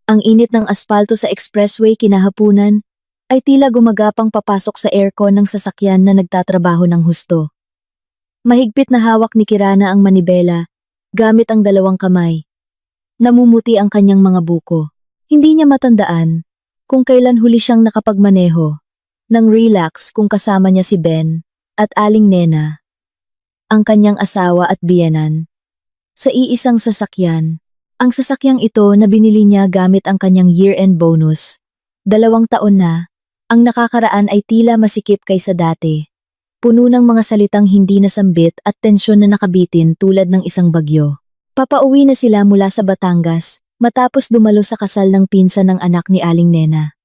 Ang init ng aspalto sa expressway kinahapunan ay tila gumagapang papasok sa aircon ng sasakyan na nagtatrabaho ng husto. Mahigpit na hawak ni Kirana ang manibela, gamit ang dalawang kamay. Namumuti ang kanyang mga buko. Hindi niya matandaan kung kailan huli siyang nakapagmaneho, nang relax kung kasama niya si Ben at Aling Nena, ang kanyang asawa at biyenan. Sa iisang sasakyan, ang sasakyang ito na binili niya gamit ang kanyang year-end bonus. 2 taon na, ang nakakaraan ay tila masikip kaysa dati. Puno ng mga salitang hindi nasambit at tensyon na nakabitin tulad ng isang bagyo. Papauwi na sila mula sa Batangas, matapos dumalo sa kasal ng pinsan ng anak ni Aling Nena.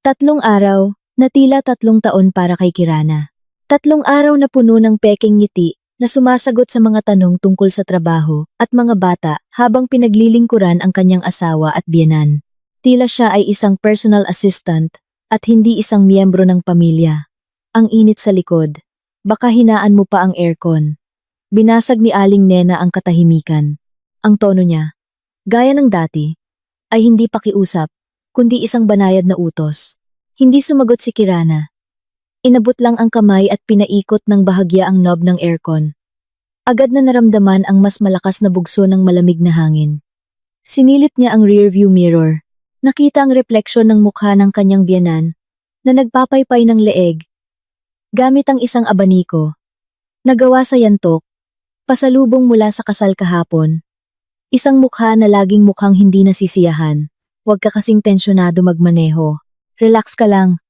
3 araw, na tila 3 taon para kay Kirana. 3 araw na puno ng pekeng ngiti na sumasagot sa mga tanong tungkol sa trabaho at mga bata habang pinaglilingkuran ang kanyang asawa at biyenan. Tila siya ay isang personal assistant at hindi isang miyembro ng pamilya. Ang init sa likod. Baka hinaan mo pa ang aircon. Binasag ni Aling Nena ang katahimikan. Ang tono niya, gaya ng dati, ay hindi pakiusap, kundi isang banayad na utos. Hindi sumagot si Kirana. Inabot lang ang kamay at pinaikot ng bahagya ang knob ng aircon. Agad na naramdaman ang mas malakas na bugso ng malamig na hangin. Sinilip niya ang rearview mirror. Nakita ang refleksyon ng mukha ng kanyang biyenan na nagpapaypay ng leeg gamit ang isang abaniko. Nagawa sa yantok, pasalubong mula sa kasal kahapon. Isang mukha na laging mukhang hindi nasisiyahan. Huwag ka kasing tensyonado magmaneho. Relax ka lang.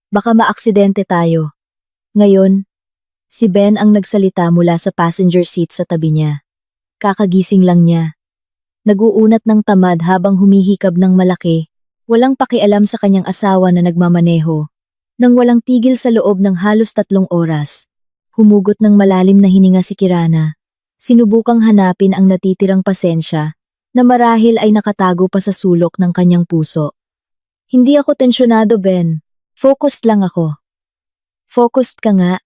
Baka maaksidente tayo. Ngayon, si Ben ang nagsalita mula sa passenger seat sa tabi niya. Kakagising lang niya. Naguunat ng tamad habang humihikab ng malaki. Walang pakialam sa kanyang asawa na nagmamaneho. Nang walang tigil sa loob ng halos 3 oras. Humugot ng malalim na hininga si Kirana. Sinubukang hanapin ang natitirang pasensya na marahil ay nakatago pa sa sulok ng kanyang puso. Hindi ako tensyonado, Ben. Focused lang ako. Focused ka nga.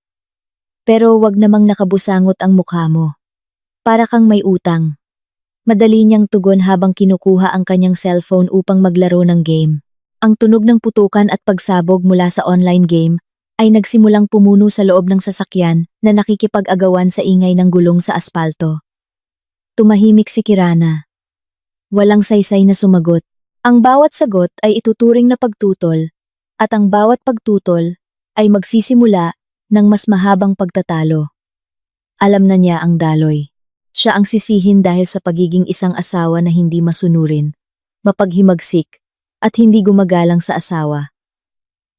Pero wag namang nakabusangot ang mukha mo. Para kang may utang. Madali niyang tugon habang kinukuha ang kanyang cellphone upang maglaro ng game. Ang tunog ng putukan at pagsabog mula sa online game ay nagsimulang pumuno sa loob ng sasakyan na nakikipag-agawan sa ingay ng gulong sa aspalto. Tumahimik si Kirana. Walang saysay na sumagot. Ang bawat sagot ay ituturing na pagtutol, at ang bawat pagtutol ay magsisimula ng mas mahabang pagtatalo. Alam na niya ang daloy. Siya ang sisihin dahil sa pagiging isang asawa na hindi masunurin, mapaghimagsik, at hindi gumagalang sa asawa.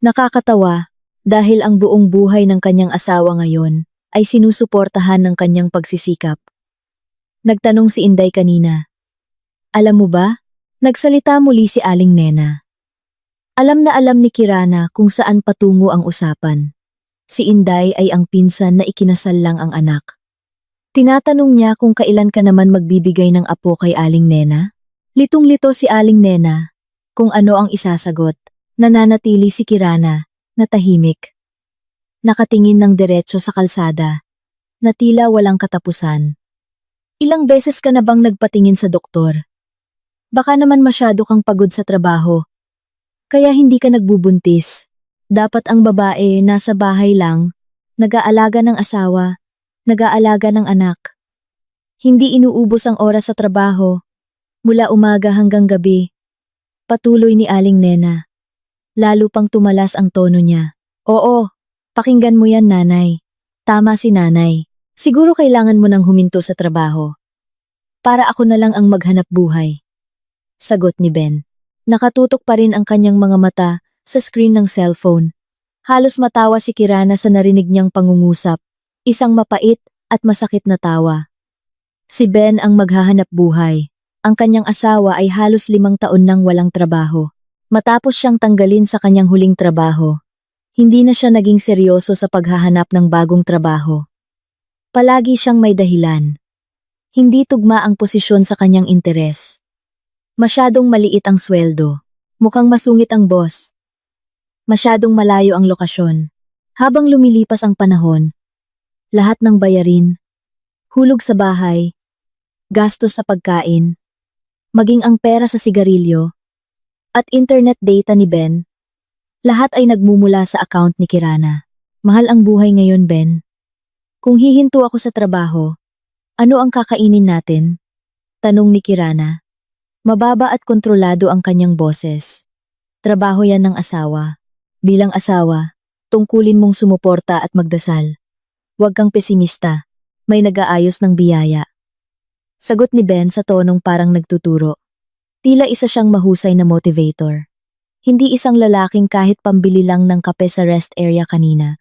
Nakakatawa dahil ang buong buhay ng kanyang asawa ngayon ay sinusuportahan ng kanyang pagsisikap. Nagtanong si Inday kanina. Alam mo ba? Nagsalita muli si Aling Nena. Alam na alam ni Kirana kung saan patungo ang usapan. Si Inday ay ang pinsan na ikinasal lang ang anak. Tinatanong niya kung kailan ka naman magbibigay ng apo kay Aling Nena. Litong-lito si Aling Nena kung ano ang isasagot. Nananatili si Kirana na tahimik. Nakatingin ng diretso sa kalsada na tila walang katapusan. Ilang beses ka na bang nagpatingin sa doktor? Baka naman masyado kang pagod sa trabaho. Kaya hindi ka nagbubuntis. Dapat ang babae nasa bahay lang, nag-aalaga ng asawa, nag-aalaga ng anak. Hindi inuubos ang oras sa trabaho, mula umaga hanggang gabi. Patuloy ni Aling Nena. Lalo pang tumalas ang tono niya. Oo, pakinggan mo yan, nanay. Tama si nanay. Siguro kailangan mo nang huminto sa trabaho. Para ako na lang ang maghanap buhay. Sagot ni Ben. Nakatutok pa rin ang kanyang mga mata sa screen ng cellphone. Halos matawa si Kirana sa narinig niyang pangungusap. Isang mapait at masakit na tawa. Si Ben ang maghahanap buhay. Ang kanyang asawa ay halos 5 taon nang walang trabaho. Matapos siyang tanggalin sa kanyang huling trabaho, hindi na siya naging seryoso sa paghahanap ng bagong trabaho. Palagi siyang may dahilan. Hindi tugma ang posisyon sa kanyang interes. Masyadong maliit ang sweldo. Mukhang masungit ang boss. Masyadong malayo ang lokasyon. Habang lumilipas ang panahon, lahat ng bayarin, hulog sa bahay, gastos sa pagkain, maging ang pera sa sigarilyo, at internet data ni Ben, lahat ay nagmumula sa account ni Kirana. Mahal ang buhay ngayon, Ben. Kung hihinto ako sa trabaho, ano ang kakainin natin? Tanong ni Kirana. Mababa at kontrolado ang kanyang boses. Trabaho yan ng asawa. Bilang asawa, tungkulin mong sumuporta at magdasal. Huwag kang pesimista. May nag-aayos ng biyaya. Sagot ni Ben sa tonong parang nagtuturo. Tila isa siyang mahusay na motivator. Hindi isang lalaking kahit pambili lang ng kape sa rest area kanina,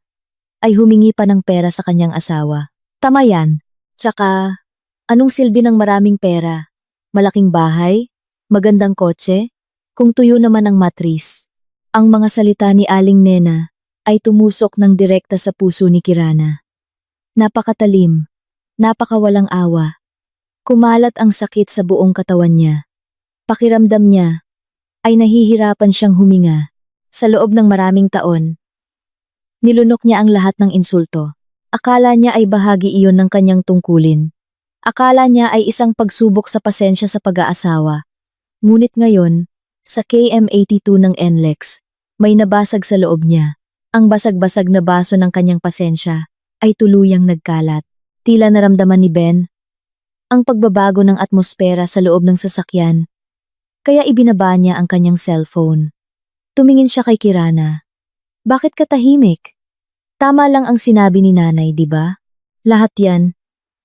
ay humingi pa ng pera sa kanyang asawa. Tama yan. Tsaka, anong silbi ng maraming pera? Malaking bahay? Magandang kotse? Kung tuyo naman ang matris. Ang mga salita ni Aling Nena ay tumusok ng direkta sa puso ni Kirana. Napakatalim, napakawalang awa. Kumalat ang sakit sa buong katawan niya. Pakiramdam niya ay nahihirapan siyang huminga. Sa loob ng maraming taon, nilunok niya ang lahat ng insulto. Akala niya ay bahagi iyon ng kanyang tungkulin. Akala niya ay isang pagsubok sa pasensya sa pag-aasawa. Ngunit ngayon, sa KM82 ng NLEX, may nabasag sa loob niya. Ang basag-basag na baso ng kanyang pasensya ay tuluyang nagkalat. Tila naramdaman ni Ben ang pagbabago ng atmosfera sa loob ng sasakyan. Kaya ibinaba niya ang kanyang cellphone. Tumingin siya kay Kirana. Bakit ka tahimik? Tama lang ang sinabi ni nanay, di ba? Lahat yan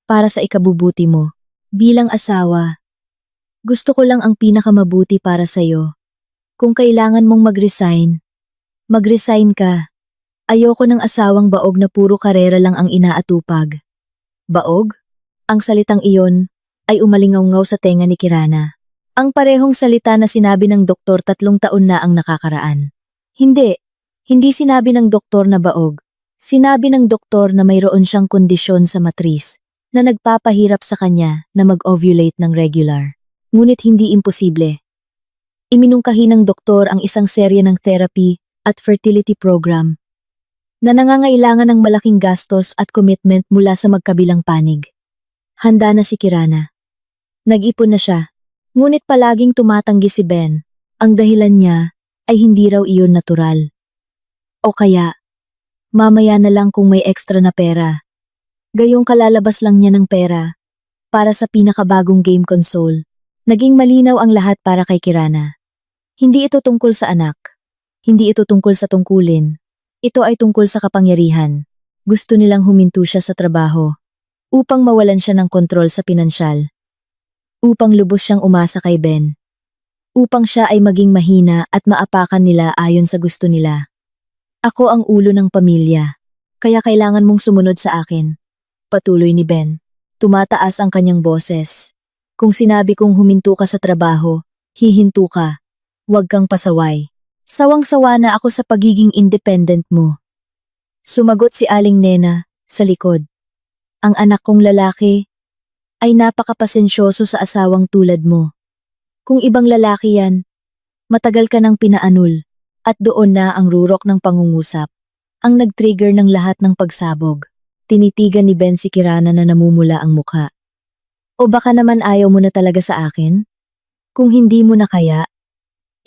para sa ikabubuti mo. Bilang asawa, gusto ko lang ang pinakamabuti para sa'yo. Kung kailangan mong mag-resign ka. Ayoko ng asawang baog na puro karera lang ang inaatupag. Baog? Ang salitang iyon ay umalingaw-ngaw sa tenga ni Kirana. Ang parehong salita na sinabi ng doktor 3 taon na ang nakakaraan. Hindi sinabi ng doktor na baog. Sinabi ng doktor na mayroon siyang kondisyon sa matris na nagpapahirap sa kanya na mag-ovulate ng regular. Ngunit hindi imposible. Iminungkahi ng doktor ang isang serye ng therapy at fertility program na nangangailangan ng malaking gastos at commitment mula sa magkabilang panig. Handa na si Kirana. Nag-ipon na siya, ngunit palaging tumatanggi si Ben. Ang dahilan niya ay hindi raw iyon natural. O kaya, mamaya na lang kung may extra na pera. Gayong kalalabas lang niya ng pera para sa pinakabagong game console. Naging malinaw ang lahat para kay Kirana. Hindi ito tungkol sa anak. Hindi ito tungkol sa tungkulin. Ito ay tungkol sa kapangyarihan. Gusto nilang huminto siya sa trabaho upang mawalan siya ng kontrol sa pinansyal. Upang lubos siyang umasa kay Ben. Upang siya ay maging mahina at maapakan nila ayon sa gusto nila. Ako ang ulo ng pamilya, kaya kailangan mong sumunod sa akin. Patuloy ni Ben. Tumataas ang kanyang boses. Kung sinabi kong huminto ka sa trabaho, hihinto ka. Huwag kang pasaway. Sawang-sawa na ako sa pagiging independent mo. Sumagot si Aling Nena sa likod. Ang anak kong lalaki ay napakapasensyoso sa asawang tulad mo. Kung ibang lalaki yan, matagal ka nang pinaanul at doon na ang rurok ng pangungusap, ang nag-trigger ng lahat ng pagsabog. Tinitigan ni Ben si Kirana na namumula ang mukha. O baka naman ayaw mo na talaga sa akin? Kung hindi mo na kaya,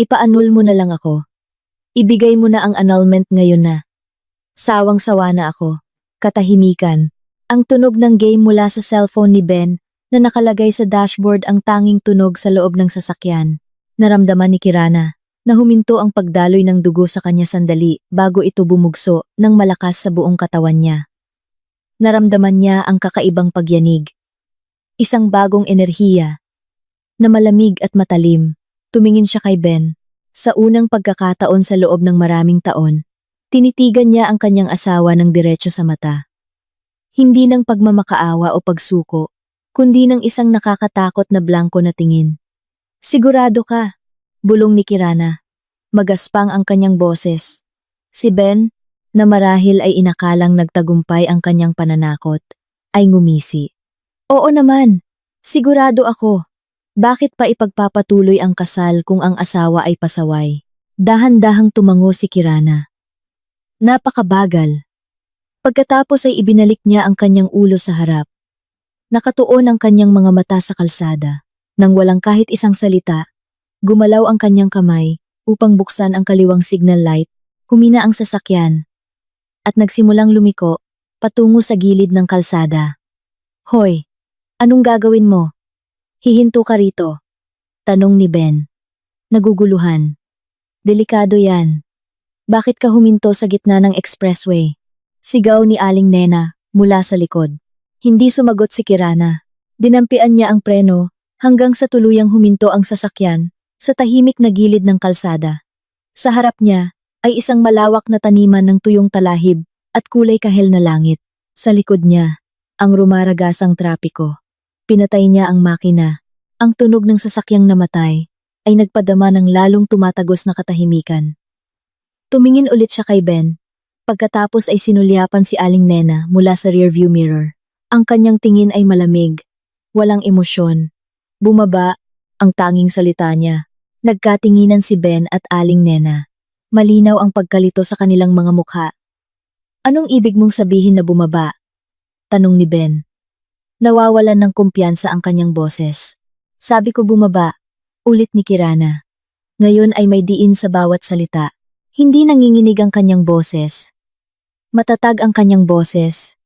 ipaanul mo na lang ako. Ibigay mo na ang annulment ngayon na. Sawang-sawa na ako. Katahimikan. Ang tunog ng game mula sa cellphone ni Ben na nakalagay sa dashboard ang tanging tunog sa loob ng sasakyan. Naramdaman ni Kirana na huminto ang pagdaloy ng dugo sa kanya sandali bago ito bumugso ng malakas sa buong katawan niya. Naramdaman niya ang kakaibang pagyanig. Isang bagong enerhiya na malamig at matalim. Tumingin siya kay Ben. Sa unang pagkakataon sa loob ng maraming taon, tinitigan niya ang kanyang asawa ng diretso sa mata. Hindi ng pagmamakaawa o pagsuko, kundi ng isang nakakatakot na blanko na tingin. Sigurado ka, bulong ni Kirana. Magaspang ang kanyang boses. Si Ben, na marahil ay inakalang nagtagumpay ang kanyang pananakot, ay ngumisi. Oo naman, sigurado ako. Bakit pa ipagpapatuloy ang kasal kung ang asawa ay pasaway? Dahan-dahang tumango si Kirana. Napakabagal. Pagkatapos ay ibinalik niya ang kanyang ulo sa harap. Nakatuon ang kanyang mga mata sa kalsada. Nang walang kahit isang salita, gumalaw ang kanyang kamay upang buksan ang kaliwang signal light, humina ang sasakyan, at nagsimulang lumiko patungo sa gilid ng kalsada. Hoy, anong gagawin mo? Hihinto ka rito, tanong ni Ben. Naguguluhan. Delikado yan. Bakit ka huminto sa gitna ng expressway? Sigaw ni Aling Nena mula sa likod. Hindi sumagot si Kirana. Dinampian niya ang preno hanggang sa tuluyang huminto ang sasakyan sa tahimik na gilid ng kalsada. Sa harap niya ay isang malawak na taniman ng tuyong talahib at kulay kahel na langit. Sa likod niya, ang rumaragasang trapiko. Pinatay niya ang makina. Ang tunog ng sasakyang namatay ay nagpadama ng lalong tumatagos na katahimikan. Tumingin ulit siya kay Ben. Pagkatapos ay sinulyapan si Aling Nena mula sa rearview mirror. Ang kanyang tingin ay malamig, walang emosyon. Bumaba ang tanging salita niya. Nagkatinginan si Ben at Aling Nena. Malinaw ang pagkalito sa kanilang mga mukha. Anong ibig mong sabihin na bumaba? Tanong ni Ben. Nawawalan ng kumpiyansa ang kanyang boses. Sabi ko bumaba, ulit ni Kirana. Ngayon ay may diin sa bawat salita. Hindi nanginginig ang kanyang boses. Matatag ang kanyang boses.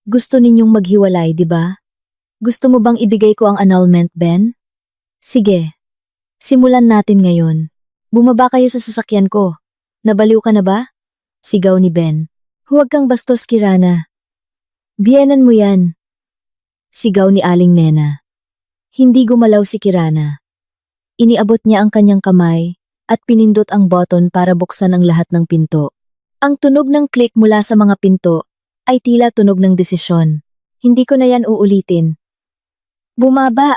Gusto ninyong maghiwalay, di ba? Gusto mo bang ibigay ko ang annulment, Ben? Sige. Simulan natin ngayon. Bumaba kayo sa sasakyan ko. Nabaliw ka na ba? Sigaw ni Ben. Huwag kang bastos, Kirana. Biyenan mo yan. Sigaw ni Aling Nena. Hindi gumalaw si Kirana. Iniabot niya ang kanyang kamay at pinindot ang button para buksan ang lahat ng pinto. Ang tunog ng click mula sa mga pinto ay tila tunog ng desisyon. Hindi ko na yan uulitin. Bumaba!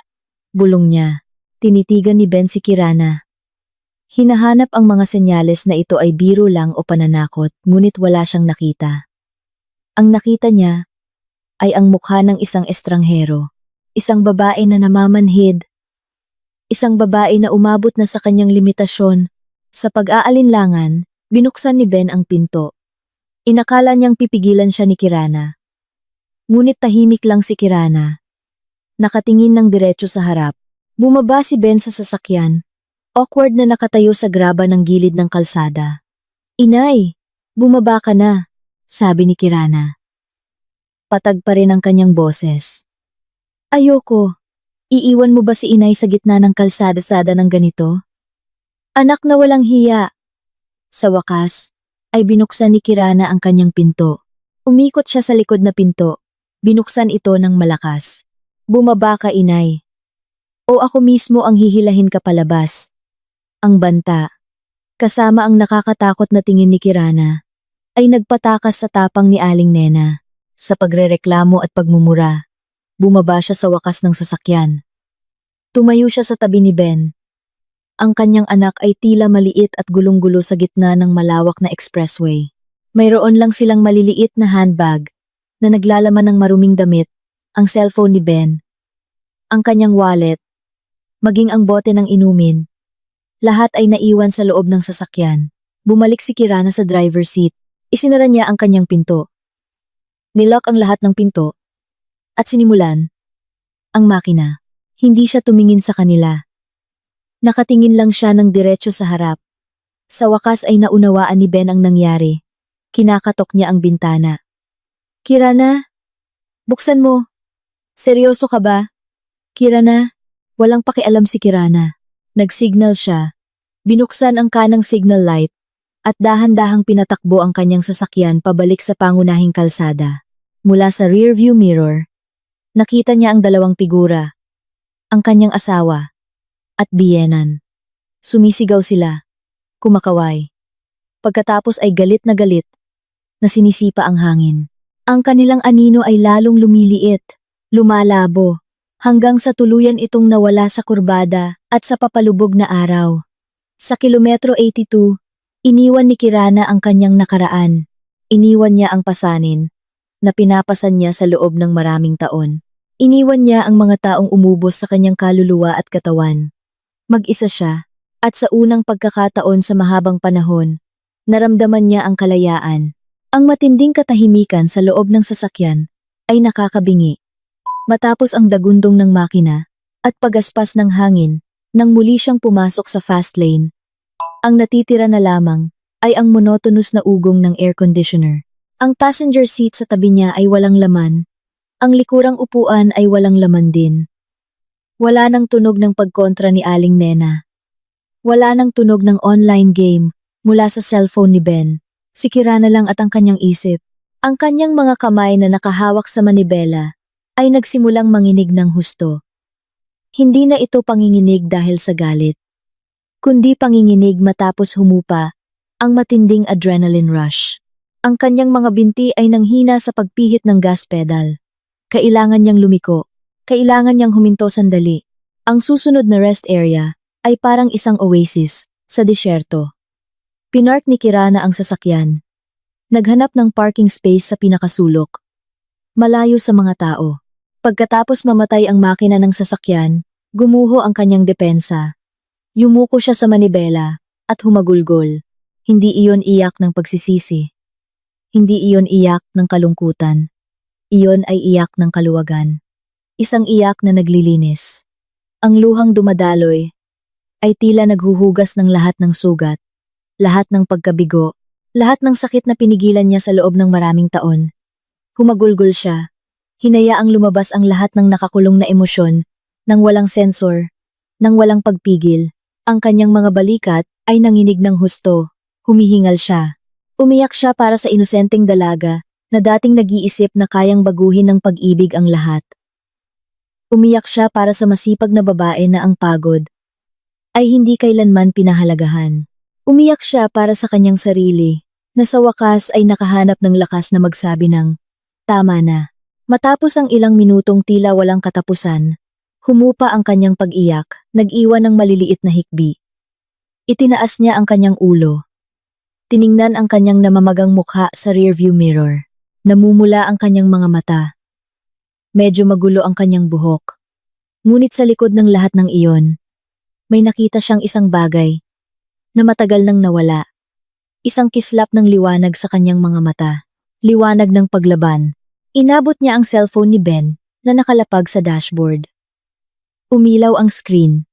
Bulong niya. Tinitigan ni Ben si Kirana. Hinahanap ang mga senyales na ito ay biro lang o pananakot, ngunit wala siyang nakita. Ang nakita niya ay ang mukha ng isang estranghero. Isang babae na namamanhid. Isang babae na umabot na sa kanyang limitasyon. Sa pag-aalinlangan, binuksan ni Ben ang pinto. Inakala niyang pipigilan siya ni Kirana. Ngunit tahimik lang si Kirana. Nakatingin ng diretso sa harap. Bumaba si Ben sa sasakyan. Awkward na nakatayo sa graba ng gilid ng kalsada. Inay, bumaba ka na, sabi ni Kirana. Patag pa rin ang kanyang boses. Ayoko. Iiwan mo ba si inay sa gitna ng kalsada-sada ng ganito? Anak na walang hiya. Sa wakas, ay binuksan ni Kirana ang kanyang pinto. Umikot siya sa likod na pinto. Binuksan ito ng malakas. Bumaba ka, inay. O ako mismo ang hihilahin ka palabas. Ang banta, kasama ang nakakatakot na tingin ni Kirana, ay nagpatakas sa tapang ni Aling Nena. Sa pagrereklamo at pagmumura, bumaba siya sa wakas ng sasakyan. Tumayo siya sa tabi ni Ben. Ang kanyang anak ay tila maliit at gulong-gulo sa gitna ng malawak na expressway. Mayroon lang silang maliliit na handbag na naglalaman ng maruming damit, ang cellphone ni Ben, ang kanyang wallet, maging ang bote ng inumin. Lahat ay naiwan sa loob ng sasakyan. Bumalik si Kirana sa driver seat. Isinara niya ang kanyang pinto. Nilock ang lahat ng pinto at sinimulan ang makina. Hindi siya tumingin sa kanila. Nakatingin lang siya ng diretso sa harap. Sa wakas ay naunawaan ni Ben ang nangyari. Kinakatok niya ang bintana. Kirana, buksan mo. Seryoso ka ba? Kirana, walang pakialam si Kirana. Nagsignal siya. Binuksan ang kanang signal light at dahan-dahang pinatakbo ang kanyang sasakyan pabalik sa pangunahing kalsada. Mula sa rearview mirror, nakita niya ang dalawang figura, ang kanyang asawa at biyenan. Sumisigaw sila, kumakaway. Pagkatapos ay galit na sinisipa ang hangin. Ang kanilang anino ay lalong lumiliit, lumalabo, hanggang sa tuluyan itong nawala sa kurbada at sa papalubog na araw. Sa kilometro 82, iniwan ni Kirana ang kanyang nakaraan. Iniwan niya ang pasanin na pinapasan niya sa loob ng maraming taon. Iniwan niya ang mga taong umubos sa kanyang kaluluwa at katawan. Mag-isa siya, at sa unang pagkakataon sa mahabang panahon, naramdaman niya ang kalayaan. Ang matinding katahimikan sa loob ng sasakyan ay nakakabingi. Matapos ang dagundong ng makina, At pagaspas ng hangin, nang muli siyang pumasok sa fast lane, ang natitira na lamang ay ang monotonous na ugong ng air conditioner. Ang passenger seat sa tabi niya ay walang laman. Ang likurang upuan ay walang laman din. Wala nang tunog ng pagkontra ni Aling Nena. Wala nang tunog ng online game mula sa cellphone ni Ben. Si Kirana lang at ang kanyang isip. Ang kanyang mga kamay na nakahawak sa manibela ay nagsimulang manginig ng husto. Hindi na ito panginginig dahil sa galit, kundi panginginig matapos humupa ang matinding adrenaline rush. Ang kanyang mga binti ay nanghina sa pagpihit ng gas pedal. Kailangan niyang lumiko. Kailangan niyang huminto sandali. Ang susunod na rest area ay parang isang oasis sa disyerto. Pinark ni Kirana ang sasakyan. Naghanap ng parking space sa pinakasulok. Malayo sa mga tao. Pagkatapos mamatay ang makina ng sasakyan, gumuho ang kanyang depensa. Yumuko siya sa manibela at humagulgol. Hindi iyon iyak ng pagsisisi. Hindi iyon iyak ng kalungkutan. Iyon ay iyak ng kaluwagan. Isang iyak na naglilinis. Ang luhang dumadaloy ay tila naghuhugas ng lahat ng sugat, lahat ng pagkabigo, lahat ng sakit na pinigilan niya sa loob ng maraming taon. Humagulgol siya. Hinayaang lumabas ang lahat ng nakakulong na emosyon, nang walang sensor, nang walang pagpigil. Ang kanyang mga balikat ay nanginig ng husto. Humihingal siya. Umiyak siya para sa inosenteng dalaga na dating nag-iisip na kayang baguhin ng pag-ibig ang lahat. Umiyak siya para sa masipag na babae na ang pagod ay hindi kailanman pinahalagahan. Umiyak siya para sa kanyang sarili na sa wakas ay nakahanap ng lakas na magsabi ng, "Tama na." Matapos ang ilang minutong tila walang katapusan, humupa ang kanyang pag-iyak, nag-iwan ng maliliit na hikbi. Itinaas niya ang kanyang ulo. Tiningnan ang kanyang namamagang mukha sa rearview mirror. Namumula ang kanyang mga mata. Medyo magulo ang kanyang buhok. Ngunit sa likod ng lahat ng iyon, may nakita siyang isang bagay na matagal nang nawala. Isang kislap ng liwanag sa kanyang mga mata. Liwanag ng paglaban. Inabot niya ang cellphone ni Ben na nakalapag sa dashboard. Umilaw ang screen.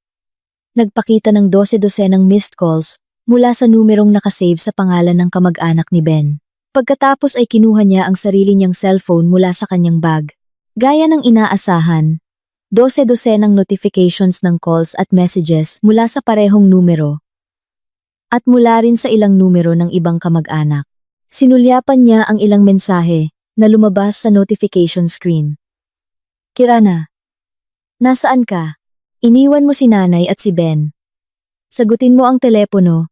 Nagpakita ng 12 ng missed calls mula sa numerong nakasave sa pangalan ng kamag-anak ni Ben. Pagkatapos ay kinuha niya ang sarili niyang cellphone mula sa kanyang bag. Gaya ng inaasahan, 12 ng notifications ng calls at messages mula sa parehong numero at mula rin sa ilang numero ng ibang kamag-anak. Sinulyapan niya ang ilang mensahe na lumabas sa notification screen. "Kirana, nasaan ka? Iniwan mo si nanay at si Ben. Sagutin mo ang telepono.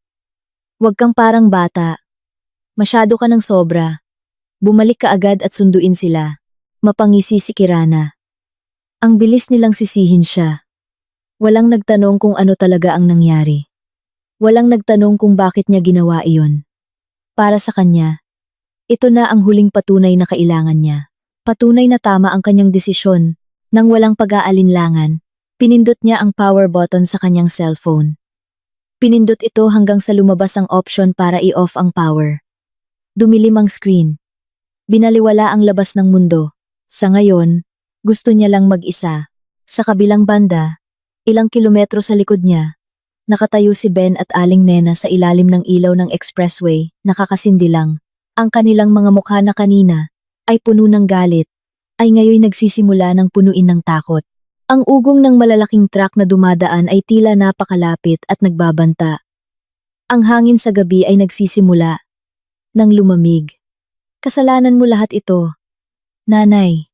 Huwag kang parang bata. Masyado ka ng sobra. Bumalik ka agad at sunduin sila." Mapangisi si Kirana. Ang bilis nilang sisihin siya. Walang nagtanong kung ano talaga ang nangyari. Walang nagtanong kung bakit niya ginawa iyon. Para sa kanya, ito na ang huling patunay na kailangan niya. Patunay na tama ang kanyang desisyon. Nang walang pag-aalinlangan, pinindot niya ang power button sa kanyang cellphone. Pinindot ito hanggang sa lumabas ang option para i-off ang power. Dumilim ang screen. Binaliwala ang labas ng mundo. Sa ngayon, gusto niya lang mag-isa. Sa kabilang banda, ilang kilometro sa likod niya, nakatayo si Ben at Aling Nena sa ilalim ng ilaw ng expressway, nakakasindi lang. Ang kanilang mga mukha na kanina ay puno ng galit, ay ngayon nagsisimula ng punuin ng takot. Ang ugong ng malalaking truck na dumadaan ay tila napakalapit at nagbabanta. Ang hangin sa gabi ay nagsisimula ng lumamig. "Kasalanan mo lahat ito, Nanay."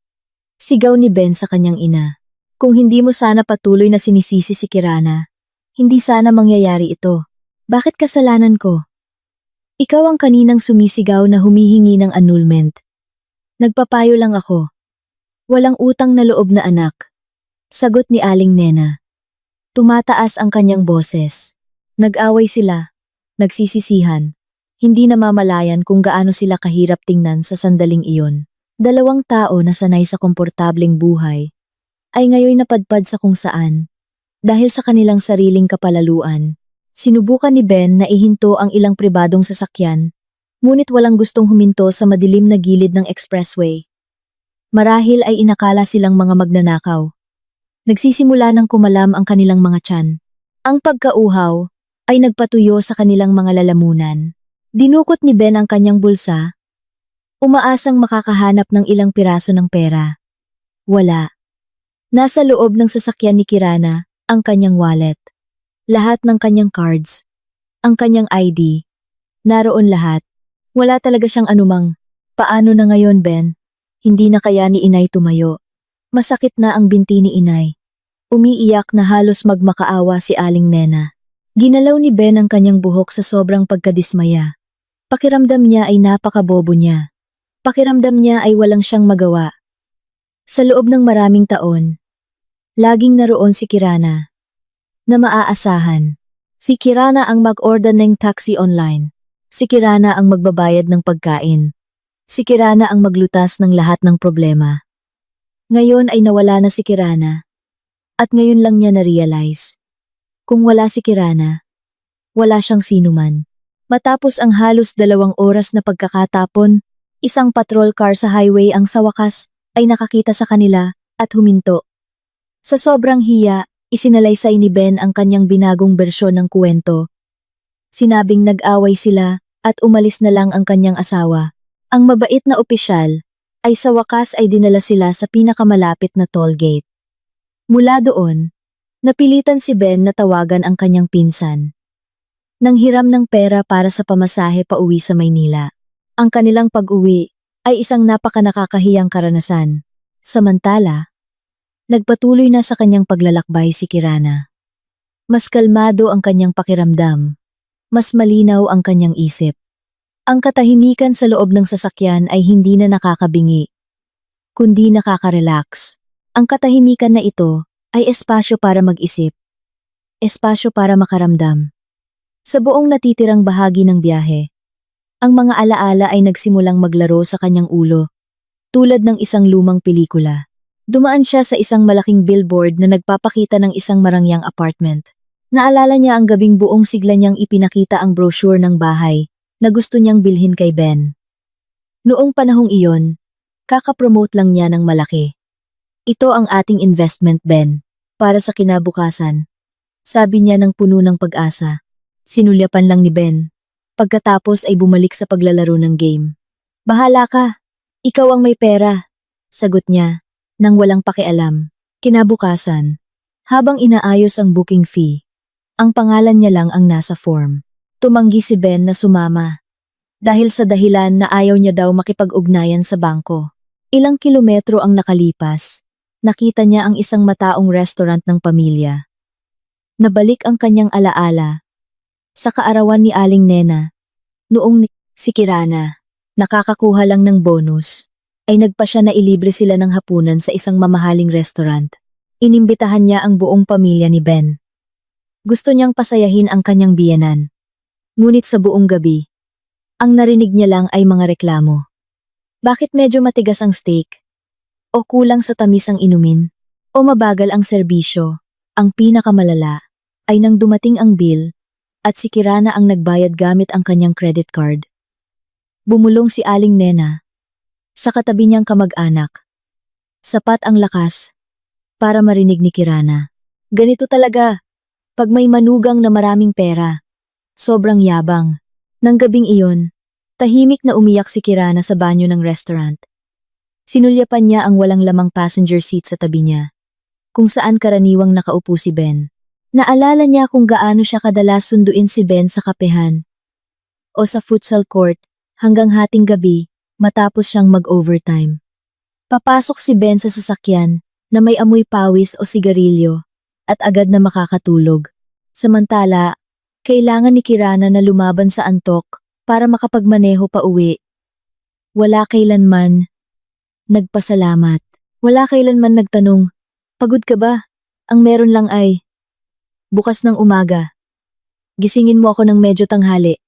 Sigaw ni Ben sa kanyang ina. "Kung hindi mo sana patuloy na sinisisi si Kirana, hindi sana mangyayari ito. Bakit kasalanan ko? Ikaw ang kaninang sumisigaw na humihingi ng annulment. Nagpapayo lang ako. Walang utang na loob na anak." Sagot ni Aling Nena. Tumataas ang kanyang boses. Nag-away sila, nagsisisihan. Hindi namamalayan kung gaano sila kahirap tingnan sa sandaling iyon. Dalawang tao na sanay sa komportableng buhay ay ngayon napadpad sa kung saan. Dahil sa kanilang sariling kapalaluan, sinubukan ni Ben na ihinto ang ilang pribadong sasakyan, ngunit walang gustong huminto sa madilim na gilid ng expressway. Marahil ay inakala silang mga magnanakaw. Nagsisimula ng kumalam ang kanilang mga tiyan. Ang pagkauhaw ay nagpatuyo sa kanilang mga lalamunan. Dinukot ni Ben ang kanyang bulsa, umaasang makakahanap ng ilang piraso ng pera. Wala. Nasa loob ng sasakyan ni Kirana ang kanyang wallet. Lahat ng kanyang cards, ang kanyang ID, naroon lahat. Wala talaga siyang anumang. Paano na ngayon, Ben? Hindi na kaya ni Inay tumayo. Masakit na ang binti ni Inay. Umiiyak na halos magmakaawa si Aling Nena. Ginalaw ni Ben ang kanyang buhok sa sobrang pagkadismaya. Pakiramdam niya ay napakabobo niya. Pakiramdam niya ay walang siyang magawa. Sa loob ng maraming taon, laging naroon si Kirana na maaasahan. Si Kirana ang mag-order ng taxi online. Si Kirana ang magbabayad ng pagkain. Si Kirana ang maglutas ng lahat ng problema. Ngayon ay nawala na si Kirana. At ngayon lang niya na-realize. Kung wala si Kirana, wala siyang sinuman. Matapos ang halos 2 oras na pagkakatapon, isang patrol car sa highway ang sa wakas ay nakakita sa kanila at huminto. Sa sobrang hiya, isinalaysay ni Ben ang kanyang binagong bersyon ng kwento. Sinabing nag-away sila at umalis na lang ang kanyang asawa. Ang mabait na opisyal ay sa wakas ay dinala sila sa pinakamalapit na toll gate. Mula doon, napilitan si Ben na tawagan ang kanyang pinsan. Nanghiram ng pera para sa pamasahe pauwi sa Maynila. Ang kanilang pag-uwi ay isang napakanakakahiyang karanasan. Samantala, nagpatuloy na sa kanyang paglalakbay si Kirana. Mas kalmado ang kanyang pakiramdam. Mas malinaw ang kanyang isip. Ang katahimikan sa loob ng sasakyan ay hindi na nakakabingi, kundi nakaka-relax. Ang katahimikan na ito ay espasyo para mag-isip, espasyo para makaramdam. Sa buong natitirang bahagi ng biyahe, ang mga alaala ay nagsimulang maglaro sa kanyang ulo, tulad ng isang lumang pelikula. Dumaan siya sa isang malaking billboard na nagpapakita ng isang marangyang apartment. Naalala niya ang gabing buong sigla niyang ipinakita ang brochure ng bahay na gusto niyang bilhin kay Ben. Noong panahong iyon, kakapromote lang niya ng malaki. Ito ang ating investment, Ben, para sa kinabukasan. Sabi niya ng puno ng pag-asa. Sinulyapan lang ni Ben. Pagkatapos ay bumalik sa paglalaro ng game. Bahala ka. Ikaw ang may pera. Sagot niya, nang walang pakialam. Kinabukasan, habang inaayos ang booking fee, ang pangalan niya lang ang nasa form. Tumanggi si Ben na sumama. Dahil sa dahilan na ayaw niya daw makipag-ugnayan sa bangko. Ilang kilometro ang nakalipas. Nakita niya ang isang mataong restaurant ng pamilya. Nabalik ang kanyang alaala. Sa kaarawan ni Aling Nena, noong si Kirana, nakakakuha lang ng bonus, ay nagpa siya na ilibre sila ng hapunan sa isang mamahaling restaurant. Inimbitahan niya ang buong pamilya ni Ben. Gusto niyang pasayahin ang kanyang biyenan. Ngunit sa buong gabi, ang narinig niya lang ay mga reklamo. Bakit medyo matigas ang steak? O kulang sa tamis ang inumin? O mabagal ang serbisyo? Ang pinakamalala ay nang dumating ang bill at si Kirana ang nagbayad gamit ang kanyang credit card. Bumulong si Aling Nena sa katabi niyang kamag-anak. Sapat ang lakas para marinig ni Kirana. Ganito talaga pag may manugang na maraming pera. Sobrang yabang. Nang gabing iyon, tahimik na umiyak si Kirana sa banyo ng restaurant. Sinulyapan niya ang walang lamang passenger seat sa tabi niya, kung saan karaniwang nakaupo si Ben. Naalala niya kung gaano siya kadalas sunduin si Ben sa kapehan o sa futsal court hanggang hating gabi matapos siyang mag-overtime. Papasok si Ben sa sasakyan na may amoy pawis o sigarilyo at agad na makakatulog. Samantala, kailangan ni Kirana na lumaban sa antok para makapagmaneho pa uwi. Wala kailanman nagpasalamat. Wala kailanman nagtanong, pagod ka ba? Ang meron lang ay, bukas ng umaga. Gisingin mo ako ng medyo tanghali.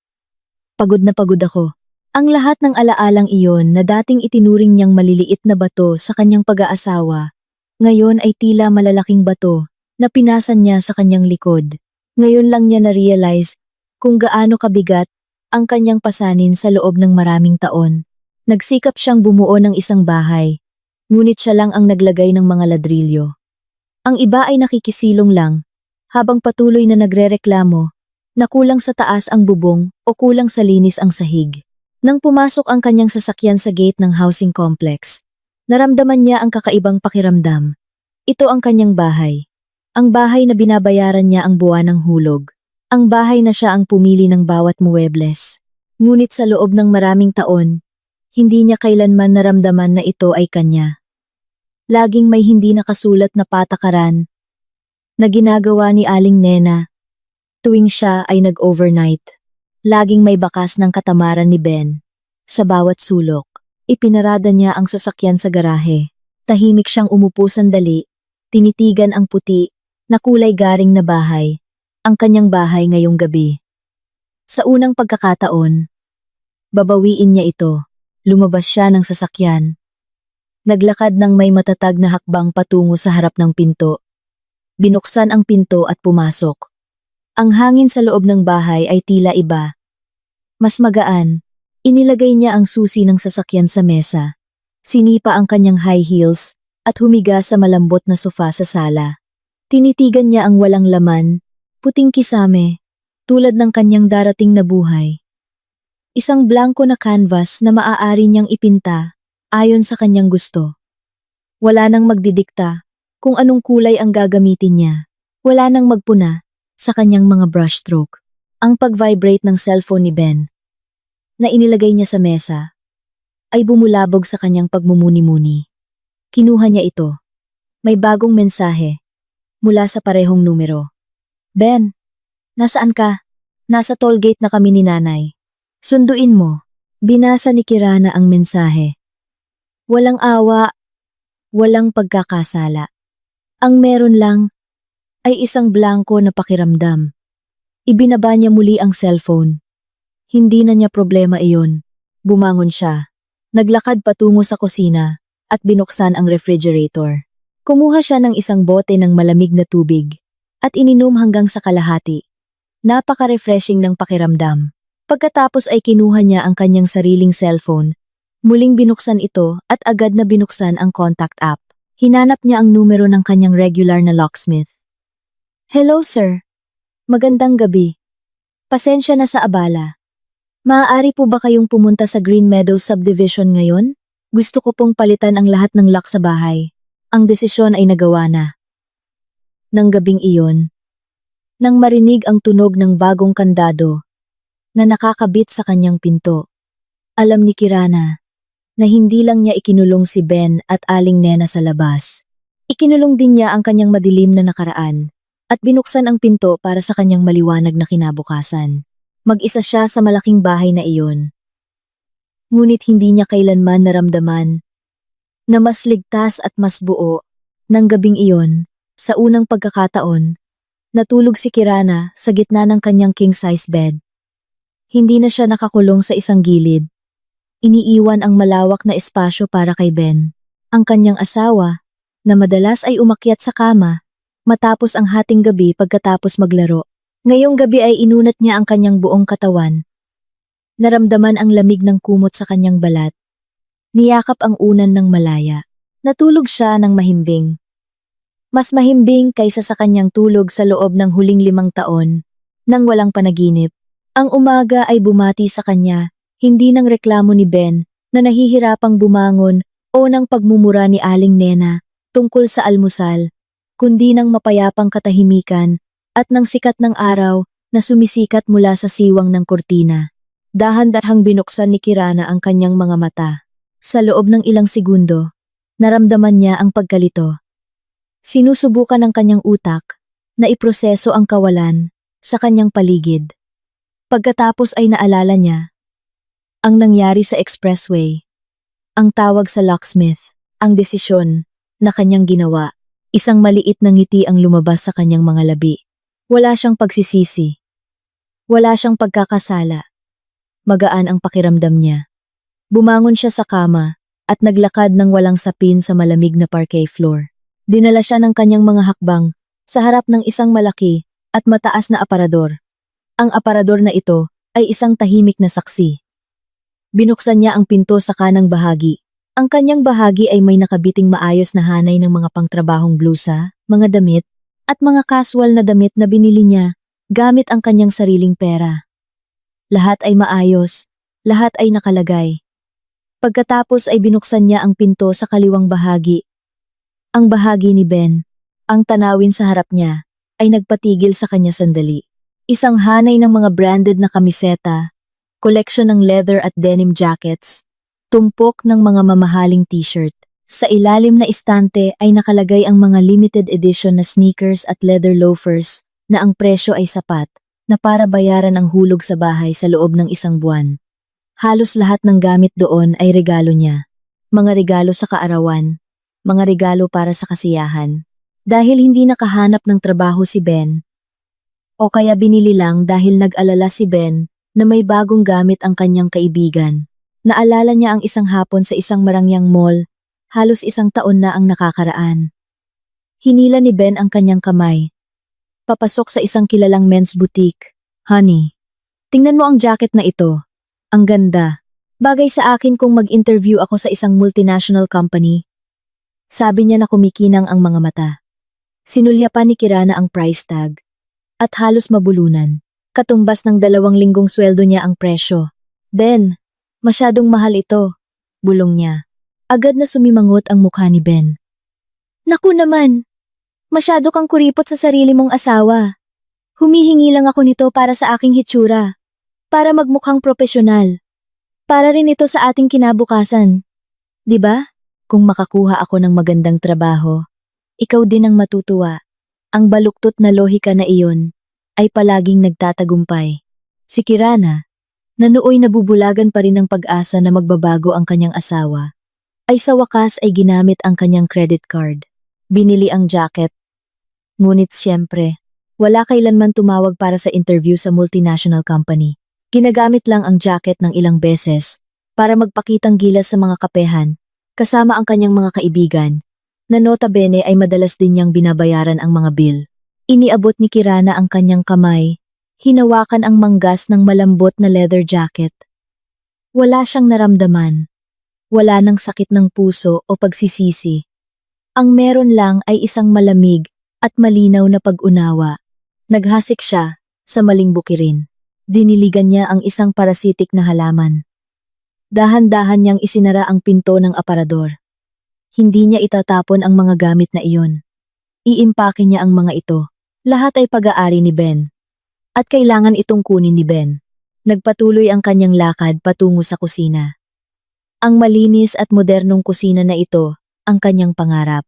Pagod na pagod ako. Ang lahat ng alaalang iyon na dating itinuring niyang maliliit na bato sa kanyang pag-aasawa, ngayon ay tila malalaking bato na pinasan niya sa kanyang likod. Ngayon lang niya na-realize kung gaano kabigat ang kanyang pasanin sa loob ng maraming taon. Nagsikap siyang bumuo ng isang bahay, ngunit siya lang ang naglagay ng mga ladrilyo. Ang iba ay nakikisilong lang, habang patuloy na nagrereklamo na kulang sa taas ang bubong o kulang sa linis ang sahig. Nang pumasok ang kanyang sasakyan sa gate ng housing complex, naramdaman niya ang kakaibang pakiramdam. Ito ang kanyang bahay. Ang bahay na binabayaran niya ang buwan ng hulog. Ang bahay na siya ang pumili ng bawat muebles. Ngunit sa loob ng maraming taon, hindi niya kailanman naramdaman na ito ay kanya. Laging may hindi nakasulat na patakaran na ginagawa ni Aling Nena tuwing siya ay nag-overnight. Laging may bakas ng katamaran ni Ben. Sa bawat sulok, ipinarada niya ang sasakyan sa garahe. Tahimik siyang umupo sandali, tinitigan ang puti na kulay garing na bahay, ang kanyang bahay ngayong gabi. Sa unang pagkakataon, babawiin niya ito. Lumabas siya ng sasakyan. Naglakad ng may matatag na hakbang patungo sa harap ng pinto. Binuksan ang pinto at pumasok. Ang hangin sa loob ng bahay ay tila iba. Mas magaan, inilagay niya ang susi ng sasakyan sa mesa. Sinipa ang kanyang high heels at humiga sa malambot na sofa sa sala. Tinitigan niya ang walang laman, puting kisame, tulad ng kanyang darating na buhay. Isang blanko na canvas na maaari niyang ipinta ayon sa kanyang gusto. Wala nang magdidikta kung anong kulay ang gagamitin niya. Wala nang magpuna sa kanyang mga brushstroke. Ang pag-vibrate ng cellphone ni Ben na inilagay niya sa mesa ay bumulabog sa kanyang pagmumuni-muni. Kinuha niya ito. May bagong mensahe mula sa parehong numero. Ben, nasaan ka? Nasa tollgate na kami ni nanay. Sunduin mo. Binasa ni Kirana ang mensahe. Walang awa, walang pagkakasala. Ang meron lang ay isang blanko na pakiramdam. Ibinaba niya muli ang cellphone. Hindi na niya problema iyon. Bumangon siya. Naglakad patungo sa kusina at binuksan ang refrigerator. Kumuha siya ng isang bote ng malamig na tubig at ininom hanggang sa kalahati. Napaka-refreshing ng pakiramdam. Pagkatapos ay kinuha niya ang kanyang sariling cellphone. Muling binuksan ito at agad na binuksan ang contact app. Hinanap niya ang numero ng kanyang regular na locksmith. Hello sir. Magandang gabi. Pasensya na sa abala. Maaari po ba kayong pumunta sa Green Meadows Subdivision ngayon? Gusto ko pong palitan ang lahat ng lock sa bahay. Ang desisyon ay nagawa na. Nang gabing iyon, nang marinig ang tunog ng bagong kandado na nakakabit sa kanyang pinto, alam ni Kirana na hindi lang niya ikinulong si Ben at Aling Nena sa labas. Ikinulong din niya ang kanyang madilim na nakaraan at binuksan ang pinto para sa kanyang maliwanag na kinabukasan. Mag-isa siya sa malaking bahay na iyon. Ngunit hindi niya kailanman naramdaman na mas ligtas at mas buo. Nang gabing iyon, sa unang pagkakataon, natulog si Kirana sa gitna ng kanyang king-size bed. Hindi na siya nakakulong sa isang gilid. Iniiwan ang malawak na espasyo para kay Ben, ang kanyang asawa, na madalas ay umakyat sa kama matapos ang hating gabi pagkatapos maglaro. Ngayong gabi ay inunat niya ang kanyang buong katawan. Naramdaman ang lamig ng kumot sa kanyang balat. Niyakap ang unan ng malaya. Natulog siya ng mahimbing. Mas mahimbing kaysa sa kanyang tulog sa loob ng huling 5 taon, nang walang panaginip. Ang umaga ay bumati sa kanya. Hindi ng reklamo ni Ben na nahihirapang bumangon o ng pagmumura ni Aling Nena tungkol sa almusal, kundi ng mapayapang katahimikan at ng sikat ng araw na sumisikat mula sa siwang ng kurtina. Dahan-dahang binuksan ni Kirana ang kanyang mga mata. Sa loob ng ilang segundo, naramdaman niya ang pagkalito. Sinusubukan ng kanyang utak na iproseso ang kawalan sa kanyang paligid. Pagkatapos ay naalala niya ang nangyari sa expressway, ang tawag sa locksmith, ang desisyon na kanyang ginawa. Isang maliit na ngiti ang lumabas sa kanyang mga labi. Wala siyang pagsisisi. Wala siyang pagkakasala. Magaan ang pakiramdam niya. Bumangon siya sa kama at naglakad ng walang sapin sa malamig na parquet floor. Dinala siya ng kanyang mga hakbang sa harap ng isang malaki at mataas na aparador. Ang aparador na ito ay isang tahimik na saksi. Binuksan niya ang pinto sa kanang bahagi. Ang kanyang bahagi ay may nakabiting maayos na hanay ng mga pangtrabahong blusa, mga damit, at mga casual na damit na binili niya gamit ang kanyang sariling pera. Lahat ay maayos, lahat ay nakalagay. Pagkatapos ay binuksan niya ang pinto sa kaliwang bahagi. Ang bahagi ni Ben, ang tanawin sa harap niya, ay nagpatigil sa kanya sandali. Isang hanay ng mga branded na kamiseta, koleksyon ng leather at denim jackets, tumpok ng mga mamahaling t-shirt. Sa ilalim na istante ay nakalagay ang mga limited edition na sneakers at leather loafers na ang presyo ay sapat na para bayaran ang hulog sa bahay sa loob ng isang buwan. Halos lahat ng gamit doon ay regalo niya. Mga regalo sa kaarawan, mga regalo para sa kasiyahan. Dahil hindi nakahanap ng trabaho si Ben, o kaya binili lang dahil nag-alala si Ben na may bagong gamit ang kanyang kaibigan. Naalala niya ang isang hapon sa isang marangyang mall, halos isang taon na ang nakakaraan. Hinila ni Ben ang kanyang kamay. Papasok sa isang kilalang men's boutique. Honey, tingnan mo ang jacket na ito. Ang ganda. Bagay sa akin kung mag-interview ako sa isang multinational company. Sabi niya na kumikinang ang mga mata. Sinulyapan ni Kirana ang price tag. At halos mabulunan. Katumbas ng 2 linggong sweldo niya ang presyo. Ben, masyadong mahal ito. Bulong niya. Agad na sumimangot ang mukha ni Ben. Naku naman! Masyado kang kuripot sa sarili mong asawa. Humihingi lang ako nito para sa aking hitsura. Para magmukhang propesyonal. Para rin ito sa ating kinabukasan. 'Di ba? Kung makakuha ako ng magandang trabaho, ikaw din ang matutuwa. Ang baluktot na lohika na iyon ay palaging nagtatagumpay. Si Kirana, na nooy nabubulagan pa rin ng pag-asa na magbabago ang kanyang asawa, ay sa wakas ay ginamit ang kanyang credit card. Binili ang jacket. Ngunit siyempre, wala kailanman tumawag para sa interview sa multinational company. Ginagamit lang ang jacket ng ilang beses para magpakitang gilas sa mga kapehan, kasama ang kanyang mga kaibigan, na nota bene ay madalas din niyang binabayaran ang mga bill. Iniabot ni Kirana ang kanyang kamay, hinawakan ang manggas ng malambot na leather jacket. Wala siyang naramdaman. Wala nang sakit ng puso o pagsisisi. Ang meron lang ay isang malamig at malinaw na pag-unawa. Naghasik siya sa maling bukirin. Diniligan niya ang isang parasitik na halaman. Dahan-dahan niyang isinara ang pinto ng aparador. Hindi niya itatapon ang mga gamit na iyon. Iimpake niya ang mga ito. Lahat ay pag-aari ni Ben. At kailangan itong kunin ni Ben. Nagpatuloy ang kanyang lakad patungo sa kusina. Ang malinis at modernong kusina na ito, ang kanyang pangarap.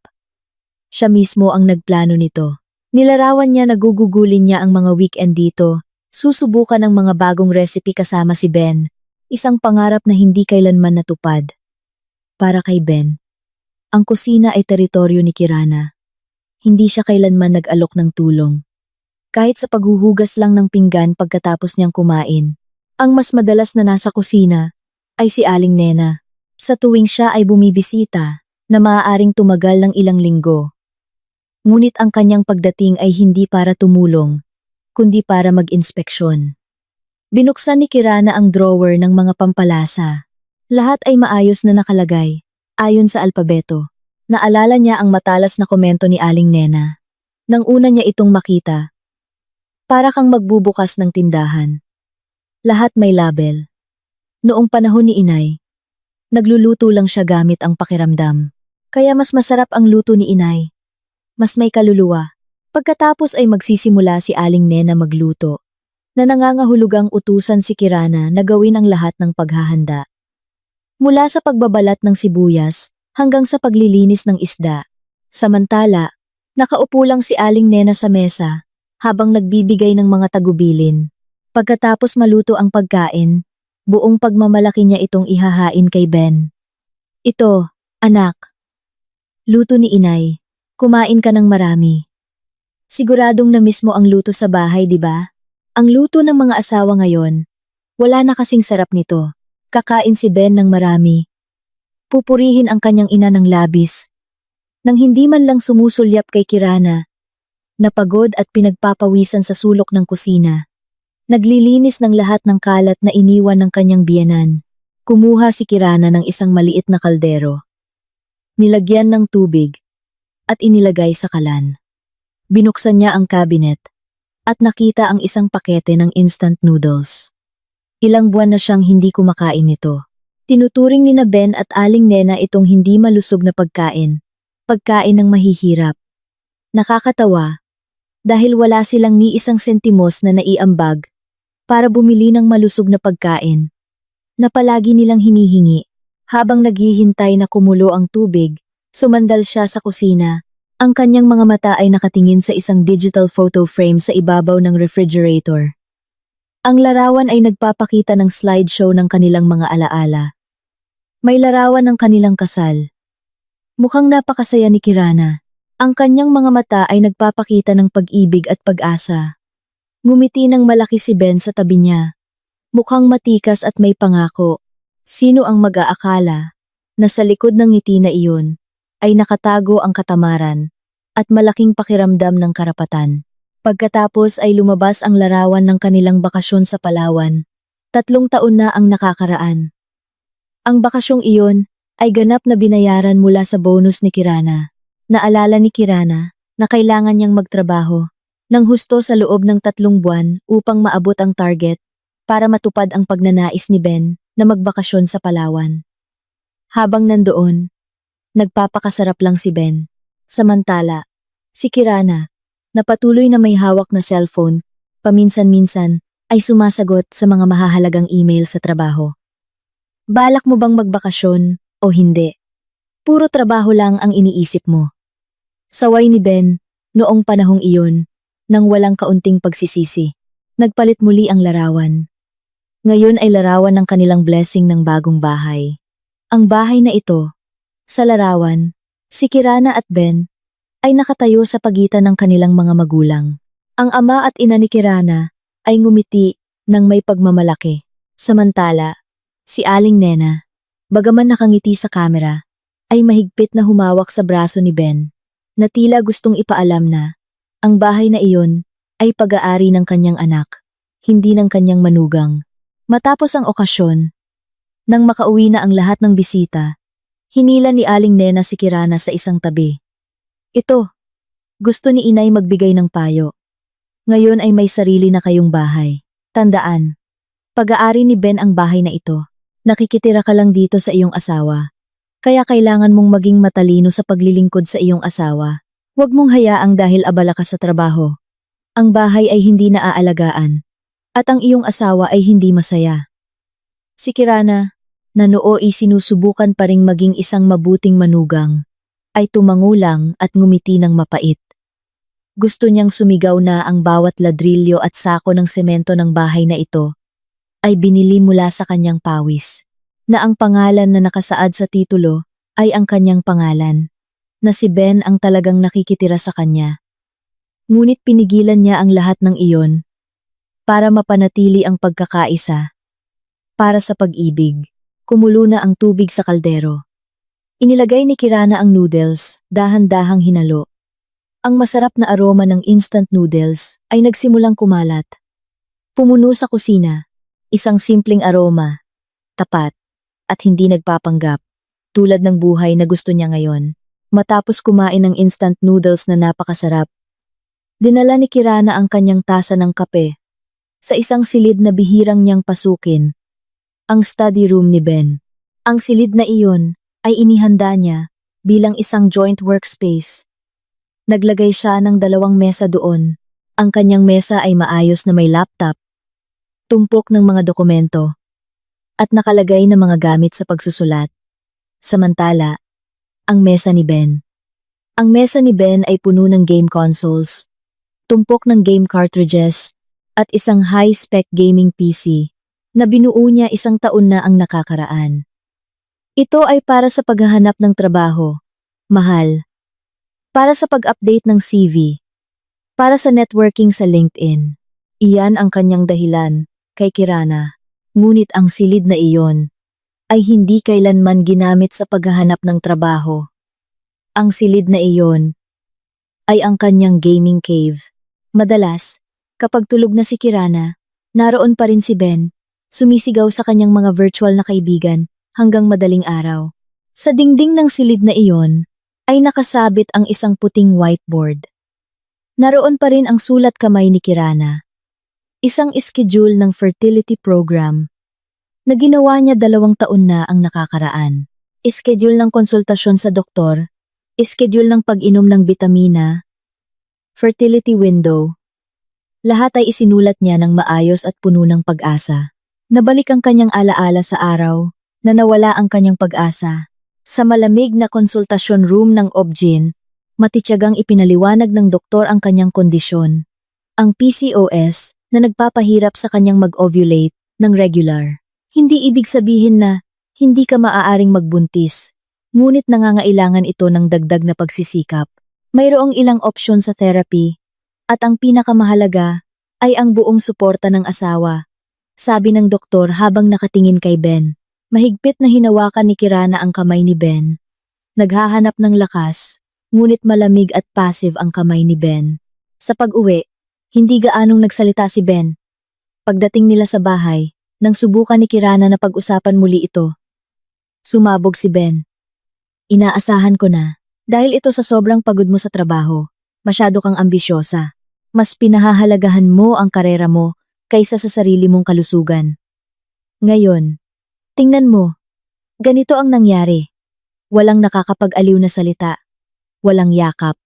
Siya mismo ang nagplano nito. Nilarawan niya na gugugulin niya ang mga weekend dito, susubukan ang mga bagong recipe kasama si Ben, isang pangarap na hindi kailanman natupad. Para kay Ben, ang kusina ay teritoryo ni Kirana. Hindi siya kailanman nag-alok ng tulong. Kahit sa paghuhugas lang ng pinggan pagkatapos niyang kumain, ang mas madalas na nasa kusina ay si Aling Nena. Sa tuwing siya ay bumibisita, na maaaring tumagal ng ilang linggo. Ngunit ang kanyang pagdating ay hindi para tumulong, kundi para mag-inspeksyon. Binuksan ni Kirana ang drawer ng mga pampalasa. Lahat ay maayos na nakalagay, ayon sa alpabeto. Naalala niya ang matalas na komento ni Aling Nena. Nang una niya itong makita, para kang magbubukas ng tindahan. Lahat may label. Noong panahon ni Inay, nagluluto lang siya gamit ang pakiramdam. Kaya mas masarap ang luto ni Inay. Mas may kaluluwa. Pagkatapos ay magsisimula si Aling Nena magluto, na nangangahulugang utusan si Kirana na gawin ang lahat ng paghahanda. Mula sa pagbabalat ng sibuyas hanggang sa paglilinis ng isda. Samantala, nakaupo lang si Aling Nena sa mesa habang nagbibigay ng mga tagubilin. Pagkatapos maluto ang pagkain, buong pagmamalaki niya itong ihahain kay Ben. Ito, anak. Luto ni Inay. Kumain ka ng marami. Siguradong na-miss mo ang luto sa bahay, di ba? Ang luto ng mga asawa ngayon, wala na kasing sarap nito. Kakain si Ben ng marami. Pupurihin ang kanyang ina ng labis. Nang hindi man lang sumusulyap kay Kirana, napagod at pinagpapawisan sa sulok ng kusina. Naglilinis ng lahat ng kalat na iniwan ng kanyang biyenan. Kumuha si Kirana ng isang maliit na kaldero. Nilagyan ng tubig at inilagay sa kalan. Binuksan niya ang cabinet at nakita ang isang pakete ng instant noodles. Ilang buwan na siyang hindi kumakain nito. Tinuturing ni na Ben at Aling Nena itong hindi malusog na pagkain ng mahihirap. Nakakatawa, dahil wala silang ni isang sentimos na naiambag para bumili ng malusog na pagkain na palagi nilang hinihingi. Habang naghihintay na kumulo ang tubig, sumandal siya sa kusina. Ang kanyang mga mata ay nakatingin sa isang digital photo frame sa ibabaw ng refrigerator. Ang larawan ay nagpapakita ng slideshow ng kanilang mga alaala. May larawan ng kanilang kasal. Mukhang napakasaya ni Kirana. Ang kanyang mga mata ay nagpapakita ng pag-ibig at pag-asa. Ngumiti ng malaki si Ben sa tabi niya. Mukhang matikas at may pangako. Sino ang mag-aakala na sa likod ng ngiti na iyon ay nakatago ang katamaran at malaking pakiramdam ng karapatan. Pagkatapos ay lumabas ang larawan ng kanilang bakasyon sa Palawan. 3 taon na ang nakakaraan. Ang bakasyong iyon ay ganap na binayaran mula sa bonus ni Kirana. Naalala ni Kirana na kailangan niyang magtrabaho ng husto sa loob ng 3 buwan upang maabot ang target para matupad ang pagnanais ni Ben na magbakasyon sa Palawan. Habang nandoon, nagpapakasarap lang si Ben. Samantala, si Kirana, na patuloy na may hawak na cellphone, paminsan-minsan ay sumasagot sa mga mahahalagang email sa trabaho. Balak mo bang magbakasyon o hindi? Puro trabaho lang ang iniisip mo. Saway ni Ben, noong panahong iyon, nang walang kaunting pagsisisi, nagpalit muli ang larawan. Ngayon ay larawan ng kanilang blessing ng bagong bahay. Ang bahay na ito, sa larawan, si Kirana at Ben ay nakatayo sa pagitan ng kanilang mga magulang. Ang ama at ina ni Kirana ay ngumiti ng may pagmamalaki. Samantala, si Aling Nena, bagaman nakangiti sa kamera, ay mahigpit na humawak sa braso ni Ben, na tila gustong ipaalam na ang bahay na iyon ay pag-aari ng kanyang anak, hindi ng kanyang manugang. Matapos ang okasyon, nang makauwi na ang lahat ng bisita, hinila ni Aling Nena si Kirana sa isang tabi. Ito, gusto ni Inay magbigay ng payo. Ngayon ay may sarili na kayong bahay. Tandaan, pag-aari ni Ben ang bahay na ito. Nakikitira ka lang dito sa iyong asawa. Kaya kailangan mong maging matalino sa paglilingkod sa iyong asawa. Huwag mong hayaang dahil abala ka sa trabaho. Ang bahay ay hindi naaalagaan. At ang iyong asawa ay hindi masaya. Si Kirana, na nooy sinusubukan pa ring maging isang mabuting manugang, ay tumango lang at ngumiti ng mapait. Gusto niyang sumigaw na ang bawat ladrilyo at sako ng semento ng bahay na ito ay binili mula sa kanyang pawis, na ang pangalan na nakasaad sa titulo ay ang kanyang pangalan, na si Ben ang talagang nakikitira sa kanya. Ngunit pinigilan niya ang lahat ng iyon para mapanatili ang pagkakaisa. Para sa pag-ibig, kumulo na ang tubig sa kaldero. Inilagay ni Kirana ang noodles, dahan-dahang hinalo. Ang masarap na aroma ng instant noodles ay nagsimulang kumalat. Pumuno sa kusina, isang simpleng aroma, tapat, at hindi nagpapanggap, tulad ng buhay na gusto niya ngayon. Matapos kumain ng instant noodles na napakasarap, dinala ni Kirana ang kanyang tasa ng kape sa isang silid na bihirang niyang pasukin, ang study room ni Ben. Ang silid na iyon ay inihanda niya bilang isang joint workspace. Naglagay siya ng 2 mesa doon. Ang kanyang mesa ay maayos na may laptop, tumpok ng mga dokumento, at nakalagay na mga gamit sa pagsusulat. Samantala, ang mesa ni Ben. Ang mesa ni Ben ay puno ng game consoles, tumpok ng game cartridges, at isang high-spec gaming PC na binuo niya 1 taon na ang nakakaraan. Ito ay para sa paghahanap ng trabaho, mahal, para sa pag-update ng CV, para sa networking sa LinkedIn. Iyan ang kanyang dahilan kay Kirana, ngunit ang silid na iyon ay hindi kailanman ginamit sa paghahanap ng trabaho. Ang silid na iyon ay ang kanyang gaming cave. Madalas, kapag tulog na si Kirana, naroon pa rin si Ben, sumisigaw sa kanyang mga virtual na kaibigan hanggang madaling araw. Sa dingding ng silid na iyon ay nakasabit ang isang puting whiteboard. Naroon pa rin ang sulat kamay ni Kirana. Isang schedule ng fertility program na ginawa niya 2 taon na ang nakakaraan. Schedule ng konsultasyon sa doktor, schedule ng pag-inom ng bitamina, fertility window. Lahat ay isinulat niya ng maayos at puno ng pag-asa. Nabalik ang kanyang alaala sa araw na nawala ang kanyang pag-asa. Sa malamig na konsultasyon room ng OB-GYN, matityagang ipinaliwanag ng doktor ang kanyang kondisyon. Ang PCOS na nagpapahirap sa kanyang mag-ovulate ng regular. Hindi ibig sabihin na hindi ka maaaring magbuntis, ngunit nangangailangan ito ng dagdag na pagsisikap. Mayroong ilang opsyon sa therapy, at ang pinakamahalaga ay ang buong suporta ng asawa, sabi ng doktor habang nakatingin kay Ben. Mahigpit na hinawakan ni Kirana ang kamay ni Ben. Naghahanap ng lakas, ngunit malamig at passive ang kamay ni Ben. Sa pag-uwi, hindi gaanong nagsalita si Ben. Pagdating nila sa bahay, nang subukan ni Kirana na pag-usapan muli ito, sumabog si Ben. Inaasahan ko na, dahil ito sa sobrang pagod mo sa trabaho, masyado kang ambisyosa. Mas pinahahalagahan mo ang karera mo kaysa sa sarili mong kalusugan. Ngayon, tingnan mo, ganito ang nangyari. Walang nakakapag-aliw na salita, walang yakap.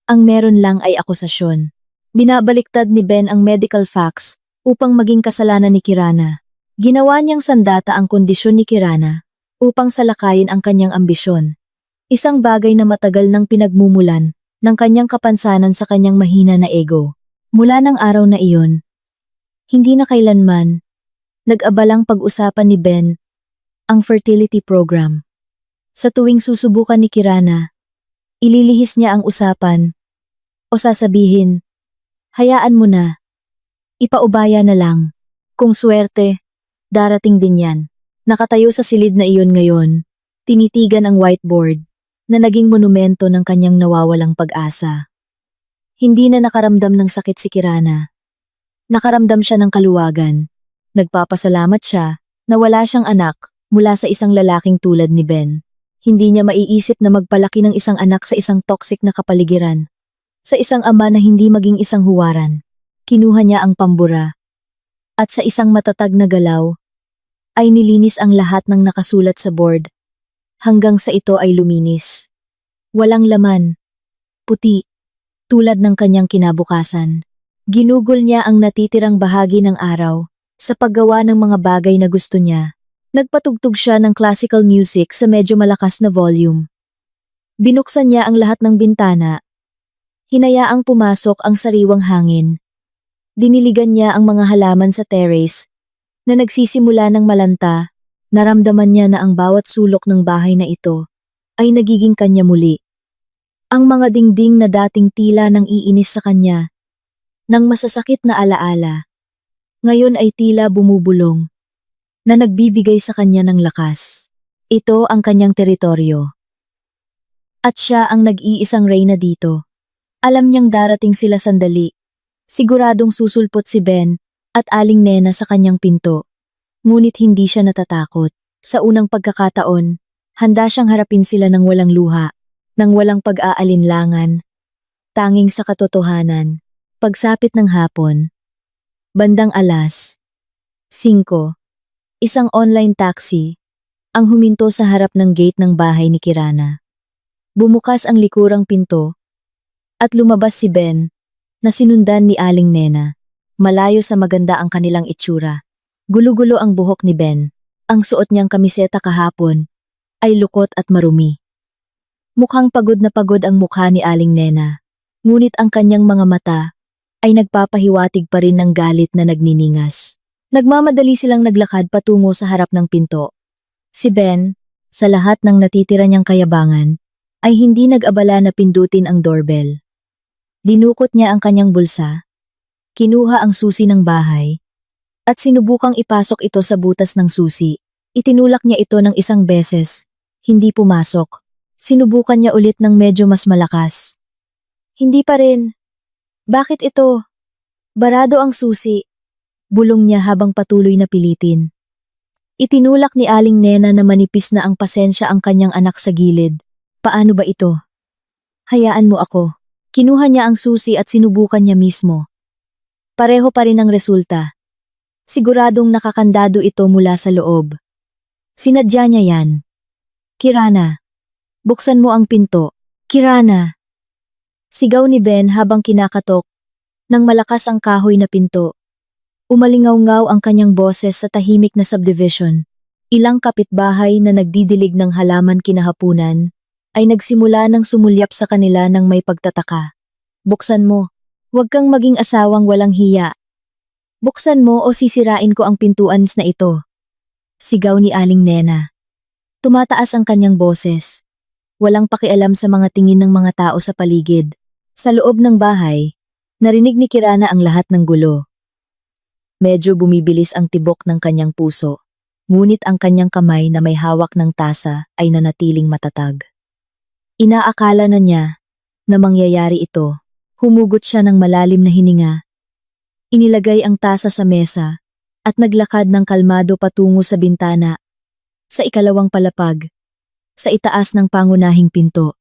Ang meron lang ay akusasyon. Binabaliktad ni Ben ang medical facts upang maging kasalanan ni Kirana. Ginawa niyang sandata ang kondisyon ni Kirana upang salakayin ang kanyang ambisyon. Isang bagay na matagal nang pinagmumulan ng kanyang kapansanan sa kanyang mahina na ego. Mula ng araw na iyon, hindi na kailanman nag-abalang pag-usapan ni Ben ang fertility program. Sa tuwing susubukan ni Kirana, ililihis niya ang usapan o sasabihin, hayaan mo na, ipaubaya na lang. Kung swerte, darating din yan. Nakatayo sa silid na iyon ngayon, tinitigan ang whiteboard na naging monumento ng kanyang nawawalang pag-asa. Hindi na nakaramdam ng sakit si Kirana. Nakaramdam siya ng kaluwagan. Nagpapasalamat siya na wala siyang anak mula sa isang lalaking tulad ni Ben. Hindi niya maiisip na magpalaki ng isang anak sa isang toxic na kapaligiran. Sa isang ama na hindi maging isang huwaran. Kinuha niya ang pambura. At sa isang matatag na galaw, ay nilinis ang lahat ng nakasulat sa board. Hanggang sa ito ay luminis. Walang laman. Puti. Tulad ng kanyang kinabukasan. Ginugol niya ang natitirang bahagi ng araw sa paggawa ng mga bagay na gusto niya. Nagpatugtog siya ng classical music sa medyo malakas na volume. Binuksan niya ang lahat ng bintana. Hinayaang pumasok ang sariwang hangin. Diniligan niya ang mga halaman sa terrace na nagsisimula ng malanta. Naramdaman niya na ang bawat sulok ng bahay na ito ay nagiging kanya muli. Ang mga dingding na dating tila nang iinis sa kanya, nang masasakit na alaala, ngayon ay tila bumubulong, na nagbibigay sa kanya ng lakas. Ito ang kanyang teritoryo. At siya ang nag-iisang reyna dito. Alam niyang darating sila sandali. Siguradong susulpot si Ben at Aling Nena sa kanyang pinto. Ngunit hindi siya natatakot. Sa unang pagkakataon, handa siyang harapin sila ng walang luha, ng walang pag-aalinlangan, tanging sa katotohanan. Pagsapit ng hapon, bandang alas 5, isang online taxi ang huminto sa harap ng gate ng bahay ni Kirana. Bumukas ang likurang pinto at lumabas si Ben na sinundan ni Aling Nena. Malayo sa maganda ang kanilang itsura. Gulo-gulo ang buhok ni Ben. Ang suot niyang kamiseta kahapon ay lukot at marumi. Mukhang pagod na pagod ang mukha ni Aling Nena. Ngunit ang kanyang mga mata ay nagpapahiwatig pa rin ng galit na nagniningas. Nagmamadali silang naglakad patungo sa harap ng pinto. Si Ben, sa lahat ng natitira niyang kayabangan, ay hindi nag-abala na pindutin ang doorbell. Dinukot niya ang kanyang bulsa, kinuha ang susi ng bahay, at sinubukang ipasok ito sa butas ng susi. Itinulak niya ito ng isang beses, hindi pumasok. Sinubukan niya ulit ng medyo mas malakas. Hindi pa rin. Bakit ito? Barado ang susi. Bulong niya habang patuloy na pilitin. Itinulak ni Aling Nena na manipis na ang pasensya ang kanyang anak sa gilid. Paano ba ito? Hayaan mo ako. Kinuha niya ang susi at sinubukan niya mismo. Pareho pa rin ang resulta. Siguradong nakakandado ito mula sa loob. Sinadya niya yan. Kirana, buksan mo ang pinto. Kirana! Sigaw ni Ben habang kinakatok nang malakas ang kahoy na pinto. Umalingaw-ngaw ang kanyang boses sa tahimik na subdivision. Ilang kapitbahay na nagdidilig ng halaman kinahapunan ay nagsimula ng sumulyap sa kanila ng may pagtataka. Buksan mo. Huwag kang maging asawang walang hiya. Buksan mo o sisirain ko ang pintuan na ito. Sigaw ni Aling Nena. Tumataas ang kanyang boses. Walang pakialam sa mga tingin ng mga tao sa paligid. Sa loob ng bahay, narinig ni Kirana ang lahat ng gulo. Medyo bumibilis ang tibok ng kanyang puso, ngunit ang kanyang kamay na may hawak ng tasa ay nanatiling matatag. Inaakala na niya na mangyayari ito. Humugot siya ng malalim na hininga. Inilagay ang tasa sa mesa at naglakad ng kalmado patungo sa bintana. Sa ikalawang palapag, sa itaas ng pangunahing pinto.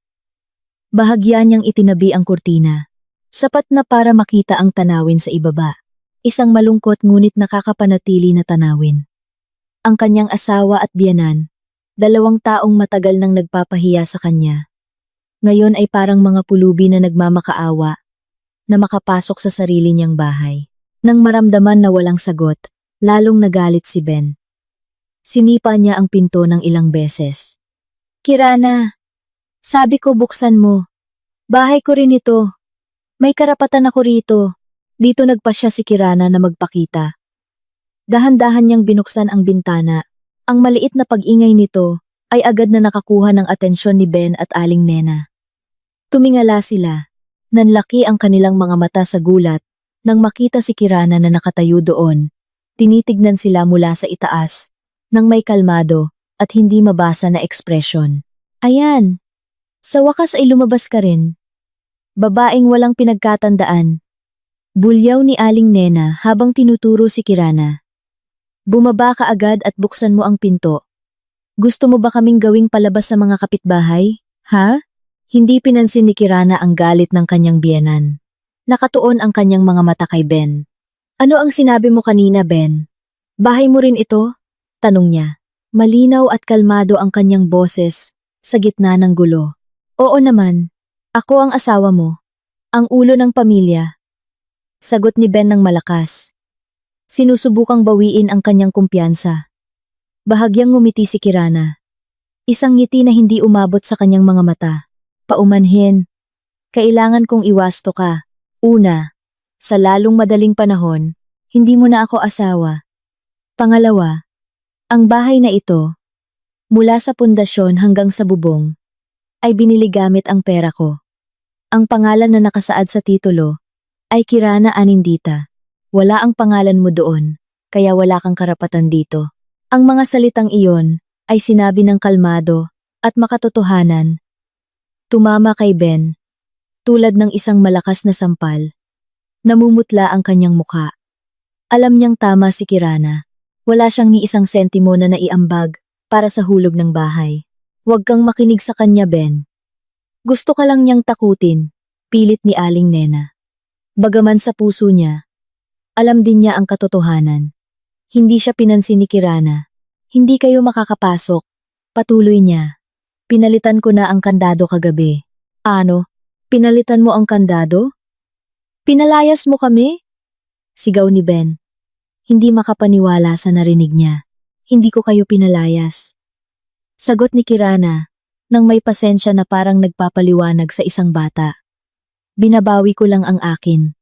Bahagya niyang itinabi ang kurtina. Sapat na para makita ang tanawin sa ibaba. Isang malungkot ngunit nakakapanatili na tanawin. Ang kanyang asawa at biyanan, 2 taong matagal nang nagpapahiya sa kanya. Ngayon ay parang mga pulubi na nagmamakaawa na makapasok sa sarili niyang bahay. Nang maramdaman na walang sagot, lalong nagalit si Ben. Sinipa niya ang pinto ng ilang beses. Kirana, sabi ko buksan mo. Bahay ko rin ito. May karapatan ako rito. Dito nagpasya si Kirana na magpakita. Dahan-dahan niyang binuksan ang bintana. Ang maliit na pag-ingay nito ay agad na nakakuha ng atensyon ni Ben at Aling Nena. Tumingala sila. Nanlaki ang kanilang mga mata sa gulat nang makita si Kirana na nakatayo doon. Tinitignan sila mula sa itaas nang may kalmado at hindi mabasa na ekspresyon. Ayan! Sa wakas ay lumabas ka rin. Babaeng walang pinagkatandaan. Bulyaw ni Aling Nena habang tinuturo si Kirana. Bumaba ka agad at buksan mo ang pinto. Gusto mo ba kaming gawing palabas sa mga kapitbahay? Ha? Hindi pinansin ni Kirana ang galit ng kanyang biyenan. Nakatuon ang kanyang mga mata kay Ben. Ano ang sinabi mo kanina, Ben? Bahay mo rin ito? Tanong niya. Malinaw at kalmado ang kanyang boses sa gitna ng gulo. Oo naman. Ako ang asawa mo. Ang ulo ng pamilya. Sagot ni Ben ng malakas. Sinusubukang bawiin ang kanyang kumpiyansa. Bahagyang ngumiti si Kirana. Isang ngiti na hindi umabot sa kanyang mga mata. Paumanhin. Kailangan kong iwasto ka. Una, sa lalong madaling panahon, hindi mo na ako asawa. Pangalawa, ang bahay na ito, mula sa pundasyon hanggang sa bubong, ay binili gamit ang pera ko. Ang pangalan na nakasaad sa titulo ay Kirana Anindita. Wala ang pangalan mo doon, kaya wala kang karapatan dito. Ang mga salitang iyon ay sinabi ng kalmado at makatotohanan. Tumama kay Ben, tulad ng isang malakas na sampal. Namumutla ang kanyang muka. Alam niyang tama si Kirana. Wala siyang ni isang sentimo na naiambag para sa hulog ng bahay. Huwag kang makinig sa kanya, Ben. Gusto ka lang niyang takutin, pilit ni Aling Nena. Bagaman sa puso niya, alam din niya ang katotohanan. Hindi siya pinansin ni Kirana. Hindi kayo makakapasok. Patuloy niya. Pinalitan ko na ang kandado kagabi. Ano? Pinalitan mo ang kandado? Pinalayas mo kami? Sigaw ni Ben. Hindi makapaniwala sa narinig niya. Hindi ko kayo pinalayas. Sagot ni Kirana, nang may pasensya na parang nagpapaliwanag sa isang bata. Binabawi ko lang ang akin.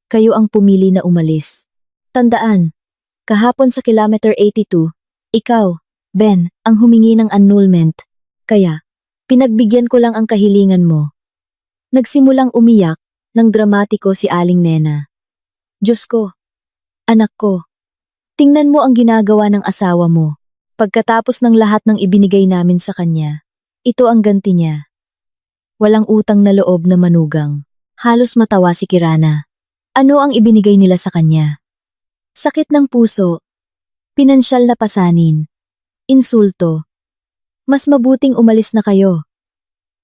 Kayo ang pumili na umalis. Tandaan, kahapon sa kilometer 82, ikaw, Ben, ang humingi ng annulment. Kaya, pinagbigyan ko lang ang kahilingan mo. Nagsimulang umiyak ng dramatiko si Aling Nena. Diyos ko, anak ko, tingnan mo ang ginagawa ng asawa mo. Pagkatapos ng lahat ng ibinigay namin sa kanya, ito ang ganti niya. Walang utang na loob na manugang. Halos matawa si Kirana. Ano ang ibinigay nila sa kanya? Sakit ng puso, pinansyal na pasanin, insulto. Mas mabuting umalis na kayo,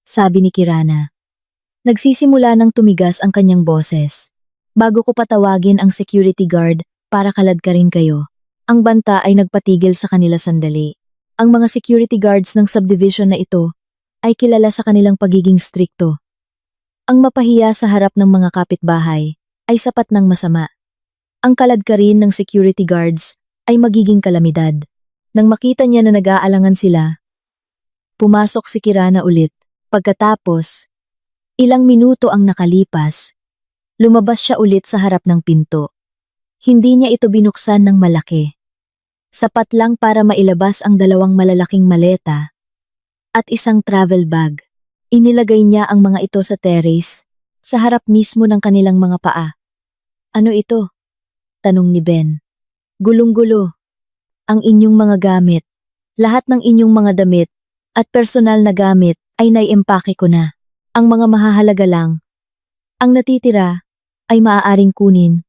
sabi ni Kirana. Nagsisimula ng tumigas ang kanyang boses. Bago ko patawagin ang security guard para kaladkarin kayo, ang banta ay nagpatigil sa kanila sandali. Ang mga security guards ng subdivision na ito ay kilala sa kanilang pagiging strikto. Ang mapahiya sa harap ng mga kapitbahay ay sapat ng masama. Ang kaladkarin ng security guards ay magiging kalamidad. Nang makita niya na nag-aalangan sila, pumasok si Kirana ulit. Pagkatapos, ilang minuto ang nakalipas, lumabas siya ulit sa harap ng pinto. Hindi niya ito binuksan ng malaki. Sapat lang para mailabas ang 2 malalaking maleta at isang travel bag. Inilagay niya ang mga ito sa terrace, sa harap mismo ng kanilang mga paa. Ano ito? Tanong ni Ben. Gulong-gulo. Ang inyong mga gamit, lahat ng inyong mga damit at personal na gamit ay naiempake ko na. Ang mga mahahalaga lang. Ang natitira ay maaaring kunin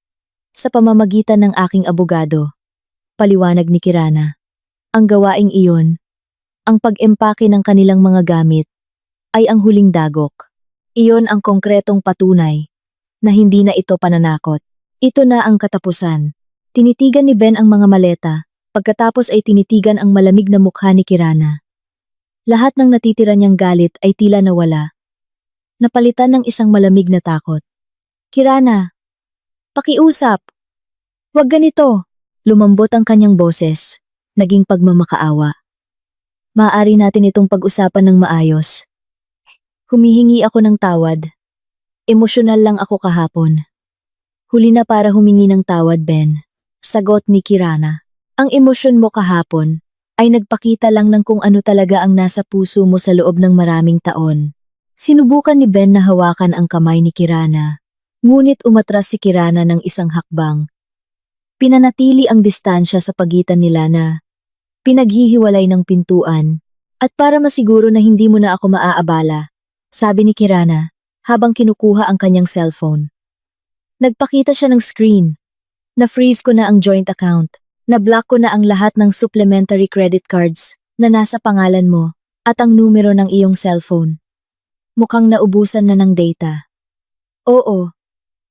sa pamamagitan ng aking abogado. Paliwanag ni Kirana. Ang gawaing iyon, ang pag-empake ng kanilang mga gamit, ay ang huling dagok. Iyon ang konkretong patunay na hindi na ito pananakot. Ito na ang katapusan. Tinitigan ni Ben ang mga maleta, pagkatapos ay tinitigan ang malamig na mukha ni Kirana. Lahat ng natitira niyang galit ay tila nawala. Napalitan ng isang malamig na takot. Kirana, pakiusap. Huwag ganito. Lumambot ang kanyang boses, naging pagmamakaawa. Maaari natin itong pag-usapan ng maayos. Humihingi ako ng tawad. Emosyonal lang ako kahapon. Huli na para humingi ng tawad, Ben. Sagot ni Kirana. Ang emosyon mo kahapon ay nagpakita lang ng kung ano talaga ang nasa puso mo sa loob ng maraming taon. Sinubukan ni Ben na hawakan ang kamay ni Kirana. Ngunit umatras si Kirana ng isang hakbang. Pinanatili ang distansya sa pagitan nila na pinaghihiwalay ng pintuan. At para masiguro na hindi mo na ako maaabala, sabi ni Kirana habang kinukuha ang kanyang cellphone. Nagpakita siya ng screen. Na-freeze ko na ang joint account. Na-block ko na ang lahat ng supplementary credit cards na nasa pangalan mo at ang numero ng iyong cellphone. Mukhang naubusan na ng data. Oo,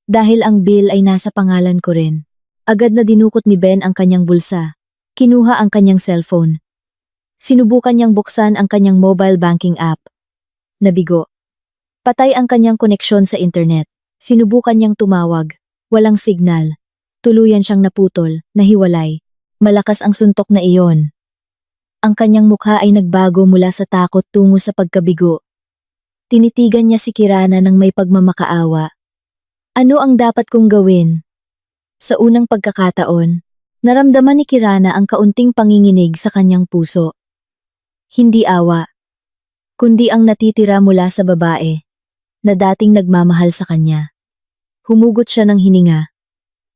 dahil ang bill ay nasa pangalan ko rin. Agad na dinukot ni Ben ang kanyang bulsa. Kinuha ang kanyang cellphone. Sinubukan niyang buksan ang kanyang mobile banking app. Nabigo. Patay ang kanyang koneksyon sa internet. Sinubukan niyang tumawag. Walang signal. Tuluyan siyang naputol, nahiwalay. Malakas ang suntok na iyon. Ang kanyang mukha ay nagbago mula sa takot tungo sa pagkabigo. Tinitigan niya si Kirana ng may pagmamakaawa. Ano ang dapat kong gawin? Sa unang pagkakataon, naramdaman ni Kirana ang kaunting panginginig sa kanyang puso. Hindi awa, kundi ang natitira mula sa babae na dating nagmamahal sa kanya. Humugot siya ng hininga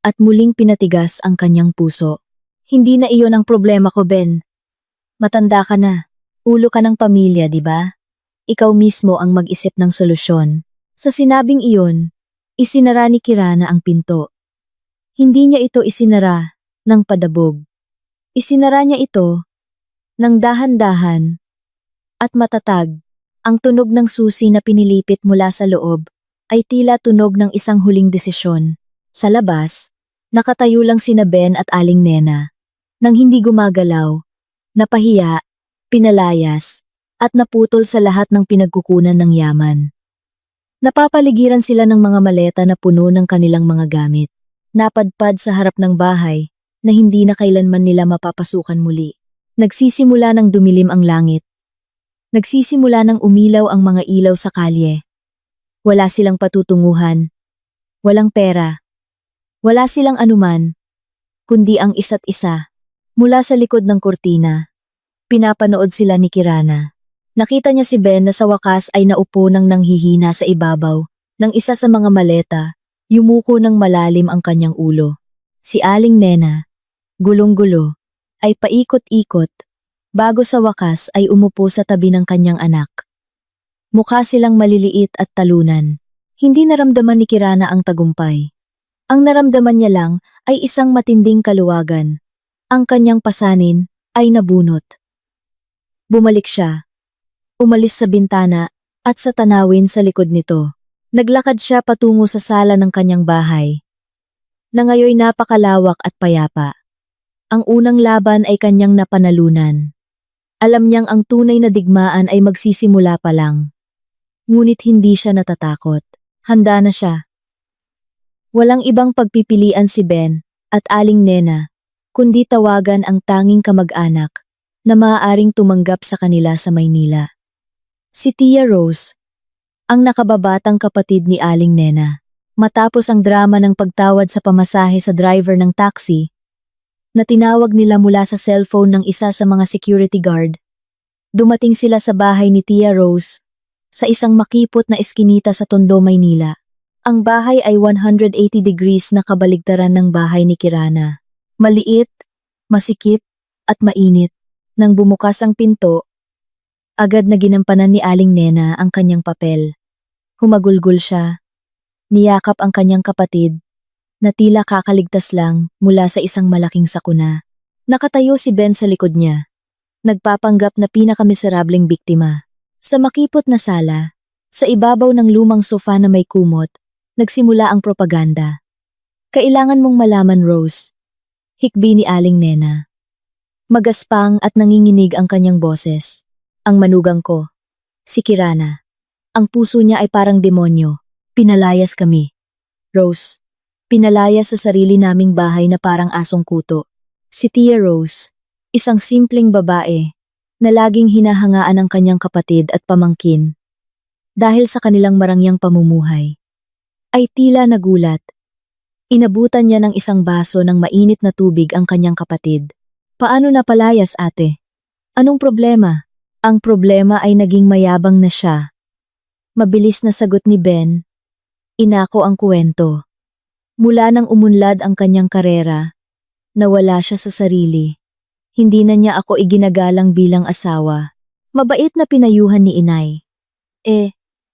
at muling pinatigas ang kanyang puso. Hindi na iyon ang problema ko, Ben. Matanda ka na. Ulo ka ng pamilya, di ba? Ikaw mismo ang mag-isip ng solusyon. Sa sinabing iyon, isinara ni Kirana ang pinto. Hindi niya ito isinara ng padabog. Isinara niya ito ng dahan-dahan at matatag. Ang tunog ng susi na pinilipit mula sa loob ay tila tunog ng isang huling desisyon. Sa labas, nakatayo lang sina Ben at Aling Nena. Nang hindi gumagalaw, napahiya, pinalayas, at naputol sa lahat ng pinagkukunan ng yaman. Napapaligiran sila ng mga maleta na puno ng kanilang mga gamit. Napadpad sa harap ng bahay na hindi na kailanman nila mapapasukan muli. Nagsisimula ng dumilim ang langit. Nagsisimula ng umilaw ang mga ilaw sa kalye. Wala silang patutunguhan. Walang pera. Wala silang anuman, kundi ang isa't isa. Mula sa likod ng kurtina, pinapanood sila ni Kirana. Nakita niya si Ben na sa wakas ay naupo ng nanghihina sa ibabaw ng isa sa mga maleta. Yumuko ng malalim ang kanyang ulo. Si Aling Nena, gulong-gulo, ay paikot-ikot, bago sa wakas ay umupo sa tabi ng kanyang anak. Mukha silang maliliit at talunan. Hindi naramdaman ni Kirana ang tagumpay. Ang naramdaman niya lang ay isang matinding kaluwagan. Ang kanyang pasanin ay nabunot. Bumalik siya. Umalis sa bintana at sa tanawin sa likod nito. Naglakad siya patungo sa sala ng kanyang bahay, na ngayoy napakalawak at payapa. Ang unang laban ay kanyang napanalunan. Alam niyang ang tunay na digmaan ay magsisimula pa lang. Ngunit hindi siya natatakot. Handa na siya. Walang ibang pagpipilian si Ben at Aling Nena, kundi tawagan ang tanging kamag-anak na maaaring tumanggap sa kanila sa Maynila. Si Tia Rose, ang nakababatang kapatid ni Aling Nena. Matapos ang drama ng pagtawad sa pamasahe sa driver ng taxi, na tinawag nila mula sa cellphone ng isa sa mga security guard, dumating sila sa bahay ni Tia Rose sa isang makipot na eskinita sa Tondo, Maynila. Ang bahay ay 180 degrees na kabaligtaran ng bahay ni Kirana. Maliit, masikip, at mainit. Nang bumukas ang pinto, agad na ginampanan ni Aling Nena ang kanyang papel. Humagulgol siya. Niyakap ang kanyang kapatid, na tila kakaligtas lang mula sa isang malaking sakuna. Nakatayo si Ben sa likod niya, nagpapanggap na pinakamiserableng biktima. Sa makipot na sala, sa ibabaw ng lumang sofa na may kumot, nagsimula ang propaganda. Kailangan mong malaman, Rose. Hikbi ni Aling Nena. Magaspang at nanginginig ang kanyang boses. Ang manugang ko, si Kirana. Ang puso niya ay parang demonyo. Pinalayas kami. Rose, pinalayas sa sarili naming bahay na parang asong kuto. Si Tia Rose, isang simpleng babae, na laging hinahangaan ng kanyang kapatid at pamangkin. Dahil sa kanilang marangyang pamumuhay, ay tila nagulat. Inabutan niya ng isang baso ng mainit na tubig ang kanyang kapatid. Paano napalayas, ate? Anong problema? Ang problema ay naging mayabang na siya. Mabilis na sagot ni Ben. Inako ang kwento. Mula nang umunlad ang kanyang karera, nawala siya sa sarili. Hindi na niya ako iginagalang bilang asawa. Mabait na pinayuhan ni inay.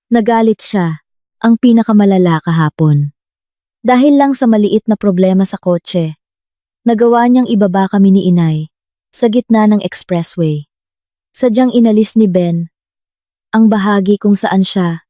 Nagalit siya, ang pinakamalala kahapon. Dahil lang sa maliit na problema sa kotse, nagawa niyang ibaba kami ni inay, sa gitna ng expressway. Sadyang inalis ni Ben ang bahagi kung saan siya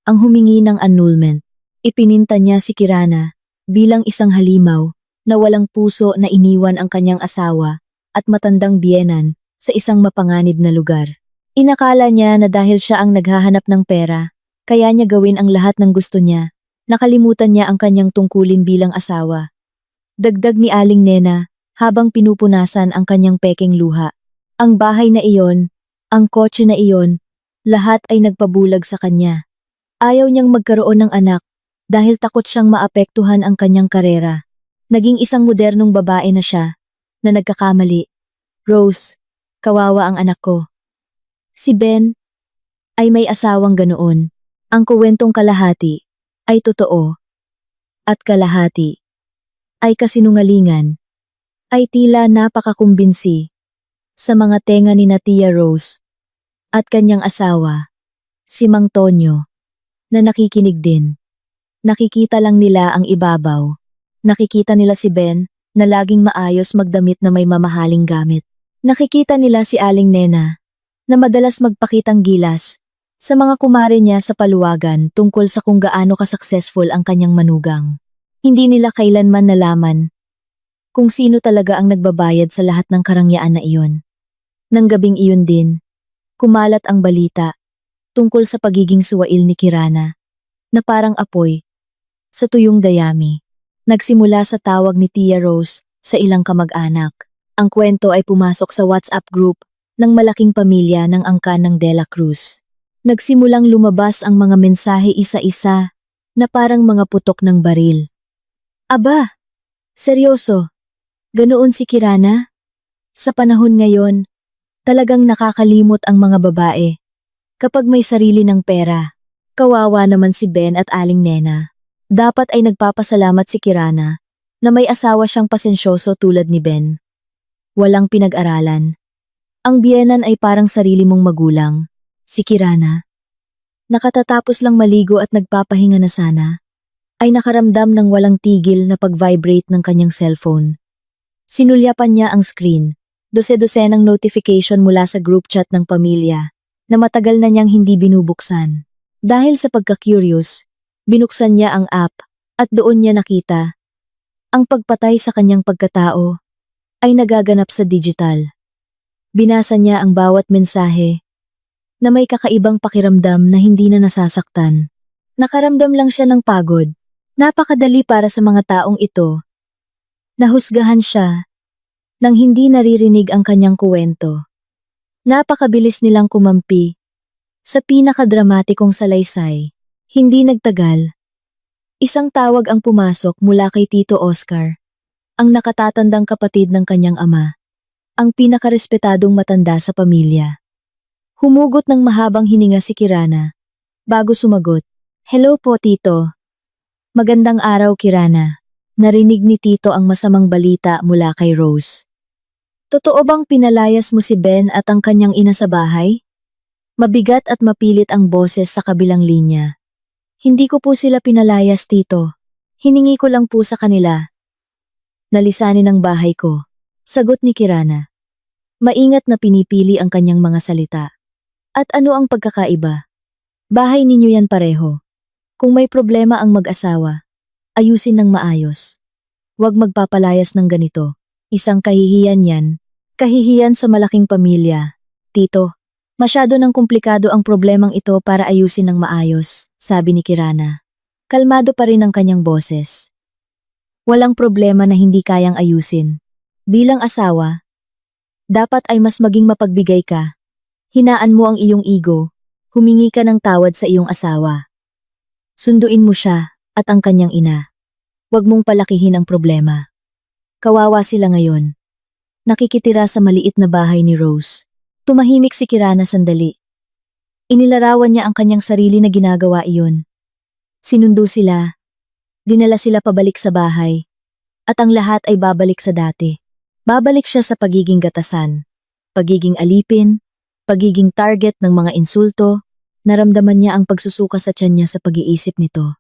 ang humingi ng annulment. Ipininta niya si Kirana bilang isang halimaw na walang puso na iniwan ang kanyang asawa at matandang biyenan sa isang mapanganib na lugar. Inakala niya na dahil siya ang naghahanap ng pera, kaya niya gawin ang lahat ng gusto niya. Nakalimutan niya ang kanyang tungkulin bilang asawa. Dagdag ni Aling Nena habang pinupunasan ang kanyang pekeng luha. Ang bahay na iyon, ang kotse na iyon, lahat ay nagpabulag sa kanya. Ayaw niyang magkaroon ng anak dahil takot siyang maapektuhan ang kanyang karera. Naging isang modernong babae na siya, na nagkakamali. Rose, kawawa ang anak ko. Si Ben ay may asawang ganoon. Ang kuwentong kalahati ay totoo at kalahati ay kasinungalingan, ay tila napakakumbinsi sa mga tenga ni Tia Rose at kanyang asawa, si Mang Tonyo, na nakikinig din. Nakikita lang nila ang ibabaw. Nakikita nila si Ben na laging maayos magdamit na may mamahaling gamit. Nakikita nila si Aling Nena na madalas magpakitang gilas sa mga kumare niya sa paluwagan tungkol sa kung gaano ka-successful ang kanyang manugang. Hindi nila kailanman nalaman kung sino talaga ang nagbabayad sa lahat ng karangyaan na iyon. Nang gabing iyon din, kumalat ang balita tungkol sa pagiging suwail ni Kirana, na parang apoy sa tuyong dayami. Nagsimula sa tawag ni Tia Rose sa ilang kamag-anak. Ang kwento ay pumasok sa WhatsApp group ng malaking pamilya ng angkan ng De La Cruz. Nagsimulang lumabas ang mga mensahe isa-isa na parang mga putok ng baril. Aba, seryoso, ganoon si Kirana? Sa panahon ngayon, talagang nakakalimot ang mga babae kapag may sarili ng pera. Kawawa naman si Ben at Aling Nena. Dapat ay nagpapasalamat si Kirana na may asawa siyang pasensyoso tulad ni Ben. Walang pinag-aralan. Ang biyenan ay parang sarili mong magulang, si Kirana. Nakatatapos lang maligo at nagpapahinga na sana, ay nakaramdam ng walang tigil na pag-vibrate ng kanyang cellphone. Sinulyapan niya ang screen, dose-dosenang notification mula sa group chat ng pamilya na matagal na niyang hindi binubuksan. Dahil sa pagka-curious, Binuksan niya ang app at doon niya nakita ang pagpatay sa kanyang pagkatao ay nagaganap sa digital. Binasa niya ang bawat mensahe na may kakaibang pakiramdam na hindi na nasasaktan. Nakaramdam lang siya ng pagod. Napakadali para sa mga taong ito. Nahusgahan siya nang hindi naririnig ang kanyang kuwento. Napakabilis nilang kumampi sa pinakadramatikong salaysay. Hindi nagtagal. Isang tawag ang pumasok mula kay Tito Oscar, ang nakatatandang kapatid ng kanyang ama, ang pinakarespetadong matanda sa pamilya. Humugot ng mahabang hininga si Kirana bago sumagot. Hello po, Tito. Magandang araw, Kirana. Narinig ni Tito ang masamang balita mula kay Rose. Totoo bang pinalayas mo si Ben at ang kanyang ina sa bahay? Mabigat at mapilit ang boses sa kabilang linya. Hindi ko po sila pinalayas, Tito. Hiningi ko lang po sa kanila. Nalisanin ang bahay ko. Sagot ni Kirana. Maingat na pinipili ang kanyang mga salita. At ano ang pagkakaiba? Bahay ninyo yan pareho. Kung may problema ang mag-asawa, ayusin ng maayos. Huwag magpapalayas ng ganito. Isang kahihiyan yan. Kahihiyan sa malaking pamilya. Tito, masyado ng komplikado ang problemang ito para ayusin ng maayos, sabi ni Kirana. Kalmado pa rin ang kanyang boses. Walang problema na hindi kayang ayusin. Bilang asawa, dapat ay mas maging mapagbigay ka. Hinaan mo ang iyong ego, humingi ka ng tawad sa iyong asawa. Sunduin mo siya at ang kanyang ina. Huwag mong palakihin ang problema. Kawawa sila ngayon. Nakikitira sa maliit na bahay ni Rose. Tumahimik si Kirana sandali. Inilarawan niya ang kanyang sarili na ginagawa iyon. Sinundo sila. Dinala sila pabalik sa bahay. At ang lahat ay babalik sa dati. Babalik siya sa pagiging gatasan, pagiging alipin, pagiging target ng mga insulto. Naramdaman niya ang pagsusuka sa tiyan niya sa pag-iisip nito.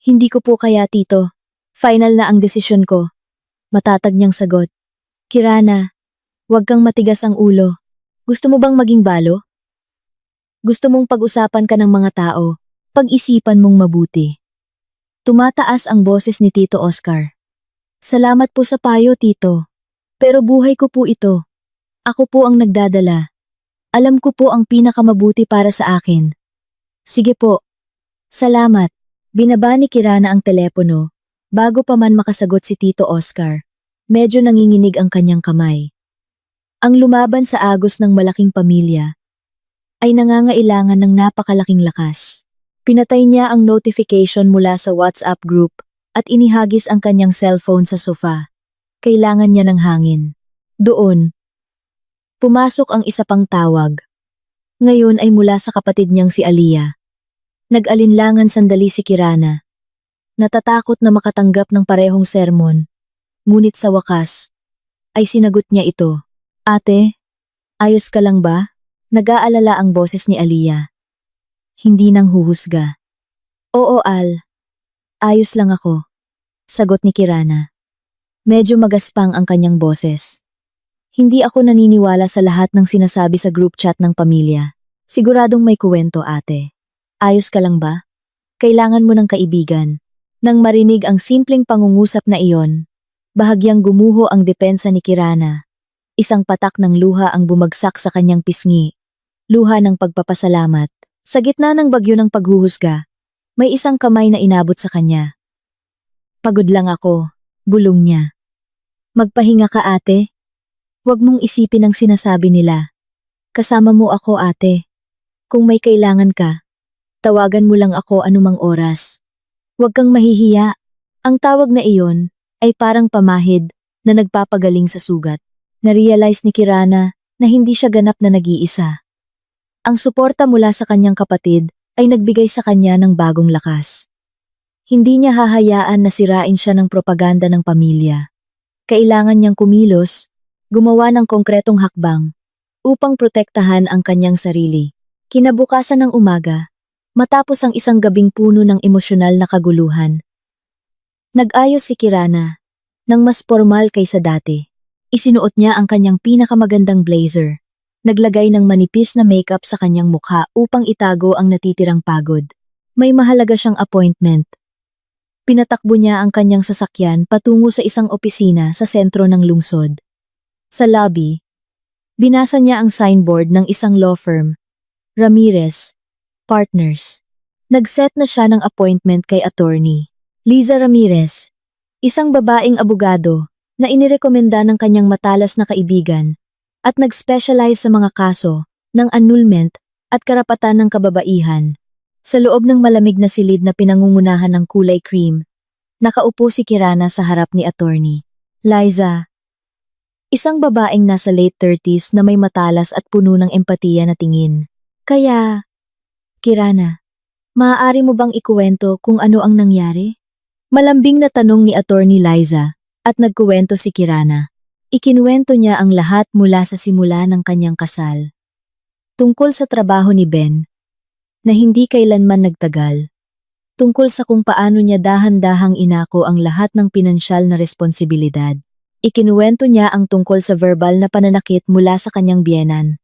Hindi ko po kaya, Tito. Final na ang desisyon ko. Matatag niyang sagot. Kirana, huwag kang matigas ang ulo. Gusto mo bang maging balo? Gusto mong pag-usapan ka ng mga tao, pag-isipan mong mabuti. Tumataas ang boses ni Tito Oscar. Salamat po sa payo, Tito. Pero buhay ko po ito. Ako po ang nagdadala. Alam ko po ang pinakamabuti para sa akin. Sige po. Salamat. Binaba ni Kirana ang telepono. Bago pa man makasagot si Tito Oscar, medyo nanginginig ang kanyang kamay. Ang lumaban sa agos ng malaking pamilya ay nangangailangan ng napakalaking lakas. Pinatay niya ang notification mula sa WhatsApp group at inihagis ang kanyang cellphone sa sofa. Kailangan niya ng hangin. Doon, pumasok ang isa pang tawag. Ngayon ay mula sa kapatid niyang si Aliyah. Nag-alinlangan sandali si Kirana. Natatakot na makatanggap ng parehong sermon. Ngunit sa wakas, ay sinagot niya ito. Ate, ayos ka lang ba? Nag-aalala ang boses ni Aliyah. Hindi nang huhusga. Oo, Al. Ayos lang ako. Sagot ni Kirana. Medyo magaspang ang kanyang boses. Hindi ako naniniwala sa lahat ng sinasabi sa group chat ng pamilya. Siguradong may kuwento, ate. Ayos ka lang ba? Kailangan mo ng kaibigan. Nang marinig ang simpleng pangungusap na iyon, bahagyang gumuho ang depensa ni Kirana. Isang patak ng luha ang bumagsak sa kanyang pisngi. Luha ng pagpapasalamat. Sa gitna ng bagyo ng paghuhusga, may isang kamay na inabot sa kanya. Pagod lang ako, bulong niya. Magpahinga ka, ate. Huwag mong isipin ang sinasabi nila. Kasama mo ako, ate. Kung may kailangan ka, tawagan mo lang ako anumang oras. Huwag kang mahihiya. Ang tawag na iyon ay parang pamahid na nagpapagaling sa sugat. Narealize ni Kirana na hindi siya ganap na nag-iisa. Ang suporta mula sa kanyang kapatid ay nagbigay sa kanya ng bagong lakas. Hindi niya hahayaan na sirain siya ng propaganda ng pamilya. Kailangan niyang kumilos, gumawa ng konkretong hakbang upang protektahan ang kanyang sarili. Kinabukasan ng umaga, matapos ang isang gabing puno ng emosyonal na kaguluhan, nag-ayos si Kirana ng mas formal kaysa dati. Isinuot niya ang kanyang pinakamagandang blazer. Naglagay ng manipis na makeup sa kanyang mukha upang itago ang natitirang pagod. May mahalaga siyang appointment. Pinatakbo niya ang kanyang sasakyan patungo sa isang opisina sa sentro ng lungsod. Sa lobby, binasa niya ang signboard ng isang law firm, Ramirez, Partners. Nag-set na siya ng appointment kay attorney Liza Ramirez, isang babaeng abogado na inirekomenda ng kanyang matalas na kaibigan at nag-specialize sa mga kaso ng annulment at karapatan ng kababaihan. Sa loob ng malamig na silid na pinangungunahan ng kulay cream, nakaupo si Kirana sa harap ni attorney Liza, isang babaeng nasa late 30s na may matalas at puno ng empatiya na tingin. Kaya, Kirana, maaari mo bang ikuwento kung ano ang nangyari? Malambing na tanong ni attorney Liza at nagkuwento si Kirana. Ikinuwento niya ang lahat mula sa simula ng kanyang kasal. Tungkol sa trabaho ni Ben, na hindi kailanman nagtagal. Tungkol sa kung paano niya dahan-dahang inako ang lahat ng pinansyal na responsibilidad. Ikinuwento niya ang tungkol sa verbal na pananakit mula sa kanyang biyenan.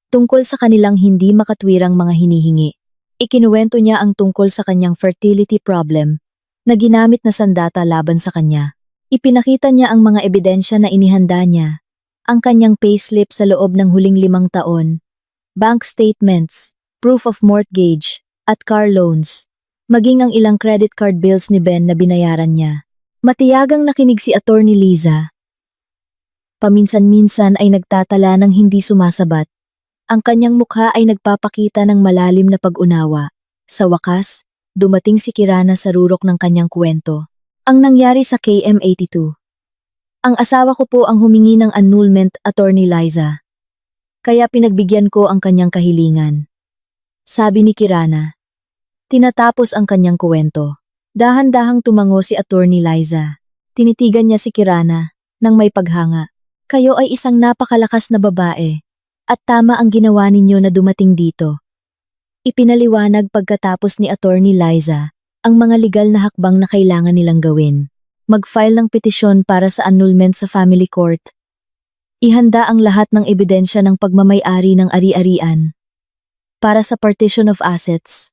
Tungkol sa kanilang hindi makatwirang mga hinihingi. Ikinuwento niya ang tungkol sa kanyang fertility problem na ginamit na sandata laban sa kanya. Ipinakita niya ang mga ebidensya na inihanda niya, ang kanyang payslip sa loob ng huling 5 taon, bank statements, proof of mortgage, at car loans, maging ang ilang credit card bills ni Ben na binayaran niya. Matiyagang nakinig si attorney Liza. Paminsan-minsan ay nagtatala ng hindi sumasabat. Ang kanyang mukha ay nagpapakita ng malalim na pag-unawa. Sa wakas, dumating si Kirana sa rurok ng kanyang kwento. Ang nangyari sa KM82. Ang asawa ko po ang humingi ng annulment, attorney Liza. Kaya pinagbigyan ko ang kanyang kahilingan. Sabi ni Kirana. Tinatapos ang kanyang kuwento. Dahan-dahang tumango si attorney Liza. Tinitigan niya si Kirana nang may paghanga. Kayo ay isang napakalakas na babae. At tama ang ginawa ninyo na dumating dito. Ipinaliwanag pagkatapos ni attorney Liza ang mga legal na hakbang na kailangan nilang gawin. Mag-file ng petisyon para sa annulment sa family court. Ihanda ang lahat ng ebidensya ng pagmamay-ari ng ari-arian. Para sa partition of assets,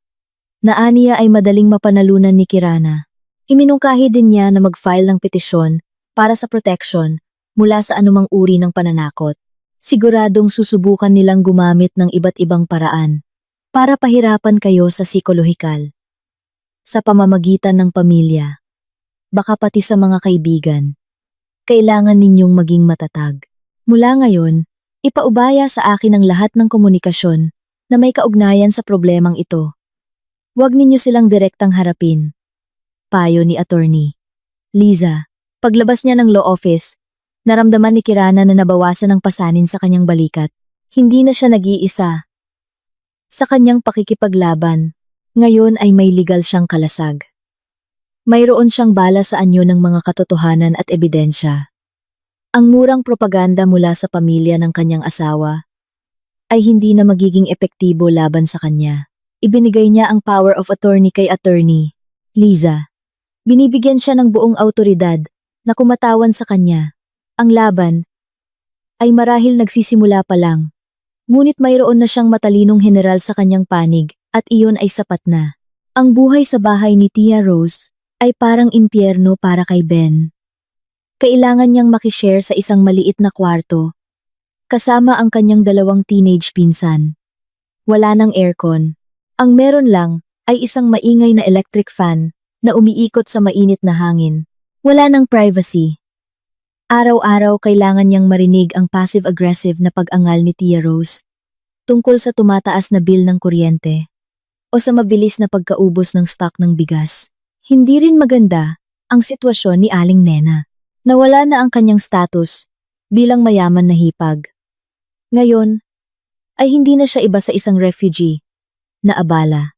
na aniya ay madaling mapanalunan ni Kirana. Iminungkahi din niya na mag-file ng petisyon para sa protection mula sa anumang uri ng pananakot. Siguradong susubukan nilang gumamit ng iba't ibang paraan para pahirapan kayo sa psikolohikal. Sa pamamagitan ng pamilya, baka pati sa mga kaibigan. Kailangan ninyong maging matatag. Mula ngayon, ipaubaya sa akin ang lahat ng komunikasyon na may kaugnayan sa problemang ito. Huwag ninyo silang direktang harapin. Payo ni attorney Liza. Paglabas niya ng law office, naramdaman ni Kirana na nabawasan ng pasanin sa kanyang balikat. Hindi na siya nag-iisa. Sa kanyang pakikipaglaban, ngayon ay may legal siyang kalasag. Mayroon siyang bala sa anyo ng mga katotohanan at ebidensya. Ang murang propaganda mula sa pamilya ng kanyang asawa ay hindi na magiging epektibo laban sa kanya. Ibinigay niya ang power of attorney kay attorney Liza. Binibigyan siya ng buong autoridad na kumatawan sa kanya. Ang laban ay marahil nagsisimula pa lang. Ngunit mayroon na siyang matalinong general sa kanyang panig at iyon ay sapat na. Ang buhay sa bahay ni Tia Rose ay parang impyerno para kay Ben. Kailangan niyang makishare sa isang maliit na kwarto, kasama ang kanyang 2 teenage pinsan. Wala nang aircon. Ang meron lang ay isang maingay na electric fan na umiikot sa mainit na hangin. Wala nang privacy. Araw-araw kailangan niyang marinig ang passive-aggressive na pag-angal ni Tia Rose tungkol sa tumataas na bill ng kuryente o sa mabilis na pagkaubos ng stock ng bigas. Hindi rin maganda ang sitwasyon ni Aling Nena. Nawala na ang kanyang status bilang mayaman na hipag. Ngayon, ay hindi na siya iba sa isang refugee na abala.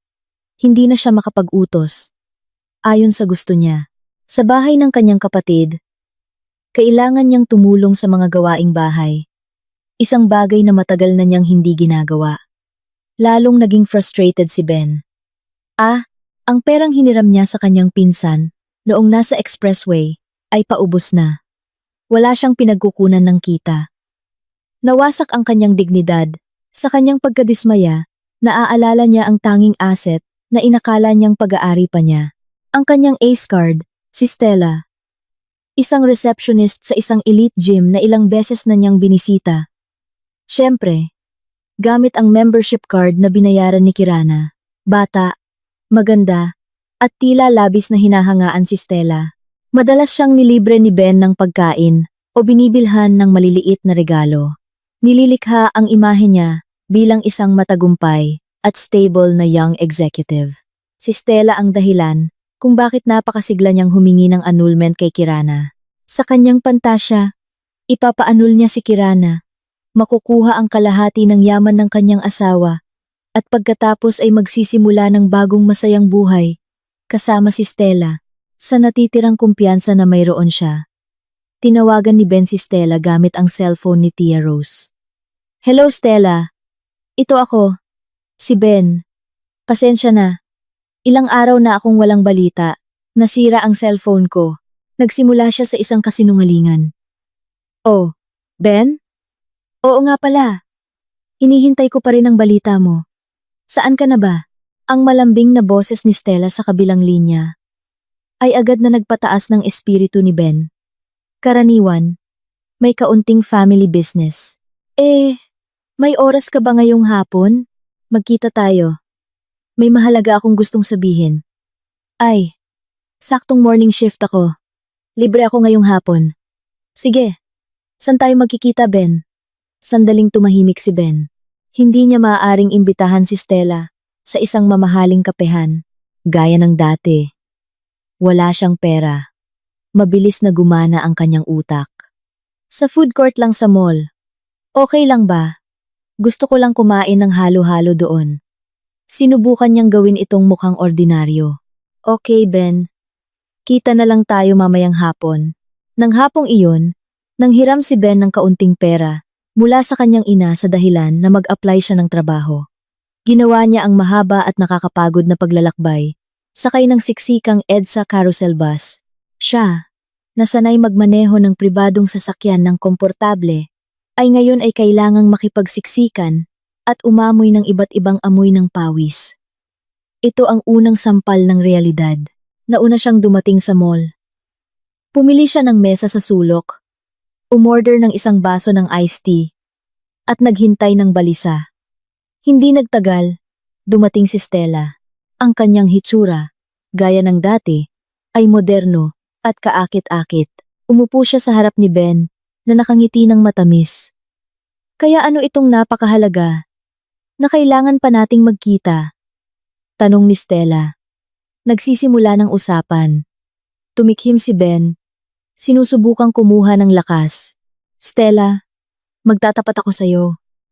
Hindi na siya makapag-utos. Ayon sa gusto niya, sa bahay ng kanyang kapatid, kailangan niyang tumulong sa mga gawaing bahay. Isang bagay na matagal na niyang hindi ginagawa. Lalong naging frustrated si Ben. Ang perang hiniram niya sa kanyang pinsan noong nasa expressway ay paubos na. Wala siyang pinagkukunan ng kita. Nawasak ang kanyang dignidad. Sa kanyang pagkadismaya, naaalala niya ang tanging asset na inakala niyang pag-aari pa niya. Ang kanyang ace card, si Stella. Isang receptionist sa isang elite gym na ilang beses na niyang binisita. Siyempre, gamit ang membership card na binayaran ni Kirana. Bata, maganda, at tila labis na hinahangaan si Stella. Madalas siyang nilibre ni Ben ng pagkain o binibilhan ng maliliit na regalo. Nililikha ang imahe niya bilang isang matagumpay at stable na young executive. Si Stella ang dahilan kung bakit napakasigla niyang humingi ng annulment kay Kirana. Sa kanyang pantasya, ipapaanul niya si Kirana, makukuha ang kalahati ng yaman ng kanyang asawa, at pagkatapos ay magsisimula ng bagong masayang buhay, kasama si Stella, sa natitirang kumpiyansa na mayroon siya. Tinawagan ni Ben si Stella gamit ang cellphone ni Tia Rose. Hello Stella, ito ako, si Ben. Pasensya na. Ilang araw na akong walang balita. Nasira ang cellphone ko. Nagsimula siya sa isang kasinungalingan. Oh, Ben? Oo nga pala. Hinihintay ko pa rin ang balita mo. Saan ka na ba? Ang malambing na boses ni Stella sa kabilang linya ay agad na nagpataas ng espiritu ni Ben. Karaniwan, may kaunting family business. May oras ka ba ngayong hapon? Magkita tayo. May mahalaga akong gustong sabihin. Ay, saktong morning shift ako. Libre ako ngayong hapon. Sige, saan tayo magkikita, Ben? Sandaling tumahimik si Ben. Hindi niya maaaring imbitahan si Stella sa isang mamahaling kapehan, gaya ng dati. Wala siyang pera. Mabilis na gumana ang kanyang utak. Sa food court lang sa mall. Okay lang ba? Gusto ko lang kumain ng halo-halo doon. Sinubukan niyang gawin itong mukhang ordinaryo. Okay, Ben. Kita na lang tayo mamayang hapon. Nang hapong iyon, nanghiram si Ben ng kaunting pera mula sa kanyang ina sa dahilan na mag-apply siya ng trabaho. Ginawa niya ang mahaba at nakakapagod na paglalakbay, sakay ng siksikang EDSA carousel bus. Siya, na sanay magmaneho ng pribadong sasakyan ng komportable, ay ngayon ay kailangang makipagsiksikan at umamoy ng iba't ibang amoy ng pawis. Ito ang unang sampal ng realidad. Nauna siyang dumating sa mall. Pumili siya ng mesa sa sulok, umorder ng isang baso ng iced tea, at naghintay ng balisa. Hindi nagtagal, dumating si Stella. Ang kanyang hitsura, gaya ng dati, ay moderno at kaakit-akit. Umupo siya sa harap ni Ben na nakangiti ng matamis. Kaya ano itong napakahalaga na kailangan pa nating magkita? Tanong ni Stella. Nagsisimula ng usapan. Tumikhim si Ben. Sinusubukang kumuha ng lakas. Stella, magtatapat ako sa'yo.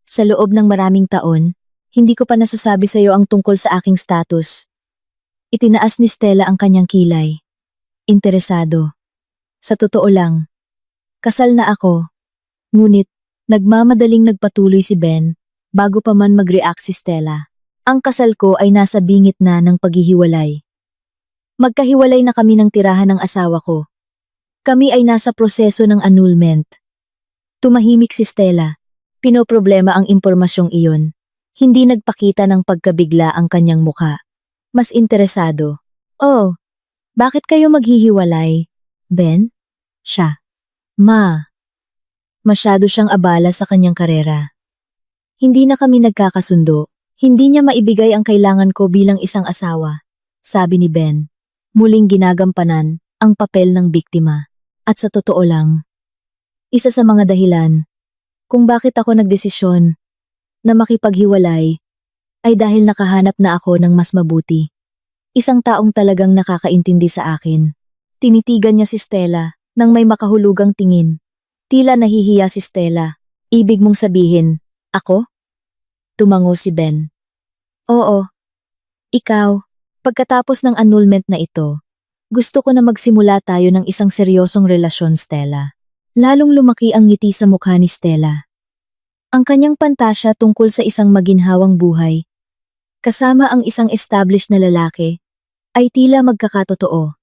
Sa loob ng maraming taon, hindi ko pa nasasabi sa'yo ang tungkol sa aking status. Itinaas ni Stella ang kanyang kilay. Interesado. Sa totoo lang, kasal na ako. Ngunit, nagmamadaling nagpatuloy si Ben bago pa man mag-react si Stella. Ang kasal ko ay nasa bingit na ng paghihiwalay. Magkahiwalay na kami ng tirahan ng asawa ko. Kami ay nasa proseso ng annulment. Tumahimik si Stella. Pinoproblema ang impormasyong iyon. Hindi nagpakita ng pagkabigla ang kanyang mukha. Mas interesado. Oh, bakit kayo maghihiwalay? Ben? Siya. Ma. Masyado siyang abala sa kanyang karera. Hindi na kami nagkakasundo. Hindi niya maibigay ang kailangan ko bilang isang asawa, sabi ni Ben. Muling ginagampanan ang papel ng biktima. At sa totoo lang, isa sa mga dahilan kung bakit ako nagdesisyon na makipaghiwalay ay dahil nakahanap na ako ng mas mabuti. Isang taong talagang nakakaintindi sa akin. Tinitigan niya si Stella nang may makahulugang tingin. Tila nahihiya si Stella. Ibig mong sabihin, ako? Tumango si Ben. Oo. Ikaw, pagkatapos ng annulment na ito, gusto ko na magsimula tayo ng isang seryosong relasyon, Stella. Lalong lumaki ang ngiti sa mukha ni Stella. Ang kanyang pantasya tungkol sa isang maginhawang buhay, kasama ang isang established na lalaki, ay tila magkakatotoo.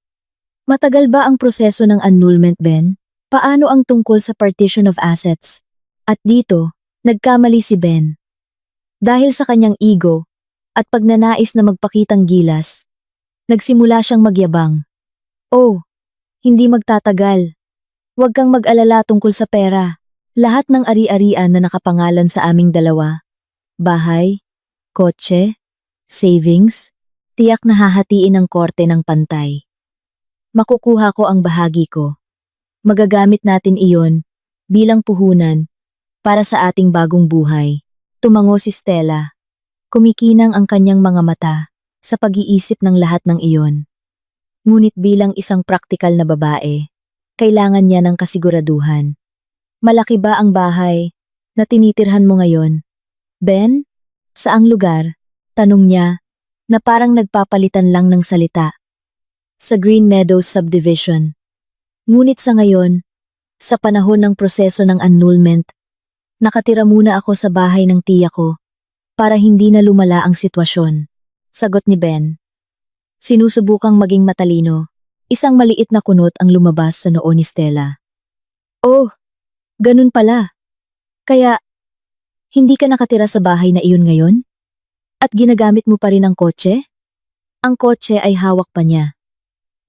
Matagal ba ang proseso ng annulment, Ben? Paano ang tungkol sa partition of assets? At dito, nagkamali si Ben. Dahil sa kanyang ego, At pag nanais na magpakitang gilas, nagsimula siyang magyabang. Oh, hindi magtatagal. Huwag kang mag-alala tungkol sa pera. Lahat ng ari-arian na nakapangalan sa aming dalawa, bahay, kotse, savings, tiyak na hahatiin ng korte ng pantay. Makukuha ko ang bahagi ko. Magagamit natin iyon bilang puhunan para sa ating bagong buhay. Tumango si Stella. Kumikinang ang kanyang mga mata sa pag-iisip ng lahat ng iyon. Ngunit bilang isang praktikal na babae, kailangan niya ng kasiguraduhan. Malaki ba ang bahay na tinitirhan mo ngayon? Ben? Saang lugar? Tanong niya na parang nagpapalitan lang ng salita. Sa Green Meadows Subdivision. Ngunit sa ngayon, sa panahon ng proseso ng annulment, nakatira muna ako sa bahay ng tiya ko para hindi na lumala ang sitwasyon. Sagot ni Ben. Sinusubukang maging matalino. Isang maliit na kunot ang lumabas sa noo ni Stella. Oh, ganun pala. Kaya, hindi ka nakatira sa bahay na iyon ngayon? At ginagamit mo pa rin ang kotse? Ang kotse ay hawak pa niya.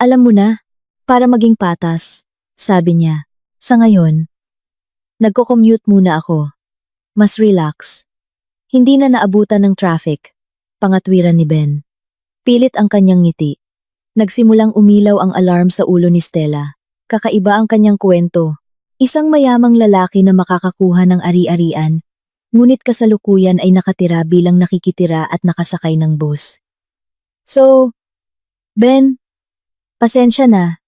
Alam mo na, para maging patas, sabi niya. Sa ngayon, nagko-commute muna ako. Mas relax. Hindi na naabutan ng traffic. Pangatwiran ni Ben. Pilit ang kanyang ngiti. Nagsimulang umilaw ang alarm sa ulo ni Stella. Kakaiba ang kanyang kwento. Isang mayamang lalaki na makakakuha ng ari-arian, ngunit kasalukuyan ay nakatira bilang nakikitira at nakasakay ng bus. So, Ben, pasensya na.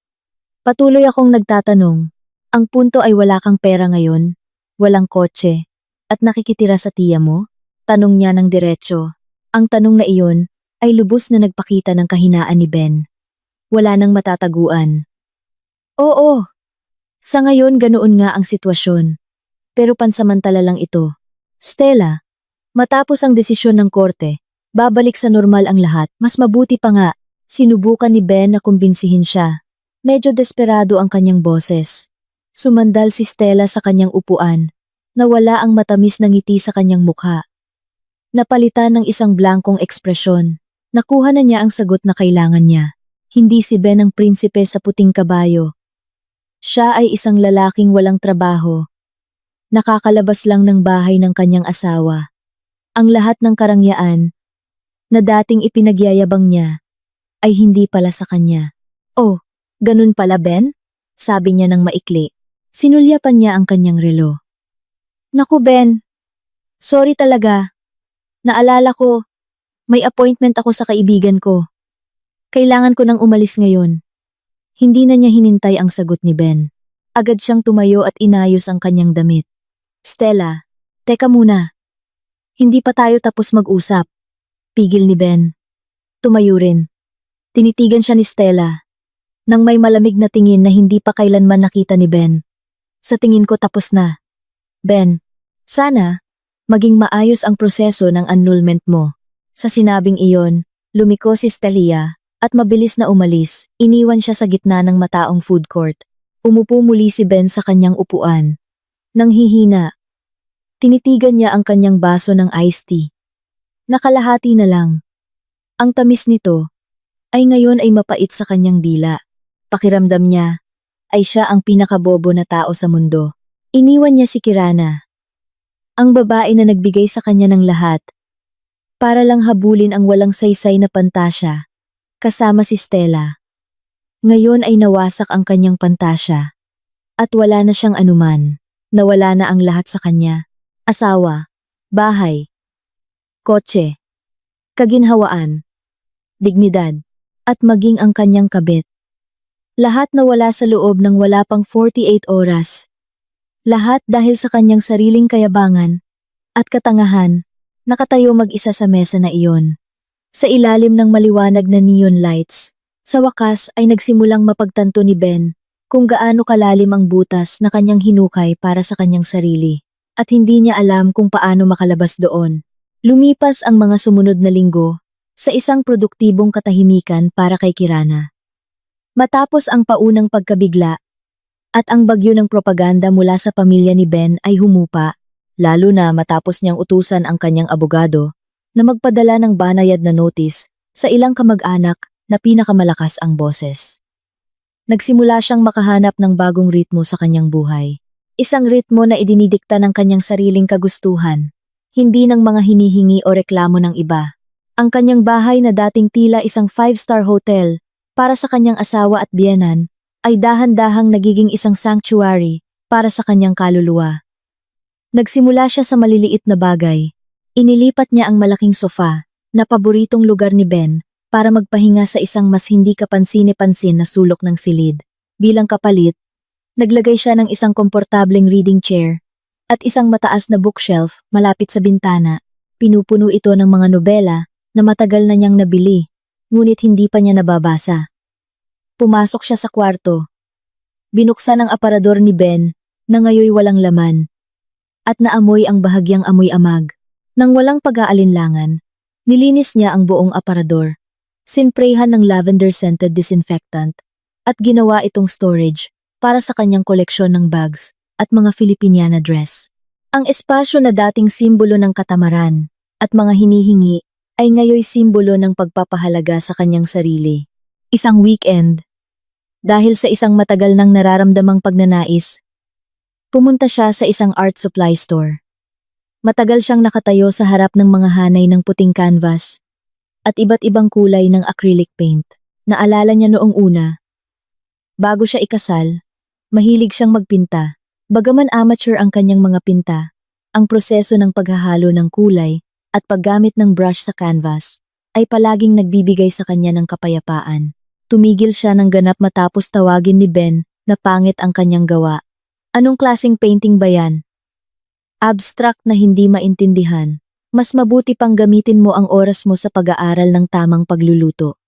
Patuloy akong nagtatanong. Ang punto ay wala kang pera ngayon, walang kotse, at nakikitira sa tiya mo? Tanong niya ng diretsyo. Ang tanong na iyon ay lubos na nagpakita ng kahinaan ni Ben. Wala nang matataguan. Oo. Sa ngayon ganoon nga ang sitwasyon. Pero pansamantala lang ito. Stella, matapos ang desisyon ng korte, babalik sa normal ang lahat. Mas mabuti pa nga, sinubukan ni Ben na kumbinsihin siya. Medyo desperado ang kanyang boses. Sumandal si Stella sa kanyang upuan. Nawala ang matamis na ngiti sa kanyang mukha. Napalitan ng isang blankong ekspresyon. Nakuha na niya ang sagot na kailangan niya. Hindi si Ben ang prinsipe sa puting kabayo. Siya ay isang lalaking walang trabaho. Nakakalabas lang ng bahay ng kanyang asawa. Ang lahat ng karangyaan na dating ipinagyayabang niya ay hindi pala sa kanya. Oh, ganun pala Ben? Sabi niya ng maikli. Sinulyapan niya ang kanyang relo. Naku Ben, sorry talaga. Naalala ko, may appointment ako sa kaibigan ko. Kailangan ko nang umalis ngayon. Hindi na niya hinintay ang sagot ni Ben. Agad siyang tumayo at inayos ang kanyang damit. Stella, teka muna. Hindi pa tayo tapos mag-usap. Pigil ni Ben. Tumayo rin. Tinitigan siya ni Stella. Nang may malamig na tingin na hindi pa kailanman nakita ni Ben. Sa tingin ko tapos na. Ben, sana, maging maayos ang proseso ng annulment mo. Sa sinabing iyon, lumiko si Stella. At mabilis na umalis, iniwan siya sa gitna ng mataong food court. Umupo muli si Ben sa kanyang upuan. Nang hihina, tinitigan niya ang kanyang baso ng iced tea. Nakalahati na lang. Ang tamis nito ay ngayon ay mapait sa kanyang dila. Pakiramdam niya ay siya ang pinakabobo na tao sa mundo. Iniwan niya si Kirana, ang babae na nagbigay sa kanya ng lahat, para lang habulin ang walang saysay na pantasya. Kasama si Stella. Ngayon ay nawasak ang kanyang pantasya. At wala na siyang anuman. Nawala na ang lahat sa kanya. Asawa, bahay, kotse, kaginhawaan, dignidad, at maging ang kanyang kabit. Lahat nawala sa loob ng wala pang 48 oras. Lahat dahil sa kanyang sariling kayabangan at katangahan, nakatayo mag-isa sa mesa na iyon. Sa ilalim ng maliwanag na neon lights, sa wakas ay nagsimulang mapagtanto ni Ben kung gaano kalalim ang butas na kanyang hinukay para sa kanyang sarili, at hindi niya alam kung paano makalabas doon. Lumipas ang mga sumunod na linggo sa isang produktibong katahimikan para kay Kirana. Matapos ang paunang pagkabigla at ang bagyo ng propaganda mula sa pamilya ni Ben ay humupa, lalo na matapos niyang utusan ang kanyang abogado na magpadala ng banayad na notice sa ilang kamag-anak na pinakamalakas ang boses. Nagsimula siyang makahanap ng bagong ritmo sa kanyang buhay. Isang ritmo na idinidikta ng kanyang sariling kagustuhan, hindi ng mga hinihingi o reklamo ng iba. Ang kanyang bahay na dating tila isang 5-star hotel para sa kanyang asawa at biyenan ay dahan-dahang nagiging isang sanctuary para sa kanyang kaluluwa. Nagsimula siya sa maliliit na bagay. Inilipat niya ang malaking sofa na paboritong lugar ni Ben para magpahinga sa isang mas hindi kapansin-pansin na sulok ng silid. Bilang kapalit, naglagay siya ng isang komportableng reading chair at isang mataas na bookshelf malapit sa bintana. Pinupuno ito ng mga nobela na matagal na niyang nabili, ngunit hindi pa niya nababasa. Pumasok siya sa kwarto. Binuksan ang aparador ni Ben na ngayoy walang laman at naamoy ang bahagyang amoy amag. Nang walang pag-aalinlangan, nilinis niya ang buong aparador, sinprayhan ng lavender-scented disinfectant at ginawa itong storage para sa kanyang koleksyon ng bags at mga Filipiniana dress. Ang espasyo na dating simbolo ng katamaran at mga hinihingi ay ngayoy simbolo ng pagpapahalaga sa kanyang sarili. Isang weekend, dahil sa isang matagal nang nararamdamang pagnanais, pumunta siya sa isang art supply store. Matagal siyang nakatayo sa harap ng mga hanay ng puting canvas at iba't ibang kulay ng acrylic paint. Naalala niya noong una. Bago siya ikasal, mahilig siyang magpinta. Bagaman amateur ang kanyang mga pinta, ang proseso ng paghahalo ng kulay at paggamit ng brush sa canvas ay palaging nagbibigay sa kanya ng kapayapaan. Tumigil siya ng ganap matapos tawagin ni Ben na pangit ang kanyang gawa. Anong klaseng painting ba yan? Abstract na hindi maintindihan. Mas mabuti pang gamitin mo ang oras mo sa pag-aaral ng tamang pagluluto.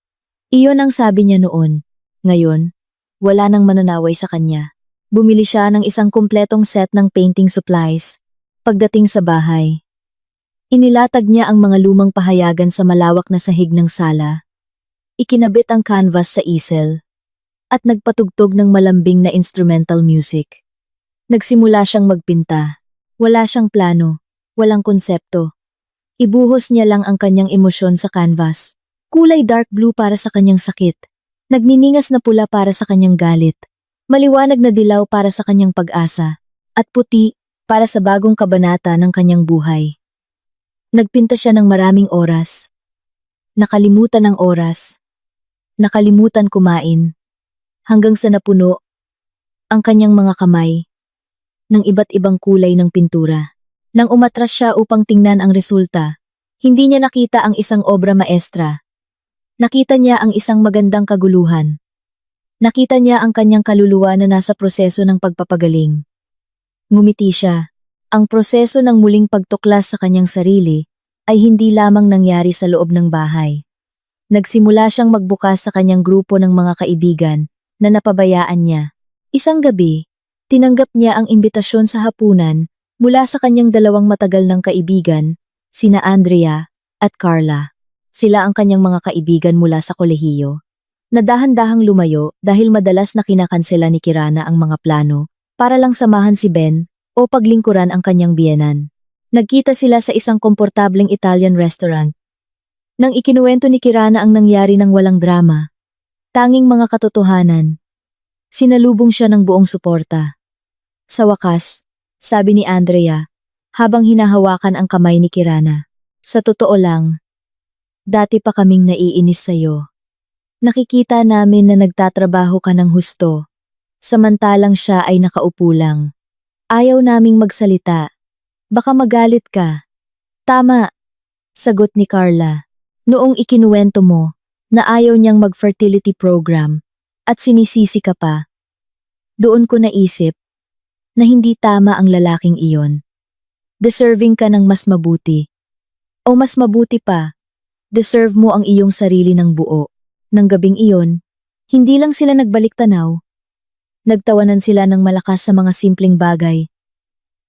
Iyon ang sabi niya noon. Ngayon, wala nang mananaway sa kanya. Bumili siya ng isang kumpletong set ng painting supplies. Pagdating sa bahay, inilatag niya ang mga lumang pahayagan sa malawak na sahig ng sala. Ikinabit ang canvas sa easel at nagpatugtog ng malambing na instrumental music. Nagsimula siyang magpinta. Wala siyang plano, walang konsepto. Ibuhos niya lang ang kanyang emosyon sa canvas. Kulay dark blue para sa kanyang sakit. Nagniningas na pula para sa kanyang galit. Maliwanag na dilaw para sa kanyang pag-asa. At puti para sa bagong kabanata ng kanyang buhay. Nagpinta siya ng maraming oras. Nakalimutan ng oras. Nakalimutan kumain. Hanggang sa napuno ang kanyang mga kamay ng iba't ibang kulay ng pintura. Nang umatras siya upang tingnan ang resulta, hindi niya nakita ang isang obra maestra. Nakita niya ang isang magandang kaguluhan. Nakita niya ang kanyang kaluluwa na nasa proseso ng pagpapagaling. Ngumiti siya. Ang proseso ng muling pagtuklas sa kanyang sarili ay hindi lamang nangyari sa loob ng bahay. Nagsimula siyang magbukas sa kanyang grupo ng mga kaibigan na napabayaan niya. Isang gabi, tinanggap niya ang imbitasyon sa hapunan mula sa kanyang dalawang matagal ng kaibigan, sina Andrea at Carla. Sila ang kanyang mga kaibigan mula sa kolehiyo. Nadahan-dahang lumayo dahil madalas na kinakansela ni Kirana ang mga plano para lang samahan si Ben o paglingkuran ang kanyang biyenan. Nagkita sila sa isang komportableng Italian restaurant. Nang ikinuwento ni Kirana ang nangyari ng walang drama, tanging mga katotohanan, sinalubong siya ng buong suporta. Sa wakas, sabi ni Andrea, habang hinahawakan ang kamay ni Kirana, sa totoo lang, dati pa kaming naiinis sa'yo. Nakikita namin na nagtatrabaho ka ng husto, samantalang siya ay nakaupo lang. Ayaw naming magsalita. Baka magalit ka. Tama, sagot ni Carla. Noong ikinuwento mo na ayaw niyang mag-fertility program at sinisisi ka pa, doon ko naisip na hindi tama ang lalaking iyon. Deserving ka ng mas mabuti. O mas mabuti pa, deserve mo ang iyong sarili ng buo. Nang gabing iyon, hindi lang sila nagbalik tanaw. Nagtawanan sila ng malakas sa mga simpleng bagay.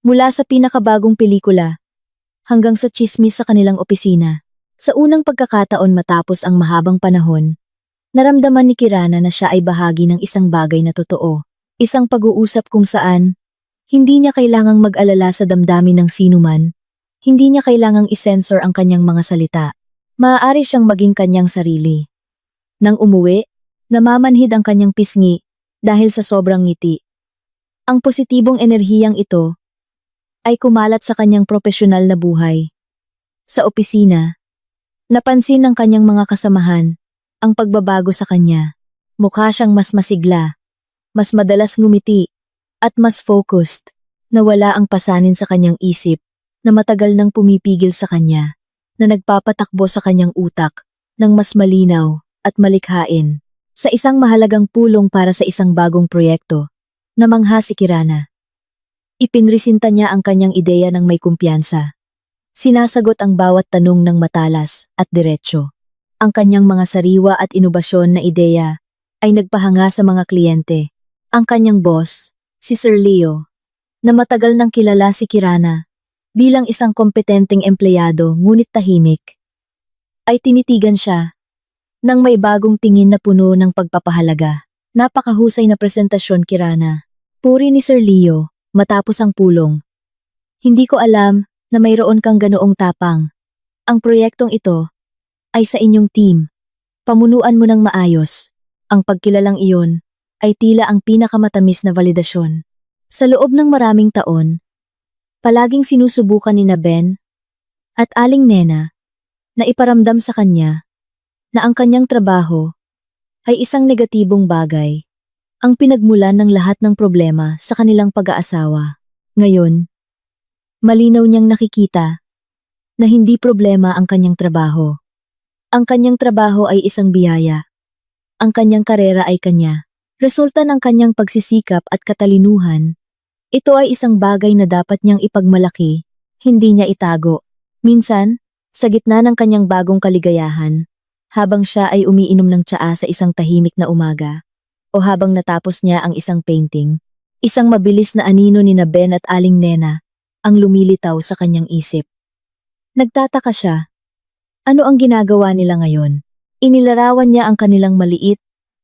Mula sa pinakabagong pelikula, hanggang sa tsismis sa kanilang opisina. Sa unang pagkakataon matapos ang mahabang panahon, naramdaman ni Kirana na siya ay bahagi ng isang bagay na totoo. Isang pag-uusap kung saan, hindi niya kailangang mag-alala sa damdamin ng sinuman, Hindi niya kailangang isensor ang kanyang mga salita. Maaari siyang maging kanyang sarili. Nang umuwi, namamanhid ang kanyang pisngi dahil sa sobrang ngiti. Ang positibong enerhiyang ito ay kumalat sa kanyang profesional na buhay. Sa opisina, napansin ng kanyang mga kasamahan ang pagbabago sa kanya. Mukha siyang mas masigla, mas madalas ngumiti, at mas focused, na wala ang pasanin sa kanyang isip na matagal nang pumipigil sa kanya, na nagpapatakbo sa kanyang utak ng mas malinaw at malikhain. Sa isang mahalagang pulong para sa isang bagong proyekto, namangha si Kirana. Ipinresinta niya ang kanyang ideya ng may kumpiyansa. Sinasagot ang bawat tanong ng matalas at diretso. Ang kanyang mga sariwa at inobasyon na ideya ay nagpahanga sa mga kliyente. Ang kanyang boss, si Sir Leo, na matagal nang kilala si Kirana bilang isang kompetenteng empleyado ngunit tahimik, ay tinitigan siya nang may bagong tingin na puno ng pagpapahalaga. Napakahusay na presentasyon, Kirana. Puri ni Sir Leo matapos ang pulong. Hindi ko alam na mayroon kang ganoong tapang. Ang proyektong ito ay sa inyong team. Pamunuan mo ng maayos. Ang pagkilalang iyon ay tila ang pinakamatamis na validasyon. Sa loob ng maraming taon, palaging sinusubukan ni Ben at Aling Nena na iparamdam sa kanya na ang kanyang trabaho ay isang negatibong bagay, ang pinagmulan ng lahat ng problema sa kanilang pag-aasawa. Ngayon, malinaw niyang nakikita na hindi problema ang kanyang trabaho. Ang kanyang trabaho ay isang biyaya. Ang kanyang karera ay kanya. Resulta ng kanyang pagsisikap at katalinuhan. Ito ay isang bagay na dapat niyang ipagmalaki, hindi niya itago. Minsan, sa gitna ng kanyang bagong kaligayahan, habang siya ay umiinom ng tsaa sa isang tahimik na umaga, o habang natapos niya ang isang painting, isang mabilis na anino ni Ben at Aling Nena ang lumilitaw sa kanyang isip. Nagtataka siya. Ano ang ginagawa nila ngayon? Inilarawan niya ang kanilang maliit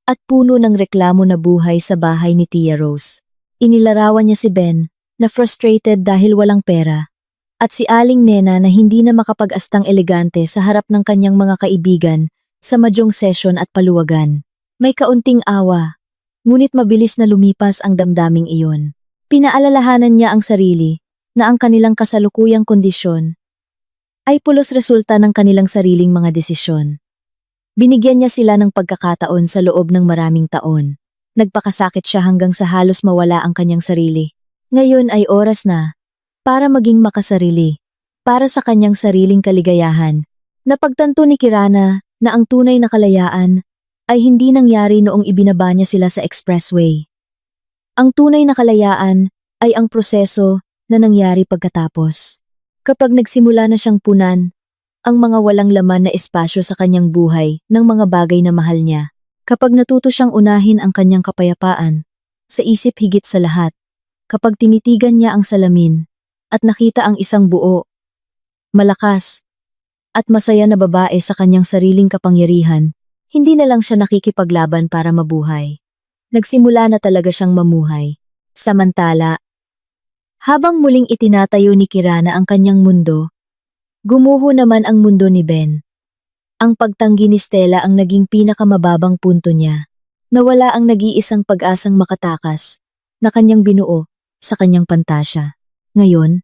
at puno ng reklamo na buhay sa bahay ni Tia Rose. Inilarawan niya si Ben na frustrated dahil walang pera, at si Aling Nena na hindi na makapag-astang elegante sa harap ng kanyang mga kaibigan sa mahjong session at paluwagan. May kaunting awa, ngunit mabilis na lumipas ang damdaming iyon. Pinaalalahanan niya ang sarili na ang kanilang kasalukuyang kondisyon ay pulos resulta ng kanilang sariling mga desisyon. Binigyan niya sila ng pagkakataon sa loob ng maraming taon. Nagpakasakit siya hanggang sa halos mawala ang kanyang sarili. Ngayon ay oras na para maging makasarili, para sa kanyang sariling kaligayahan. Napagtanto ni Kirana na ang tunay na kalayaan ay hindi nangyari noong ibinaba niya sila sa expressway. Ang tunay na kalayaan ay ang proseso na nangyari pagkatapos. Kapag nagsimula na siyang punan ang mga walang laman na espasyo sa kanyang buhay ng mga bagay na mahal niya. Kapag natuto siyang unahin ang kanyang kapayapaan, sa isip higit sa lahat, kapag tinitigan niya ang salamin at nakita ang isang buo, malakas, at masaya na babae sa kanyang sariling kapangyarihan, hindi na lang siya nakikipaglaban para mabuhay. Nagsimula na talaga siyang mamuhay. Samantala, habang muling itinatayo ni Kirana ang kanyang mundo, gumuho naman ang mundo ni Ben. Ang pagtanggi ni Stella ang naging pinakamababang punto niya. Nawala ang nag-iisang pag-asang makatakas na kanyang binuo sa kanyang pantasya. Ngayon,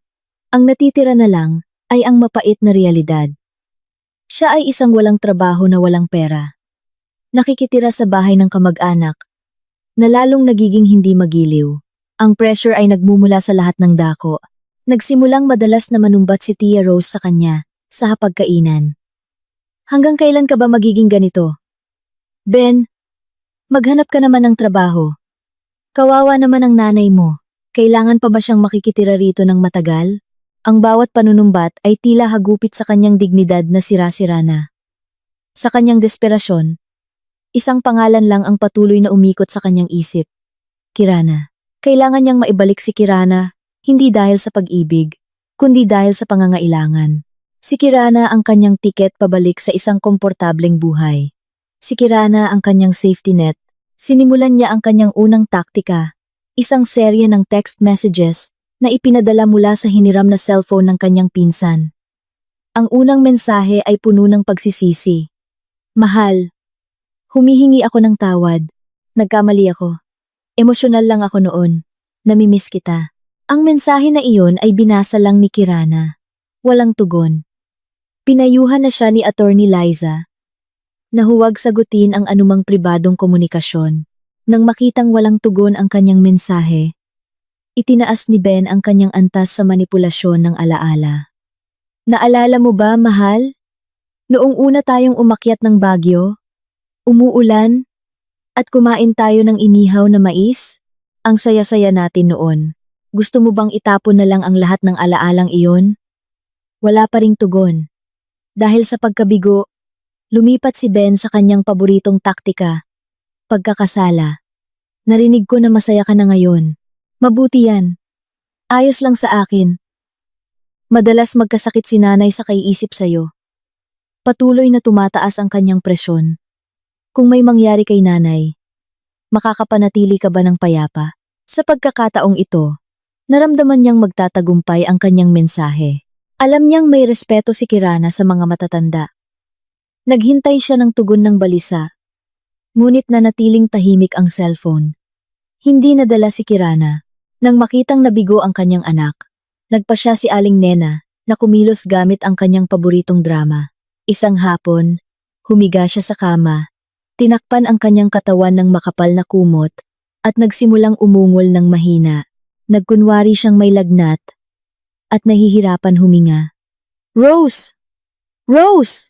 ang natitira na lang ay ang mapait na realidad. Siya ay isang walang trabaho na walang pera. Nakikitira sa bahay ng kamag-anak na lalong nagiging hindi magiliw. Ang pressure ay nagmumula sa lahat ng dako. Nagsimulang madalas na manumbat si Tia Rose sa kanya sa hapagkainan. Hanggang kailan ka ba magiging ganito? Ben, maghanap ka naman ng trabaho. Kawawa naman ang nanay mo. Kailangan pa ba siyang makikitira rito ng matagal? Ang bawat panunumbat ay tila hagupit sa kanyang dignidad na sira-sira na. Sa kanyang desperasyon, isang pangalan lang ang patuloy na umikot sa kanyang isip. Kirana. Kailangan niyang maibalik si Kirana, hindi dahil sa pag-ibig, kundi dahil sa pangangailangan. Si Kirana ang kanyang tiket pabalik sa isang komportableng buhay. Si Kirana ang kanyang safety net. Sinimulan niya ang kanyang unang taktika, isang serye ng text messages na ipinadala mula sa hiniram na cellphone ng kanyang pinsan. Ang unang mensahe ay puno ng pagsisisi. Mahal, humihingi ako ng tawad. Nagkamali ako. Emosyonal lang ako noon. Namimiss kita. Ang mensahe na iyon ay binasa lang ni Kirana. Walang tugon. Pinayuhan na siya ni Attorney Liza na huwag sagutin ang anumang pribadong komunikasyon. Nang makitang walang tugon ang kanyang mensahe, itinaas ni Ben ang kanyang antas sa manipulasyon ng alaala. Naalala mo ba, mahal? Noong una tayong umakyat ng Baguio, umuulan, at kumain tayo ng inihaw na mais? Ang saya-saya natin noon. Gusto mo bang itapon na lang ang lahat ng alaalang iyon? Wala pa ring tugon. Dahil sa pagkabigo, lumipat si Ben sa kanyang paboritong taktika, pagkakasala. Narinig ko na masaya ka na ngayon. Mabuti yan. Ayos lang sa akin. Madalas magkasakit si nanay sa kaiisip sa'yo. Patuloy na tumataas ang kanyang presyon. Kung may mangyari kay nanay, makakapanatili ka ba ng payapa? Sa pagkakataong ito, naramdaman niyang magtatagumpay ang kanyang mensahe. Alam niyang may respeto si Kirana sa mga matatanda. Naghintay siya ng tugon ng balisa. Ngunit nanatiling tahimik ang cellphone. Hindi nadala si Kirana. Nang makitang nabigo ang kanyang anak, nagpa siya si Aling Nena na kumilos gamit ang kanyang paboritong drama. Isang hapon, humiga siya sa kama, tinakpan ang kanyang katawan ng makapal na kumot at nagsimulang umungol ng mahina. Nagkunwari siyang may lagnat at nahihirapan huminga. Rose! Rose!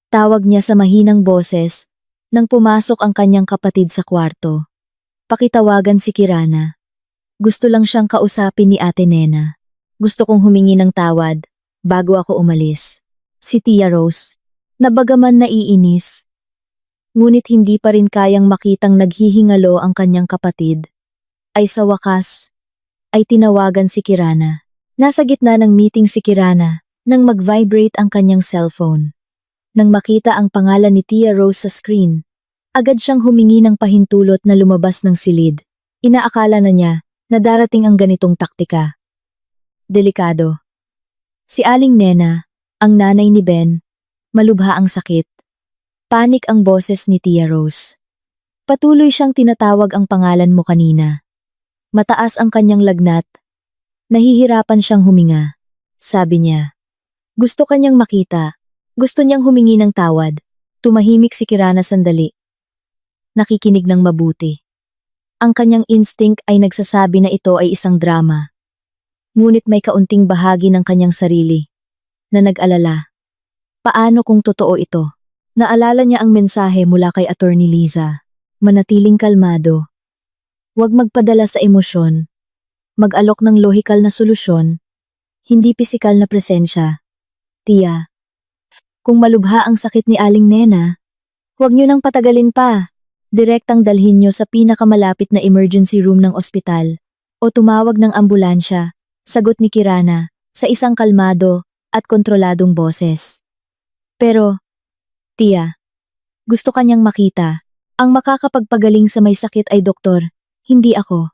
Tawag niya sa mahinang boses nang pumasok ang kanyang kapatid sa kwarto. Pakitawagan si Kirana. Gusto lang siyang kausapin ni Ate Nena. Gusto kong humingi ng tawad bago ako umalis. Si Tia Rose, na bagaman naiinis, ngunit hindi pa rin kayang makitang naghihingalo ang kanyang kapatid, ay sa wakas, ay tinawagan si Kirana. Nasa gitna ng meeting si Kirana nang mag-vibrate ang kanyang cellphone. Nang makita ang pangalan ni Tia Rose sa screen, agad siyang humingi ng pahintulot na lumabas ng silid. Inaakala na niya na darating ang ganitong taktika. Delikado. Si Aling Nena, ang nanay ni Ben, malubha ang sakit. Panik ang boses ni Tia Rose. Patuloy siyang tinatawag ang pangalan mo kanina. Mataas ang kanyang lagnat. Nahihirapan siyang huminga. Sabi niya. Gusto kanyang makita. Gusto niyang humingi ng tawad. Tumahimik si Kirana sandali. Nakikinig ng mabuti. Ang kanyang instinct ay nagsasabi na ito ay isang drama. Ngunit may kaunting bahagi ng kanyang sarili na nag-alala. Paano kung totoo ito? Naalala niya ang mensahe mula kay Attorney Liza. Manatiling kalmado. Huwag magpadala sa emosyon. Mag-alok ng lohikal na solusyon, hindi pisikal na presensya. Tia, kung malubha ang sakit ni Aling Nena, huwag niyo nang patagalin pa. Direktang dalhin niyo sa pinakamalapit na emergency room ng ospital o tumawag ng ambulansya, sagot ni Kirana sa isang kalmado at kontroladong boses. Pero, Tia, gusto kanyang makita. Ang makakapagpagaling sa may sakit ay doktor, hindi ako.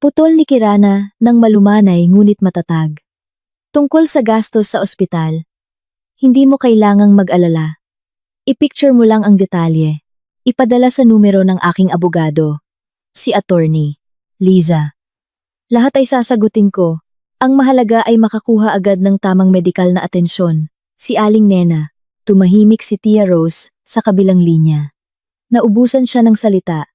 Putol ni Kirana nang malumanay ngunit matatag. Tungkol sa gastos sa ospital, hindi mo kailangang mag-alala. I-picture mo lang ang detalye. Ipadala sa numero ng aking abogado, si Attorney Liza. Lahat ay sasagutin ko. Ang mahalaga ay makakuha agad ng tamang medikal na atensyon. Si Aling Nena, tumahimik si Tia Rose sa kabilang linya. Naubusan siya ng salita.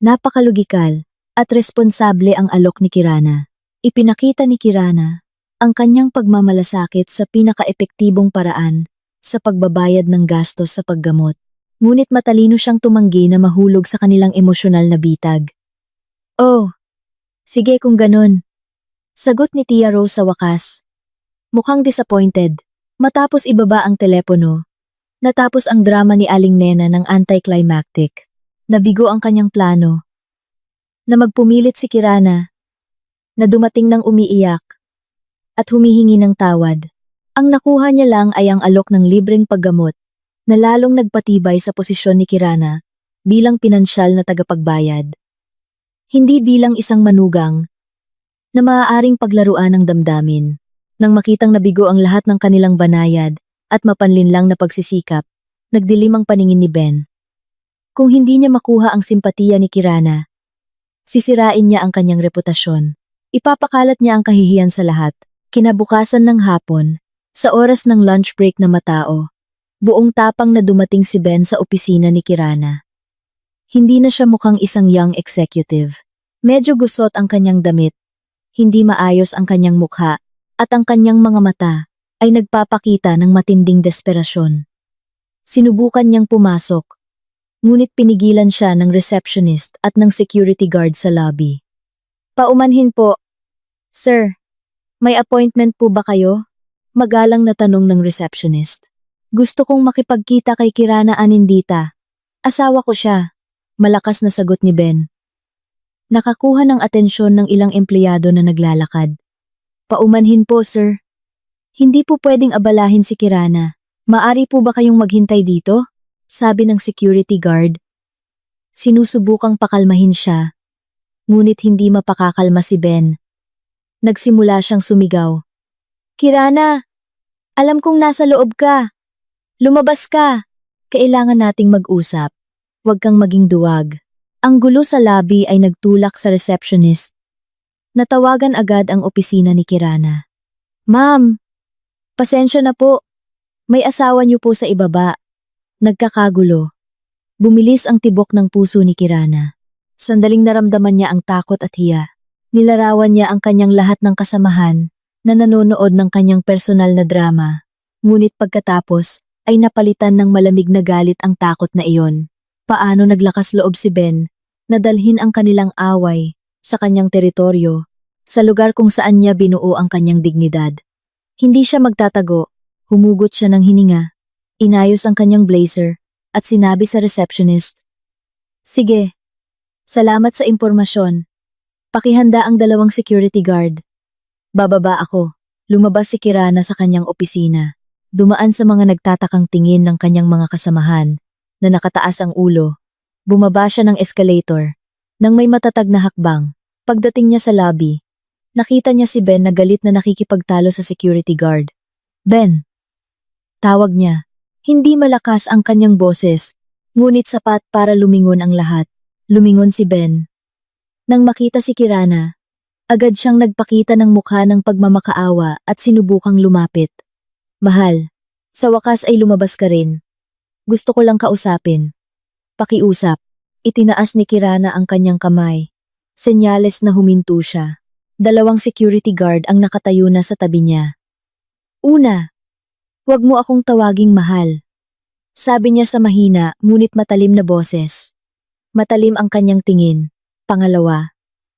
Napakalogikal at responsable ang alok ni Kirana. Ipinakita ni Kirana ang kanyang pagmamalasakit sa pinaka-epektibong paraan sa pagbabayad ng gastos sa paggamot. Ngunit matalino siyang tumanggi na mahulog sa kanilang emosyonal na bitag. Oh, sige kung ganun. Sagot ni Tia Rose sa wakas. Mukhang disappointed. Matapos ibaba ang telepono, natapos ang drama ni Aling Nena ng anticlimactic. Nabigo ang kanyang plano. Na magpumilit si Kirana, na dumating ng umiiyak, at humihingi ng tawad. Ang nakuha niya lang ay ang alok ng libreng paggamot, na lalong nagpatibay sa posisyon ni Kirana bilang pinansyal na tagapagbayad. Hindi bilang isang manugang, na maaaring paglaruan ng damdamin. Nang makitang nabigo ang lahat ng kanilang banayad at mapanlinlang na pagsisikap, nagdilim ang paningin ni Ben. Kung hindi niya makuha ang simpatiya ni Kirana, sisirain niya ang kanyang reputasyon. Ipapakalat niya ang kahihiyan sa lahat. Kinabukasan ng hapon, sa oras ng lunch break na matao, buong tapang na dumating si Ben sa opisina ni Kirana. Hindi na siya mukhang isang young executive. Medyo gusot ang kanyang damit, hindi maayos ang kanyang mukha, at ang kanyang mga mata ay nagpapakita ng matinding desperasyon. Sinubukan niyang pumasok, ngunit pinigilan siya ng receptionist at ng security guard sa lobby. Paumanhin po. Sir, may appointment po ba kayo? Magalang na tanong ng receptionist. Gusto kong makipagkita kay Kirana Anindita. Asawa ko siya. Malakas na sagot ni Ben. Nakakuha ng atensyon ng ilang empleyado na naglalakad. Paumanhin po, sir. Hindi po pwedeng abalahin si Kirana. Maari po ba kayong maghintay dito? Sabi ng security guard. Sinusubukang pakalmahin siya, ngunit hindi mapakakalma si Ben. Nagsimula siyang sumigaw. Kirana, alam kong nasa loob ka. Lumabas ka. Kailangan nating mag-usap. Huwag kang maging duwag. Ang gulo sa lobby ay nagtulak sa receptionist. Natawagan agad ang opisina ni Kirana. Ma'am, pasensya na po. May asawa niyo po sa ibaba. Nagkakagulo. Bumilis ang tibok ng puso ni Kirana. Sandaling naramdaman niya ang takot at hiya. Nilarawan niya ang kanyang lahat ng kasamahan na nanonood ng kanyang personal na drama. Ngunit pagkatapos ay napalitan ng malamig na galit ang takot na iyon. Paano naglakas loob si Ben na dalhin ang kanilang away sa kanyang teritoryo, sa lugar kung saan niya binuo ang kanyang dignidad. Hindi siya magtatago, humugot siya ng hininga, inayos ang kanyang blazer at sinabi sa receptionist, Sige, salamat sa impormasyon. Pakihanda ang 2 security guard. Bababa ako. Lumabas si Kirana sa kanyang opisina. Dumaan sa mga nagtatakang tingin ng kanyang mga kasamahan na nakataas ang ulo. Bumaba siya ng escalator. Nang may matatag na hakbang, pagdating niya sa lobby, nakita niya si Ben na galit na nakikipagtalo sa security guard. Ben! Tawag niya. Hindi malakas ang kanyang boses, ngunit sapat para lumingon ang lahat. Lumingon si Ben. Nang makita si Kirana, agad siyang nagpakita ng mukha ng pagmamakaawa at sinubukang lumapit. Mahal, sa wakas ay lumabas ka rin. Gusto ko lang kausapin. Pakiusap. Itinaas ni Kirana ang kanyang kamay. Senyales na huminto siya. 2 security guard ang nakatayo na sa tabi niya. Una, huwag mo akong tawaging mahal. Sabi niya sa mahina ngunit matalim na boses. Matalim ang kanyang tingin. Pangalawa,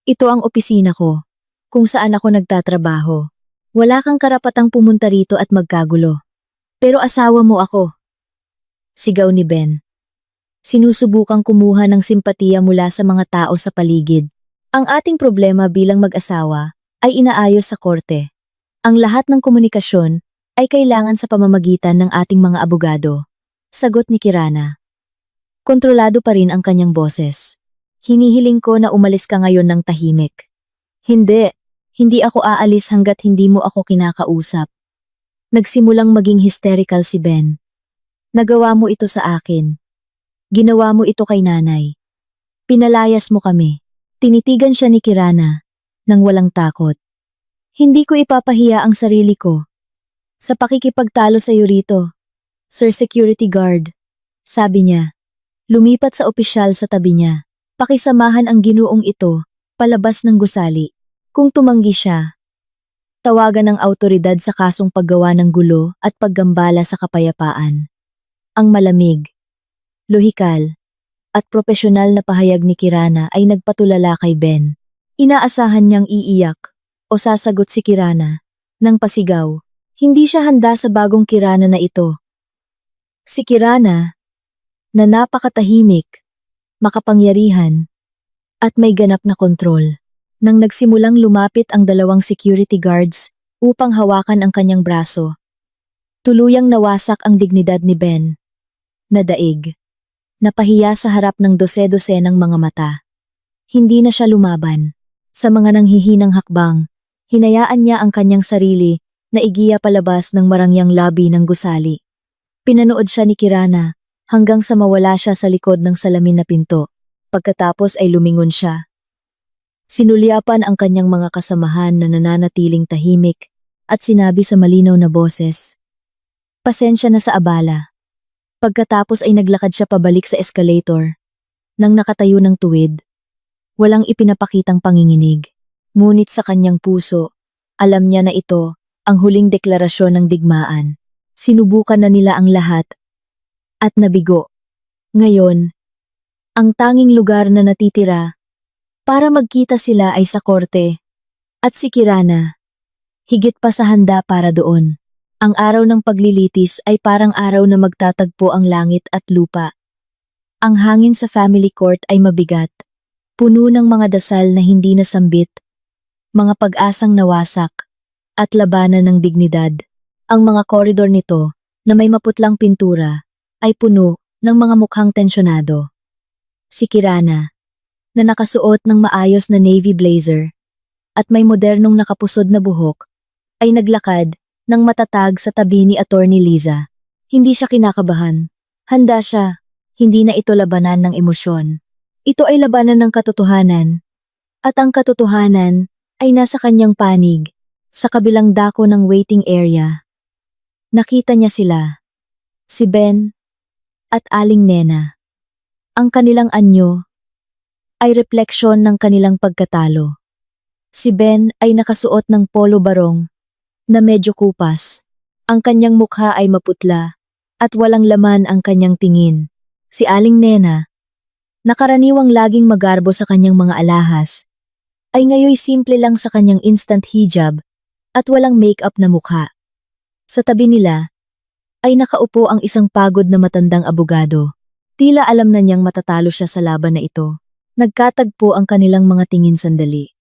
ito ang opisina ko, kung saan ako nagtatrabaho. Wala kang karapatang pumunta rito at magkagulo. Pero asawa mo ako. Sigaw ni Ben. Sinusubukang kumuha ng simpatiya mula sa mga tao sa paligid. Ang ating problema bilang mag-asawa ay inaayos sa korte. Ang lahat ng komunikasyon ay kailangan sa pamamagitan ng ating mga abogado. Sagot ni Kirana. Kontrolado pa rin ang kanyang boses. Hinihiling ko na umalis ka ngayon ng tahimik. Hindi ako aalis hanggat hindi mo ako kinakausap. Nagsimulang maging hysterical si Ben. Nagawa mo ito sa akin. Ginawa mo ito kay nanay. Pinalayas mo kami. Tinitigan siya ni Kirana nang walang takot. Hindi ko ipapahiya ang sarili ko sa pakikipagtalo sa iyo rito, Sir Security Guard. Sabi niya. Lumipat sa opisyal sa tabi niya. Pakisamahan ang ginuong ito palabas ng gusali. Kung tumanggi siya, tawagan ng autoridad sa kasong paggawa ng gulo at paggambala sa kapayapaan. Ang malamig, lohikal, at propesyonal na pahayag ni Kirana ay nagpatulala kay Ben. Inaasahan niyang iiyak o sasagot si Kirana nang pasigaw. Hindi siya handa sa bagong Kirana na ito. Si Kirana, na napakatahimik, makapangyarihan, at may ganap na kontrol. Nang nagsimulang lumapit ang 2 security guards upang hawakan ang kanyang braso, tuluyang nawasak ang dignidad ni Ben. Nadaig. Napahiya sa harap ng dose-dose ng mga mata. Hindi na siya lumaban. Sa mga nanghihinang hakbang, hinayaan niya ang kanyang sarili na igiya palabas ng marangyang labi ng gusali. Pinanood siya ni Kirana hanggang sa mawala siya sa likod ng salamin na pinto. Pagkatapos ay lumingon siya. Sinulyapan ang kanyang mga kasamahan na nananatiling tahimik at sinabi sa malinaw na boses, "Pasensya na sa abala." Pagkatapos ay naglakad siya pabalik sa escalator. Nang nakatayo ng tuwid, walang ipinapakitang panginginig. Ngunit sa kanyang puso, alam niya na ito ang huling deklarasyon ng digmaan. Sinubukan na nila ang lahat at nabigo. Ngayon, ang tanging lugar na natitira para magkita sila ay sa korte at si Kirana, higit pa sa handa para doon. Ang araw ng paglilitis ay parang araw na magtatagpo ang langit at lupa. Ang hangin sa family court ay mabigat, puno ng mga dasal na hindi nasambit, mga pag-asang nawasak, at labanan ng dignidad. Ang mga koridor nito, na may maputlang pintura, ay puno ng mga mukhang tensyonado. Si Kirana, na nakasuot ng maayos na navy blazer, at may modernong nakapusod na buhok, ay naglakad ng matatag sa tabi ni Attorney Liza. Hindi siya kinakabahan. Handa siya. Hindi na ito labanan ng emosyon. Ito ay labanan ng katotohanan. At ang katotohanan ay nasa kanyang panig, sa kabilang dako ng waiting area. Nakita niya sila, si Ben at Aling Nena. Ang kanilang anyo ay refleksyon ng kanilang pagkatalo. Si Ben ay nakasuot ng polo barong na medyo kupas. Ang kanyang mukha ay maputla at walang laman ang kanyang tingin. Si Aling Nena, nakaraniwang laging magarbo sa kanyang mga alahas, ay ngayoy simple lang sa kanyang instant hijab at walang make-up na mukha. Sa tabi nila ay nakaupo ang isang pagod na matandang abogado. Tila alam na niyang matatalo siya sa laban na ito. Nagkatagpo ang kanilang mga tingin sandali.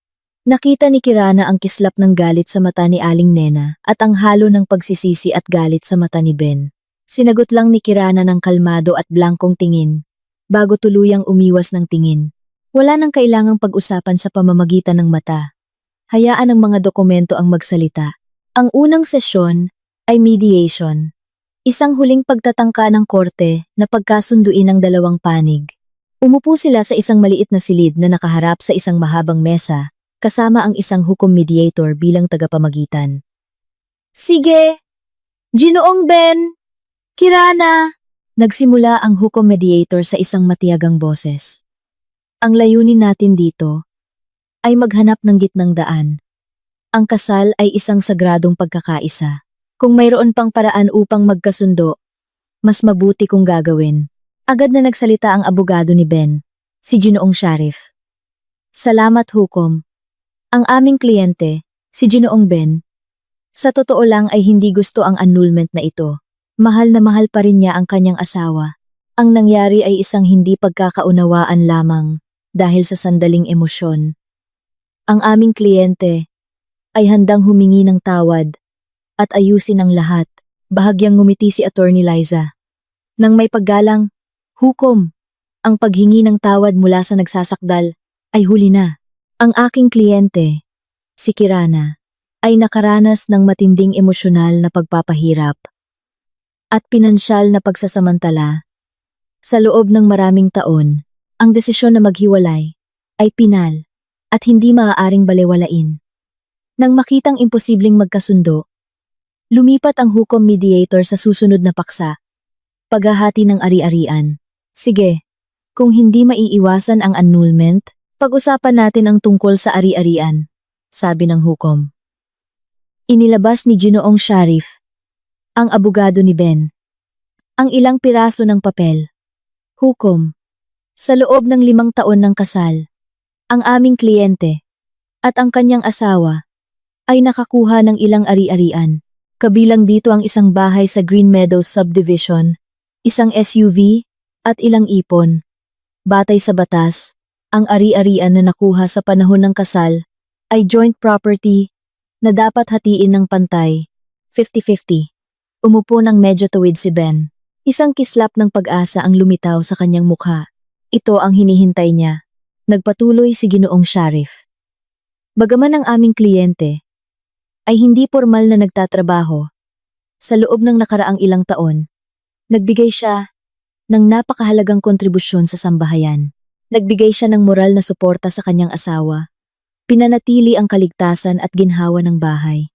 Nakita ni Kirana ang kislap ng galit sa mata ni Aling Nena at ang halo ng pagsisisi at galit sa mata ni Ben. Sinagot lang ni Kirana ng kalmado at blankong tingin, bago tuluyang umiwas ng tingin. Wala nang kailangang pag-usapan sa pamamagitan ng mata. Hayaan ang mga dokumento ang magsalita. Ang unang sesyon ay mediation. Isang huling pagtatangka ng korte na pagkasunduin ng dalawang panig. Umupo sila sa isang maliit na silid na nakaharap sa isang mahabang mesa, kasama ang isang hukom mediator bilang tagapamagitan. "Sige! Ginoong Ben! Kirana!" Nagsimula ang hukom mediator sa isang matiyagang boses. "Ang layunin natin dito ay maghanap ng gitnang daan. Ang kasal ay isang sagradong pagkakaisa. Kung mayroon pang paraan upang magkasundo, mas mabuti kung gagawin." Agad na nagsalita ang abogado ni Ben, si Ginoong Sharif. "Salamat hukom. Ang aming kliyente, si Ginoong Ben, sa totoo lang ay hindi gusto ang annulment na ito. Mahal na mahal pa rin niya ang kanyang asawa. Ang nangyari ay isang hindi pagkakaunawaan lamang dahil sa sandaling emosyon. Ang aming kliyente ay handang humingi ng tawad at ayusin ang lahat." Bahagyang ngumiti si Attorney Liza. Nang may paggalang, "Hukom, ang paghingi ng tawad mula sa nagsasakdal ay huli na. Ang aking kliyente, si Kirana, ay nakaranas ng matinding emosyonal na pagpapahirap at pinansyal na pagsasamantala. Sa loob ng maraming taon, ang desisyon na maghiwalay ay pinal at hindi maaaring balewalain. Nang makitang imposibleng magkasundo, lumipat ang hukom mediator sa susunod na paksa, paghahati ng ari-arian. Sige, kung hindi maiiwasan ang annulment, pag-usapan natin ang tungkol sa ari-arian, sabi ng hukom. Inilabas ni Ginoong Sharif, ang abogado ni Ben, ang ilang piraso ng papel. "Hukom, sa loob ng 5 taon ng kasal, ang aming kliyente at ang kanyang asawa ay nakakuha ng ilang ari-arian. Kabilang dito ang isang bahay sa Green Meadows Subdivision, isang SUV, at ilang ipon. Batay sa batas, ang ari-arian na nakuha sa panahon ng kasal ay joint property na dapat hatiin ng pantay, 50-50. Umupo ng medyo tuwid si Ben. Isang kislap ng pag-asa ang lumitaw sa kanyang mukha. Ito ang hinihintay niya. Nagpatuloy si Ginoong Sharif. Bagaman ang aming kliyente ay hindi formal na nagtatrabaho, sa loob ng nakaraang ilang taon, nagbigay siya ng napakahalagang kontribusyon sa sambahayan. Nagbigay siya ng moral na suporta sa kanyang asawa, pinanatili ang kaligtasan at ginhawa ng bahay.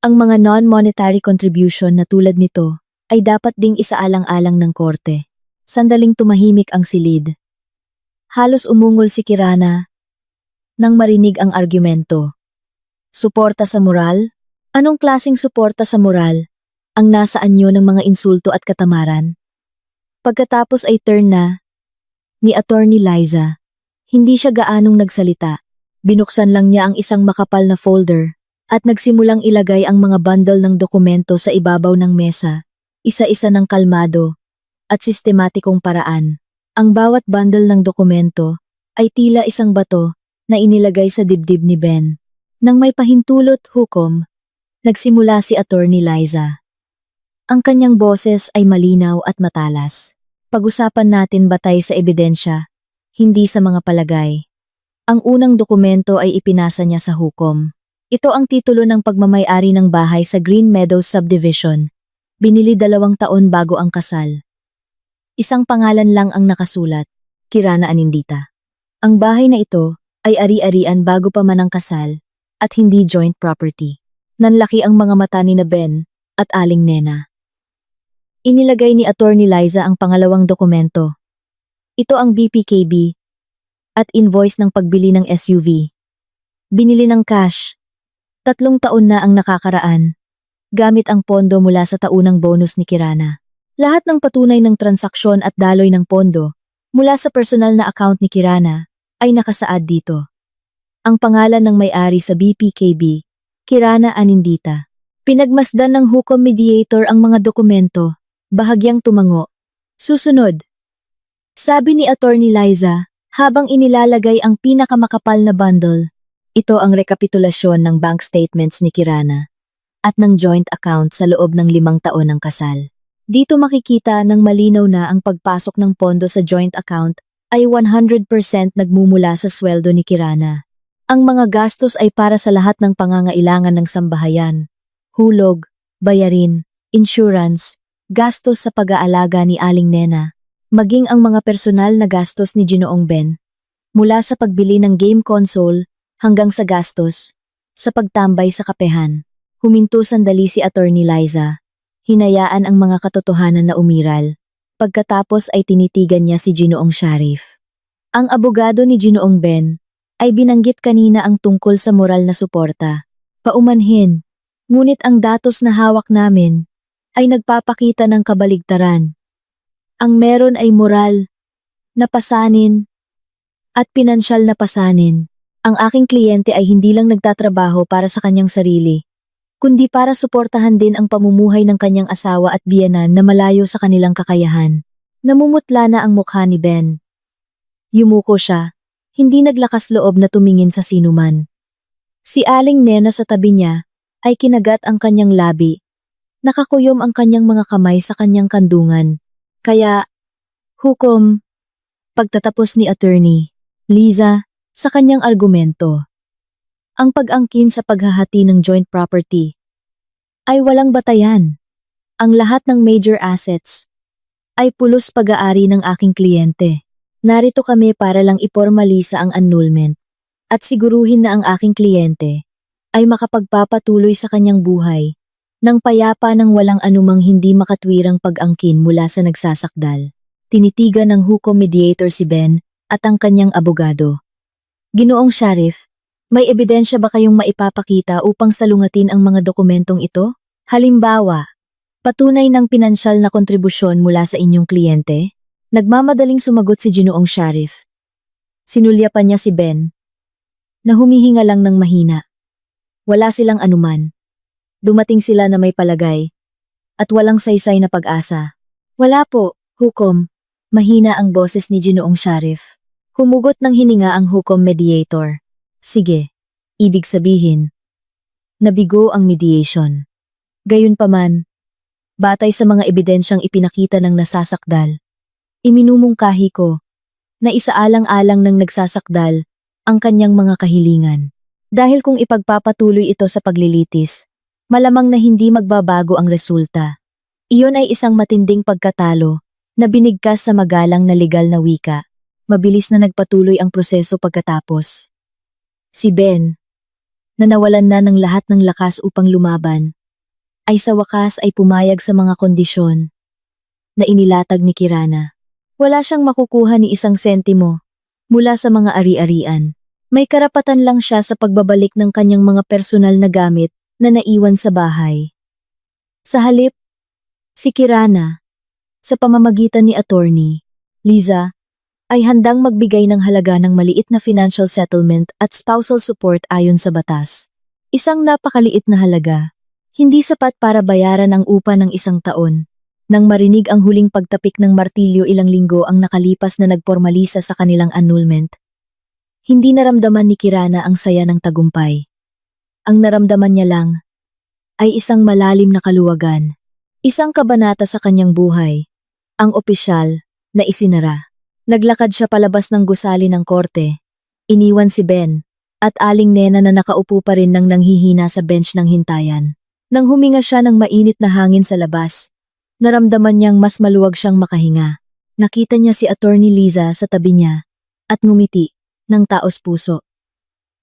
Ang mga non-monetary contribution na tulad nito ay dapat ding isaalang-alang ng korte. Sandaling tumahimik ang silid. Halos umungol si Kirana nang marinig ang argumento. Suporta sa moral? Anong klaseng suporta sa moral ang nasa anyo ng mga insulto at katamaran? Pagkatapos ay turn na ni Attorney Liza. Hindi siya gaanong nagsalita. Binuksan lang niya ang isang makapal na folder at nagsimulang ilagay ang mga bundle ng dokumento sa ibabaw ng mesa, isa-isa ng kalmado at sistematikong paraan. Ang bawat bundle ng dokumento ay tila isang bato na inilagay sa dibdib ni Ben. Nang may pahintulot hukom, nagsimula si Attorney Liza. Ang kanyang boses ay malinaw at matalas. Pag-usapan natin batay sa ebidensya, hindi sa mga palagay. Ang unang dokumento ay ipinasa niya sa hukom. Ito ang titulo ng pagmamay-ari ng bahay sa Green Meadows Subdivision. Binili 2 taon bago ang kasal. Isang pangalan lang ang nakasulat, Kirana Anindita. Ang bahay na ito ay ari-arian bago pa man ang kasal at hindi joint property. Nanlaki ang mga mata ni na Ben at Aling Nena. Inilagay ni Attorney Liza ang pangalawang dokumento. Ito ang BPKB at invoice ng pagbili ng SUV. Binili ng cash. 3 taon na ang nakakaraan, gamit ang pondo mula sa taunang bonus ni Kirana. Lahat ng patunay ng transaksyon at daloy ng pondo mula sa personal na account ni Kirana ay nakasaad dito. Ang pangalan ng may-ari sa BPKB, Kirana Anindita. Pinagmasdan ng hukom mediator ang mga dokumento, bahagyang tumango. Susunod. Sabi ni Attorney Liza, habang inilalagay ang pinakamakapal na bundle, ito ang rekapitulasyon ng bank statements ni Kirana at ng joint account sa loob ng 5 taon ng kasal. Dito makikita ng malinaw na ang pagpasok ng pondo sa joint account ay 100% nagmumula sa sweldo ni Kirana. Ang mga gastos ay para sa lahat ng pangangailangan ng sambahayan, hulog, bayarin, insurance, gastos sa pag-aalaga ni Aling Nena, maging ang mga personal na gastos ni Ginoong Ben, mula sa pagbili ng game console hanggang sa gastos sa pagtambay sa kapehan. Huminto sandali si Attorney Liza. Hinayaan ang mga katotohanan na umiral. Pagkatapos ay tinitigan niya si Ginoong Sharif. Ang abogado ni Ginoong Ben ay binanggit kanina ang tungkol sa moral na suporta. Paumanhin, ngunit ang datos na hawak namin ay nagpapakita ng kabaligtaran. Ang meron ay moral na pasanin at pinansyal na pasanin. Ang aking kliyente ay hindi lang nagtatrabaho para sa kanyang sarili, kundi para suportahan din ang pamumuhay ng kanyang asawa at biyenan na malayo sa kanilang kakayahan. Namumutla na ang mukha ni Ben. Yumuko siya, hindi naglakas loob na tumingin sa sinuman. Si Aling Nena sa tabi niya ay kinagat ang kanyang labi. Nakakuyom ang kanyang mga kamay sa kanyang kandungan. Kaya, hukom, pagtatapos ni Attorney Liza sa kanyang argumento. Ang pag-angkin sa paghahati ng joint property ay walang batayan. Ang lahat ng major assets ay pulos pag-aari ng aking kliyente. Narito kami para lang ipormalisa ang annulment at siguruhin na ang aking kliyente ay makapagpapatuloy sa kanyang buhay ng payapa ng walang anumang hindi makatwirang pag-angkin mula sa nagsasakdal. Tinitigan ng hukom mediator si Ben at ang kanyang abogado. Ginoong Sharif, may ebidensya ba kayong maipapakita upang salungatin ang mga dokumentong ito? Halimbawa, patunay ng pinansyal na kontribusyon mula sa inyong kliyente? Nagmamadaling sumagot si Ginoong Sharif. Sinulyapan niya si Ben na humihinga lang ng mahina. Wala silang anuman. Dumating sila na may palagay at walang saysay na pag-asa. Wala po, hukom. Mahina ang boses ni Ginoong Sharif. Humugot ng hininga ang hukom mediator. Sige, ibig sabihin, nabigo ang mediation. Gayunpaman, batay sa mga ebidensyang ipinakita ng nasasakdal, iminumungkahi ko na isaalang-alang ng nagsasakdal ang kanyang mga kahilingan. Dahil kung ipagpapatuloy ito sa paglilitis, malamang na hindi magbabago ang resulta. Iyon ay isang matinding pagkatalo na binigkas sa magalang na legal na wika. Mabilis na nagpatuloy ang proseso pagkatapos. Si Ben, na nawalan na ng lahat ng lakas upang lumaban, ay sa wakas ay pumayag sa mga kondisyon na inilatag ni Kirana. Wala siyang makukuha ni isang sentimo mula sa mga ari-arian. May karapatan lang siya sa pagbabalik ng kanyang mga personal na gamit na naiwan sa bahay. Sa halip, si Kirana, sa pamamagitan ni Attorney Liza, ay handang magbigay ng halaga ng maliit na financial settlement at spousal support ayon sa batas. Isang napakaliit na halaga, hindi sapat para bayaran ang upa ng isang taon. Nang marinig ang huling pagtapik ng martilyo ilang linggo ang nakalipas na nagpormalisa sa kanilang annulment, hindi naramdaman ni Kirana ang saya ng tagumpay. Ang naramdaman niya lang ay isang malalim na kaluwagan, isang kabanata sa kanyang buhay, ang opisyal na isinara. Naglakad siya palabas ng gusali ng korte, iniwan si Ben, at aling Nena na nakaupo pa rin nang nanghihina sa bench ng hintayan. Nang huminga siya ng mainit na hangin sa labas, naramdaman niyang mas maluwag siyang makahinga. Nakita niya si Attorney Liza sa tabi niya, at ngumiti ng taos puso.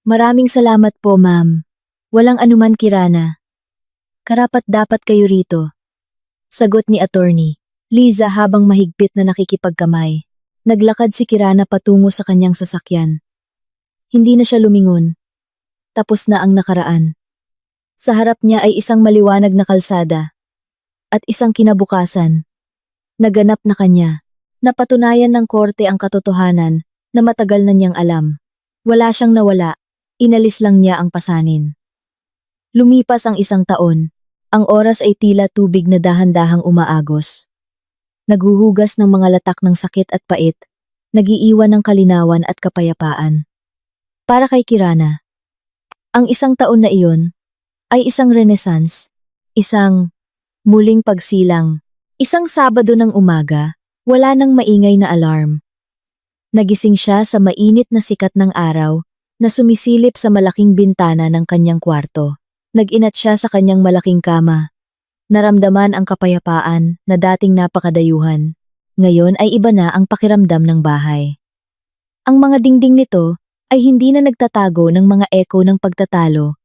Maraming salamat po, ma'am. Walang anuman, Kirana. Karapat dapat kayo rito. Sagot ni Attorney Liza habang mahigpit na nakikipagkamay. Naglakad si Kirana patungo sa kanyang sasakyan. Hindi na siya lumingon. Tapos na ang nakaraan. Sa harap niya ay isang maliwanag na kalsada at isang kinabukasan. Naganap na kanya. Napatunayan ng korte ang katotohanan na matagal na niyang alam. Wala siyang nawala, inalis lang niya ang pasanin. Lumipas ang isang taon. Ang oras ay tila tubig na dahan-dahang umaagos. Naghuhugas ng mga latak ng sakit at pait, nagiiwan ng kalinawan at kapayapaan. Para kay Kirana, ang isang taon na iyon ay isang renaissance, isang muling pagsilang, isang Sabado ng umaga, wala nang maingay na alarm. Nagising siya sa mainit na sikat ng araw na sumisilip sa malaking bintana ng kanyang kwarto. Nag-inat siya sa kanyang malaking kama. Naramdaman ang kapayapaan na dating napakadayuhan. Ngayon ay iba na ang pakiramdam ng bahay. Ang mga dingding nito ay hindi na nagtatago ng mga echo ng pagtatalo,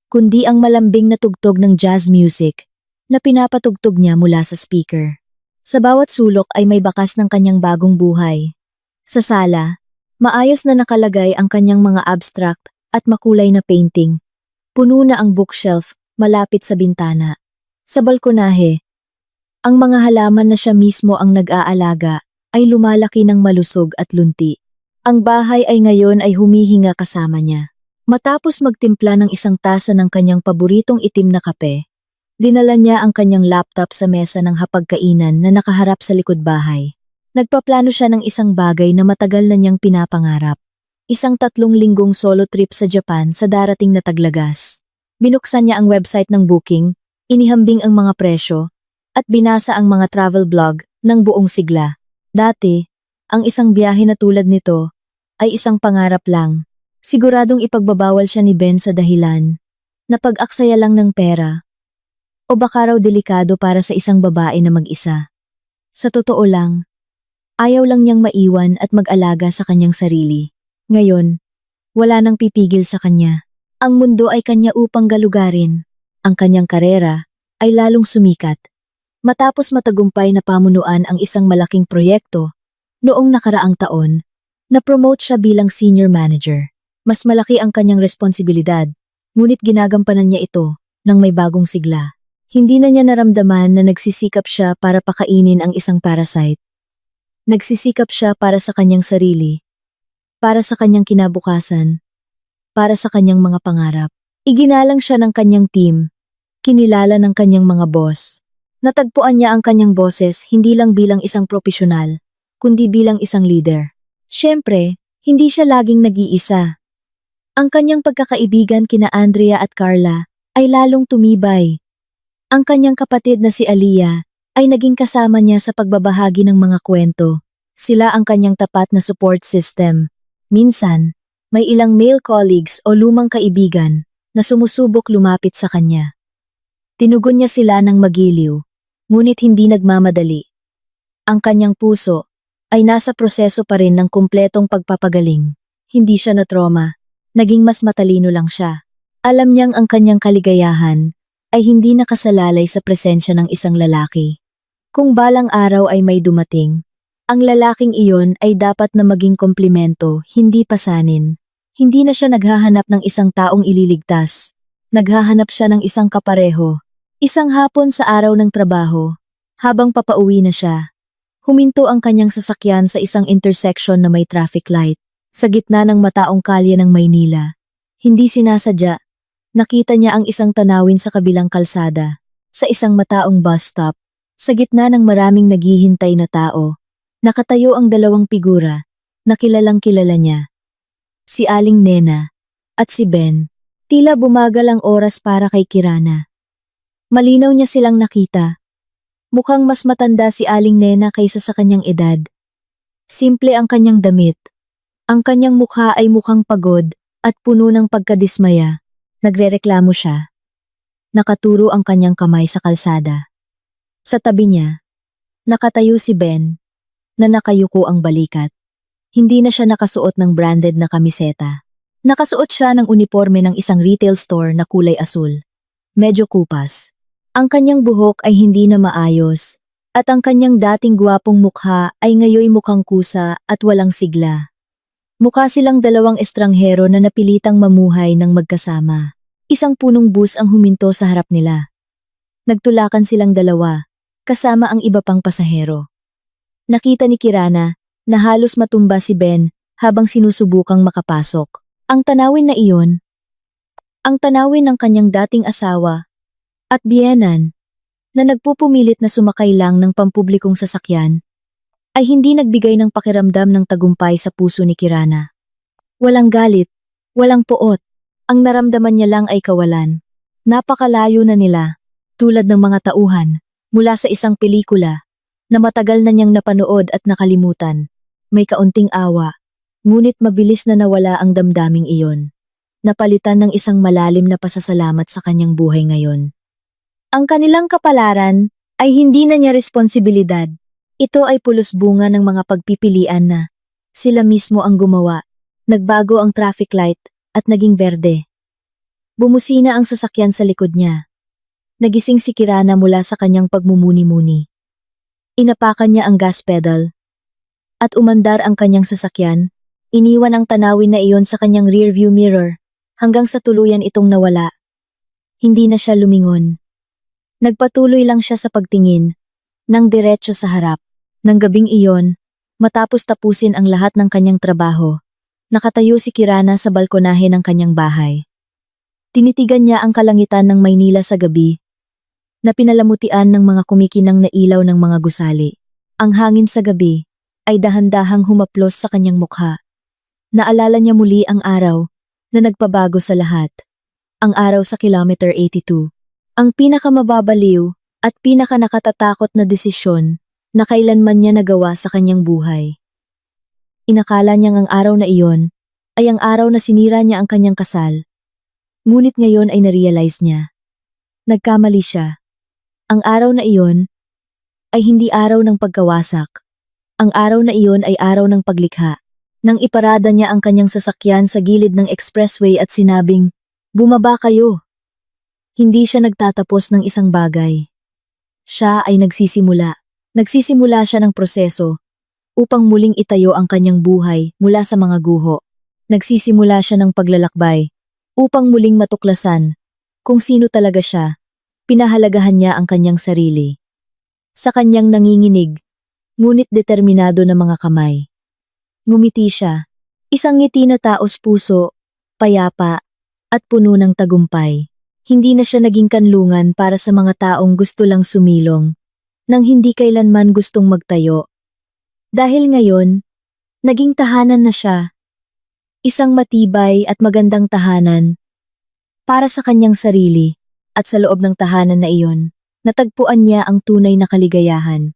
kundi ang malambing na tugtog ng jazz music na pinapatugtog niya mula sa speaker. Sa bawat sulok ay may bakas ng kanyang bagong buhay. Sa sala, maayos na nakalagay ang kanyang mga abstract at makulay na painting. Puno na ang bookshelf malapit sa bintana. Sa balkonahe, ang mga halaman na siya mismo ang nag-aalaga ay lumalaki ng malusog at lunti. Ang bahay ay ngayon ay humihinga kasama niya. Matapos magtimpla ng isang tasa ng kanyang paboritong itim na kape, dinala niya ang kanyang laptop sa mesa ng hapagkainan na nakaharap sa likod bahay. Nagpaplano siya ng isang bagay na matagal na niyang pinapangarap. Isang 3 linggong solo trip sa Japan sa darating na taglagas. Binuksan niya ang website ng booking, inihambing ang mga presyo, at binasa ang mga travel blog ng buong sigla. Dati, ang isang biyahe na tulad nito ay isang pangarap lang. Siguradong ipagbabawal siya ni Ben sa dahilan na pag-aksaya lang ng pera o baka raw delikado para sa isang babae na mag-isa. Sa totoo lang, ayaw lang niyang maiwan at mag-alaga sa kanyang sarili. Ngayon, wala nang pipigil sa kanya. Ang mundo ay kanya upang galugarin. Ang kanyang karera ay lalong sumikat. Matapos matagumpay na pamunuan ang isang malaking proyekto, noong nakaraang taon, na-promote siya bilang senior manager. Mas malaki ang kanyang responsibilidad, ngunit ginagampanan niya ito ng may bagong sigla. Hindi na niya naramdaman na nagsisikap siya para pakainin ang isang parasite. Nagsisikap siya para sa kanyang sarili, para sa kanyang kinabukasan, para sa kanyang mga pangarap. Iginalang siya ng kanyang team, kinilala ng kanyang mga boss. Natagpuan niya ang kanyang boses hindi lang bilang isang propesyonal, kundi bilang isang leader. Siyempre, hindi siya laging nag-iisa. Ang kanyang pagkakaibigan kina Andrea at Carla ay lalong tumibay. Ang kanyang kapatid na si Aliyah ay naging kasama niya sa pagbabahagi ng mga kwento. Sila ang kanyang tapat na support system. Minsan, May ilang male colleagues o lumang kaibigan na sumusubok lumapit sa kanya. Tinugon niya sila ng magiliw, ngunit hindi nagmamadali. Ang kanyang puso ay nasa proseso pa rin ng kumpletong pagpapagaling. Hindi siya na trauma, naging mas matalino lang siya. Alam niyang ang kanyang kaligayahan ay hindi nakasalalay sa presensya ng isang lalaki. Kung balang araw ay may dumating, ang lalaking iyon ay dapat na maging komplimento, hindi pasanin. Hindi na siya naghahanap ng isang taong ililigtas. Naghahanap siya ng isang kapareho. Isang hapon sa araw ng trabaho, habang papauwi na siya, huminto ang kanyang sasakyan sa isang intersection na may traffic light, sa gitna ng mataong kalye ng Maynila. Hindi sinasadya, nakita niya ang isang tanawin sa kabilang kalsada, sa isang mataong bus stop, sa gitna ng maraming naghihintay na tao. Nakatayo ang dalawang figura, na kilalang kilala niya. Si Aling Nena at si Ben. Tila bumagal ang oras para kay Kirana. Malinaw niya silang nakita. Mukhang mas matanda si Aling Nena kaysa sa kanyang edad. Simple ang kanyang damit. Ang kanyang mukha ay mukhang pagod at puno ng pagkadismaya. Nagrereklamo siya. Nakaturo ang kanyang kamay sa kalsada. Sa tabi niya, nakatayo si Ben, na nakayuko ang balikat. Hindi na siya nakasuot ng branded na kamiseta. Nakasuot siya ng uniforme ng isang retail store na kulay asul. Medyo kupas. Ang kanyang buhok ay hindi na maayos, at ang kanyang dating gwapong mukha ay ngayoy mukhang kusa at walang sigla. Mukha silang dalawang estranghero na napilitang mamuhay ng magkasama. Isang punong bus ang huminto sa harap nila. Nagtulakan silang dalawa, kasama ang iba pang pasahero. Nakita ni Kirana na halos matumba si Ben habang sinusubukang makapasok. Ang tanawin na iyon, ang tanawin ng kanyang dating asawa at biyenan na nagpupumilit na sumakay lang ng pampublikong sasakyan, ay hindi nagbigay ng pakiramdam ng tagumpay sa puso ni Kirana. Walang galit, walang poot, ang naramdaman niya lang ay kawalan. Napakalayo na nila, tulad ng mga tauhan, mula sa isang pelikula na matagal na niyang napanood at nakalimutan. May kaunting awa, ngunit mabilis na nawala ang damdaming iyon. Napalitan ng isang malalim na pasasalamat sa kanyang buhay ngayon. Ang kanilang kapalaran ay hindi na niya responsibilidad. Ito ay pulos bunga ng mga pagpipilian na sila mismo ang gumawa. Nagbago ang traffic light at naging berde. Bumusina ang sasakyan sa likod niya. Nagising si Kirana mula sa kanyang pagmumuni-muni. Inapakan niya ang gas pedal at umandar ang kanyang sasakyan. Iniwan ang tanawin na iyon sa kanyang rearview mirror hanggang sa tuluyan itong nawala. Hindi na siya lumingon. Nagpatuloy lang siya sa pagtingin, nang diretso sa harap. Nang gabing iyon, matapos tapusin ang lahat ng kanyang trabaho, nakatayo si Kirana sa balkonahe ng kanyang bahay. Tinitigan niya ang kalangitan ng Maynila sa gabi, na pinalamutian ng mga kumikinang na ilaw ng mga gusali. Ang hangin sa gabi ay dahan-dahang humaplos sa kanyang mukha. Naalala niya muli ang araw na nagpabago sa lahat. Ang araw sa Kilometer 82. Ang pinakamababaliw at pinakanakatatakot na desisyon na kailanman niya nagawa sa kanyang buhay. Inakala niyang ang araw na iyon ay ang araw na sinira niya ang kanyang kasal. Ngunit ngayon ay narealize niya. Nagkamali siya. Ang araw na iyon ay hindi araw ng pagkawasak. Ang araw na iyon ay araw ng paglikha. Nang iparada niya ang kanyang sasakyan sa gilid ng expressway at sinabing, "Bumaba kayo." Hindi siya nagtatapos ng isang bagay. Siya ay nagsisimula. Nagsisimula siya ng proseso upang muling itayo ang kanyang buhay mula sa mga guho. Nagsisimula siya ng paglalakbay upang muling matuklasan kung sino talaga siya. Pinahalagahan niya ang kanyang sarili. Sa kanyang nanginginig, ngunit determinado na mga kamay. Ngumiti siya, isang ngiti na taos puso, payapa, at puno ng tagumpay. Hindi na siya naging kanlungan para sa mga taong gusto lang sumilong, nang hindi kailanman gustong magtayo. Dahil ngayon, naging tahanan na siya. Isang matibay at magandang tahanan para sa kanyang sarili, at sa loob ng tahanan na iyon, natagpuan niya ang tunay na kaligayahan.